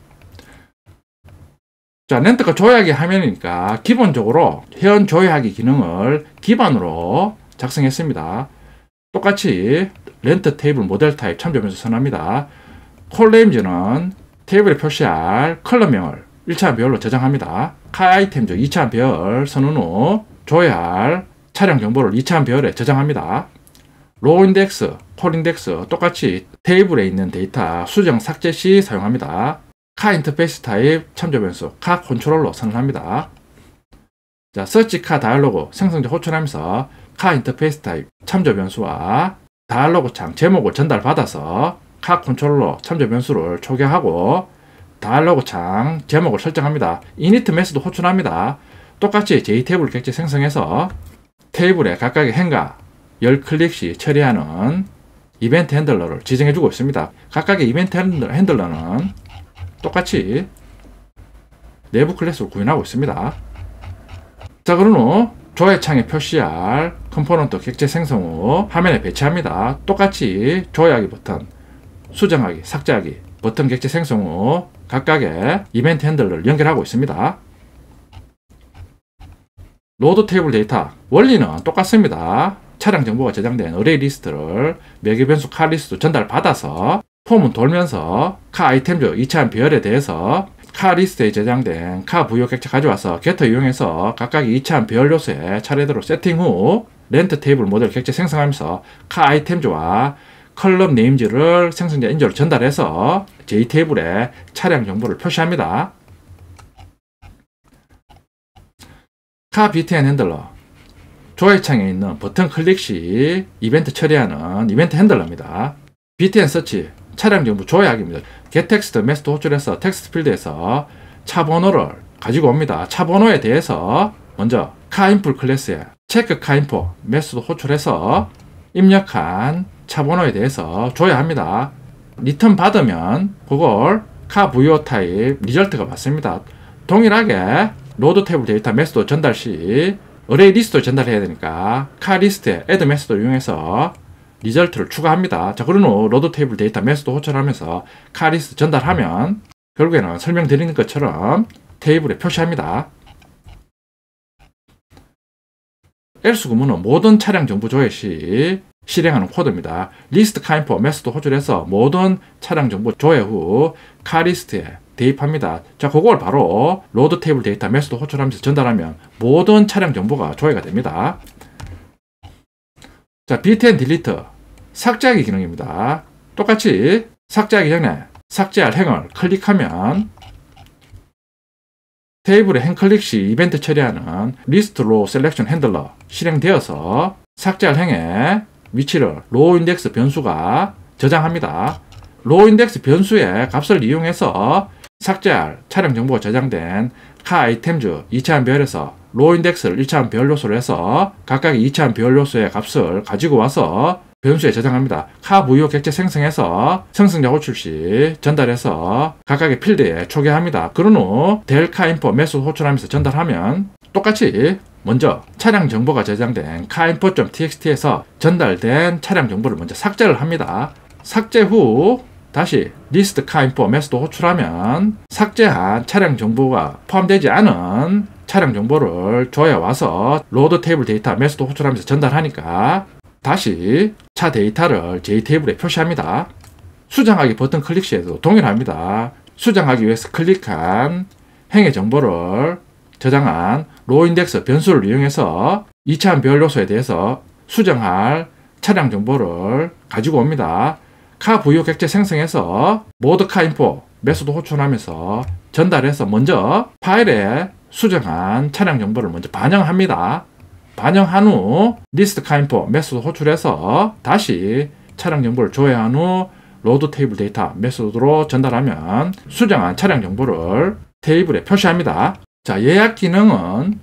자, 렌트카 조회하기 화면이니까 기본적으로 회원 조회하기 기능을 기반으로 작성했습니다. 똑같이 렌트 테이블 모델 타입 참조변수 선언합니다. 콜네임즈는 테이블에 표시할 컬럼명을 1차원 배열로 저장합니다. 카 아이템즈 2차원 배열 선언 후 조회할 차량 정보를 2차원 배열에 저장합니다. 로우 인덱스, 콜 인덱스 똑같이 테이블에 있는 데이터 수정 삭제 시 사용합니다. 카 인터페이스 타입 참조 변수 카 컨트롤러 선언합니다. 자, 서치 카 다이얼로그 생성자 호출하면서 카 인터페이스 타입 참조 변수와 다이얼로그 창 제목을 전달받아서 카 컨트롤러 참조 변수를 초기화하고 다이얼로그 창 제목을 설정합니다. 이니트 메소드 호출합니다. 똑같이 JTable 객체 생성해서 테이블에 각각의 행가 10클릭 시 처리하는 이벤트 핸들러를 지정해주고 있습니다. 각각의 이벤트 핸들러는 똑같이 내부 클래스를 구현하고 있습니다. 자, 그런 후 조회창에 표시할 컴포넌트 객체 생성 후 화면에 배치합니다. 똑같이 조회하기 버튼, 수정하기, 삭제하기 버튼 객체 생성 후 각각의 이벤트 핸들러를 연결하고 있습니다. 로드 테이블 데이터 원리는 똑같습니다. 차량 정보가 저장된 어레이 리스트를 매개 변수 카 리스트 전달받아서 폼은 돌면서 카 아이템즈 2차원 배열에 대해서 카 리스트에 저장된 카 부여 객체 가져와서 게터 이용해서 각각의 2차원 배열 요소에 차례대로 세팅 후 렌트 테이블 모델 객체 생성하면서 카 아이템즈와 컬럼 네임즈를 생성자 인조로 전달해서 JTable에 차량 정보를 표시합니다. 카 BTN 핸들러 조회창에 있는 버튼 클릭 시 이벤트 처리하는 이벤트 핸들러입니다. BTN 서치 차량 정보 조회하기입니다. getText 메소드 호출해서 텍스트 필드에서 차 번호를 가지고 옵니다. 차 번호에 대해서 먼저 카인풀 클래스에 체크 카인포 메소드 호출해서 입력한 차 번호에 대해서 조회합니다. 리턴 받으면 그걸 카 VO 타입 리절트가 받습니다. 동일하게 로드 테이블 데이터 메소드 전달 시 어레이 리스트를 전달해야 되니까 카 리스트에 add 메소드를 이용해서 리절트를 추가합니다. 자, 그런 후 로드 테이블 데이터 메소드 호출하면서 카 리스트 전달하면 결국에는 설명드리는 것처럼 테이블에 표시합니다. else 구문은 모든 차량 정보 조회 시 실행하는 코드입니다. 리스트 카인포 메소드 호출해서 모든 차량 정보 조회 후 카 리스트에 대입합니다. 자, 그걸 바로 로드 테이블 데이터 메소드 호출하면서 전달하면 모든 차량 정보가 조회가 됩니다. 자, BTN 딜리트 삭제하기 기능입니다. 똑같이 삭제하기 전에 삭제할 행을 클릭하면 테이블의 행 클릭 시 이벤트 처리하는 리스트 로우 셀렉션 핸들러 실행되어서 삭제할 행의 위치를 로우 인덱스 변수가 저장합니다. 로우 인덱스 변수의 값을 이용해서 삭제할 차량 정보가 저장된 카 아이템즈 2차원 배열에서 로우 인덱스를 1차원 배열 요소로 해서 각각의 2차원 배열 요소의 값을 가지고 와서 변수에 저장합니다. 카 VO 객체 생성해서 생성자 호출 시 전달해서 각각의 필드에 초기화합니다. 그런 후 델 카 인포 메소드 호출하면서 전달하면 똑같이 먼저 차량 정보가 저장된 카인포.txt에서 전달된 차량 정보를 먼저 삭제를 합니다. 삭제 후 다시 리스트 카인포 메소드 호출하면 삭제한 차량 정보가 포함되지 않은 차량 정보를 조회해 와서 로드 테이블 데이터 메소드 호출하면서 전달하니까 다시 차 데이터를 JTable에 표시합니다. 수정하기 버튼 클릭 시에도 동일합니다. 수정하기 위해서 클릭한 행의 정보를 저장한 로우 인덱스 변수를 이용해서 2차원 배열 요소에 대해서 수정할 차량 정보를 가지고 옵니다. 카 VO 객체 생성해서 모드 카 인포 메소드 호출하면서 전달해서 먼저 파일에 수정한 차량 정보를 먼저 반영합니다. 반영한 후 리스트 카 인포 메소드 호출해서 다시 차량 정보를 조회한 후 로드 테이블 데이터 메소드로 전달하면 수정한 차량 정보를 테이블에 표시합니다. 자, 예약 기능은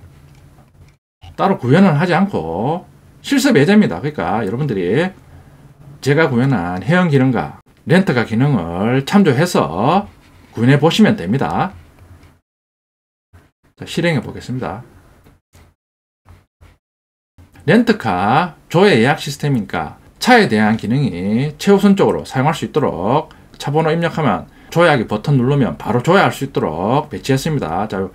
따로 구현을 하지 않고 실습 예제입니다. 그러니까 여러분들이 제가 구현한 회원 기능과 렌트카 기능을 참조해서 구현해 보시면 됩니다. 자, 실행해 보겠습니다. 렌트카 조회 예약 시스템이니까 차에 대한 기능이 최우선적으로 사용할 수 있도록 차 번호 입력하면 조회하기 버튼 누르면 바로 조회할 수 있도록 배치했습니다. 자,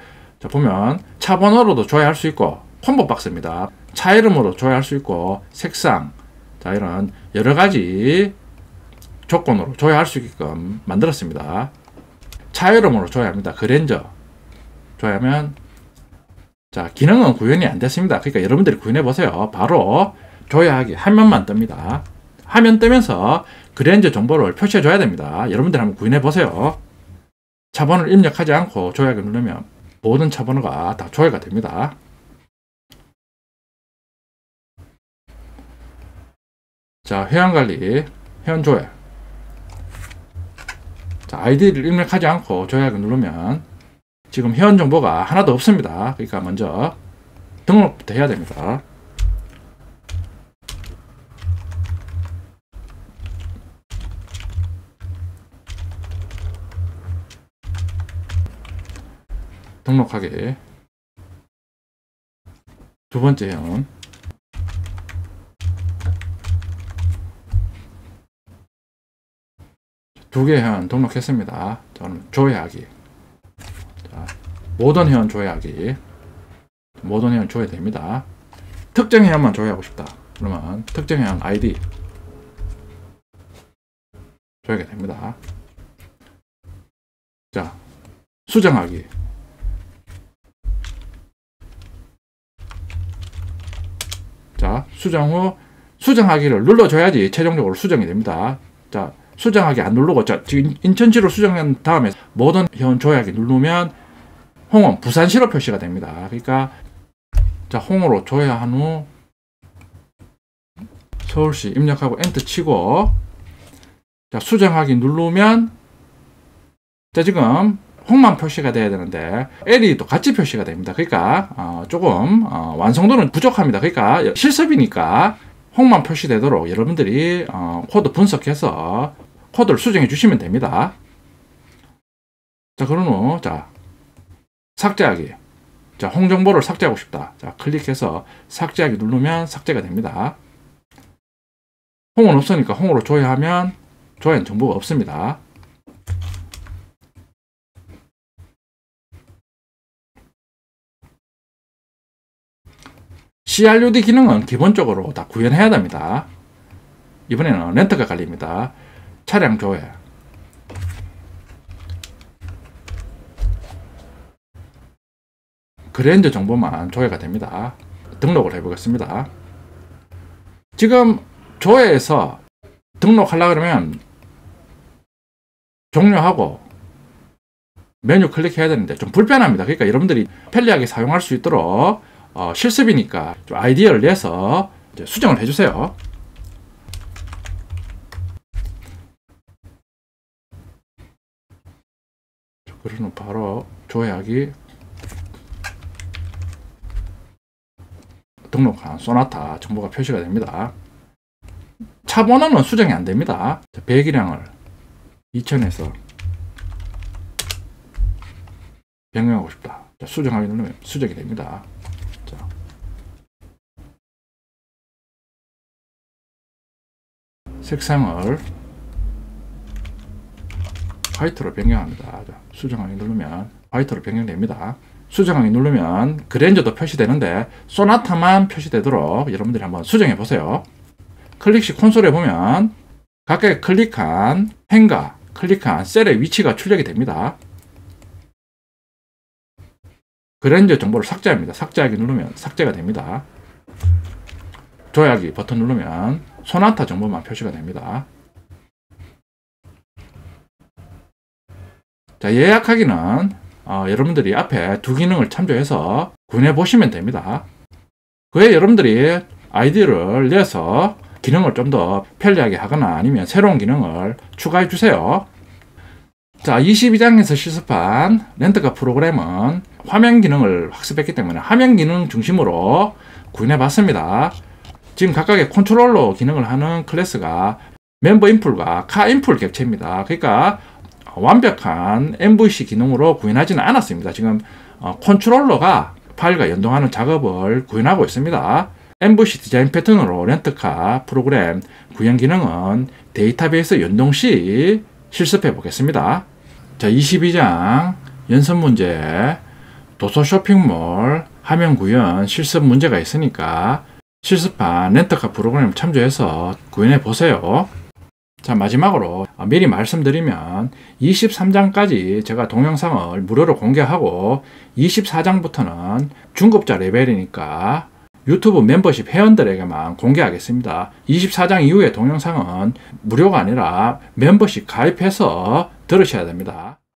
보면 차 번호로도 조회할 수 있고 콤보 박스입니다. 차 이름으로 조회할 수 있고 색상, 자, 이런 여러가지 조건으로 조회할 수 있게끔 만들었습니다. 차 이름으로 조회합니다. 그랜저 조회하면 자, 기능은 구현이 안 됐습니다. 그러니까 여러분들이 구현해 보세요. 바로 조회하기 화면만 뜹니다. 화면 뜨면서 그랜저 정보를 표시해 줘야 됩니다. 여러분들 한번 구현해 보세요. 차 번호를 입력하지 않고 조회하기 누르면 모든 차 번호가 다 조회가 됩니다. 자, 회원관리, 회원 조회. 자, 아이디를 입력하지 않고 조회하기 누르면 지금 회원 정보가 하나도 없습니다. 그러니까 먼저 등록부터 해야 됩니다. 등록하기. 두 번째 회원. 두 개 회원 등록했습니다. 저는 조회하기. 자, 모든 회원 조회하기. 모든 회원 조회됩니다. 특정 회원만 조회하고 싶다. 그러면 특정 회원 아이디 조회가 됩니다. 자, 수정하기. 자, 수정 후 수정하기를 눌러줘야지 최종적으로 수정이 됩니다. 자, 수정하기 안 누르고, 자, 지금 인천시로 수정한 다음에 모든 회원 조회하기 누르면 홍원 부산시로 표시가 됩니다. 그러니까 자, 홍으로 조회한 후 서울시 입력하고 엔터 치고, 자, 수정하기 누르면, 자, 지금 홍만 표시가 돼야 되는데 L이 또 같이 표시가 됩니다. 그러니까 조금 완성도는 부족합니다. 그러니까 실습이니까 홍만 표시되도록 여러분들이 코드 분석해서 코드를 수정해 주시면 됩니다. 자, 그런 후, 자, 삭제하기. 자, 홍 정보를 삭제하고 싶다. 자, 클릭해서 삭제하기 누르면 삭제가 됩니다. 홍은 없으니까 홍으로 조회하면 조회한 정보가 없습니다. CRUD 기능은 기본적으로 다 구현해야 됩니다. 이번에는 렌트카 관리입니다. 차량 조회. 그랜저 정보만 조회가 됩니다. 등록을 해보겠습니다. 지금 조회에서 등록하려고 그러면 종료하고 메뉴 클릭해야 되는데 좀 불편합니다. 그러니까 여러분들이 편리하게 사용할 수 있도록 실습이니까 좀 아이디어를 내서 이제 수정을 해주세요. 그러면 바로 조회하기 등록한 소나타 정보가 표시가 됩니다. 차 번호는 수정이 안 됩니다. 배기량을 2000에서 변경하고 싶다. 자, 수정하기 누르면 수정이 됩니다. 자, 색상을 화이트로 변경합니다. 자, 수정하기 누르면 화이트로 변경됩니다. 수정하기 누르면 그랜저도 표시되는데 소나타만 표시되도록 여러분들이 한번 수정해 보세요. 클릭 시 콘솔에 보면 각각 클릭한 펜과 클릭한 셀의 위치가 출력이 됩니다. 그랜저 정보를 삭제합니다. 삭제하기 누르면 삭제가 됩니다. 조회하기 버튼 누르면 소나타 정보만 표시가 됩니다. 자, 예약하기는 여러분들이 앞에 두 기능을 참조해서 구현해 보시면 됩니다. 그에 여러분들이 아이디어를 내서 기능을 좀 더 편리하게 하거나 아니면 새로운 기능을 추가해 주세요. 자, 22장에서 실습한 렌트카 프로그램은 화면 기능을 학습했기 때문에 화면 기능 중심으로 구현해 봤습니다. 지금 각각의 컨트롤러 기능을 하는 클래스가 멤버 인풀과 카 인풀 객체입니다. 그러니까 완벽한 MVC 기능으로 구현하지는 않았습니다. 지금 컨트롤러가 파일과 연동하는 작업을 구현하고 있습니다. MVC 디자인 패턴으로 렌트카 프로그램 구현 기능은 데이터베이스 연동 시 실습해 보겠습니다. 자, 22장 연습 문제, 도서 쇼핑몰 화면 구현 실습 문제가 있으니까 실습한 렌트카 프로그램을 참조해서 구현해 보세요. 자, 마지막으로 미리 말씀드리면 23장까지 제가 동영상을 무료로 공개하고 24장부터는 중급자 레벨이니까 유튜브 멤버십 회원들에게만 공개하겠습니다. 24장 이후의 동영상은 무료가 아니라 멤버십 가입해서 들으셔야 됩니다.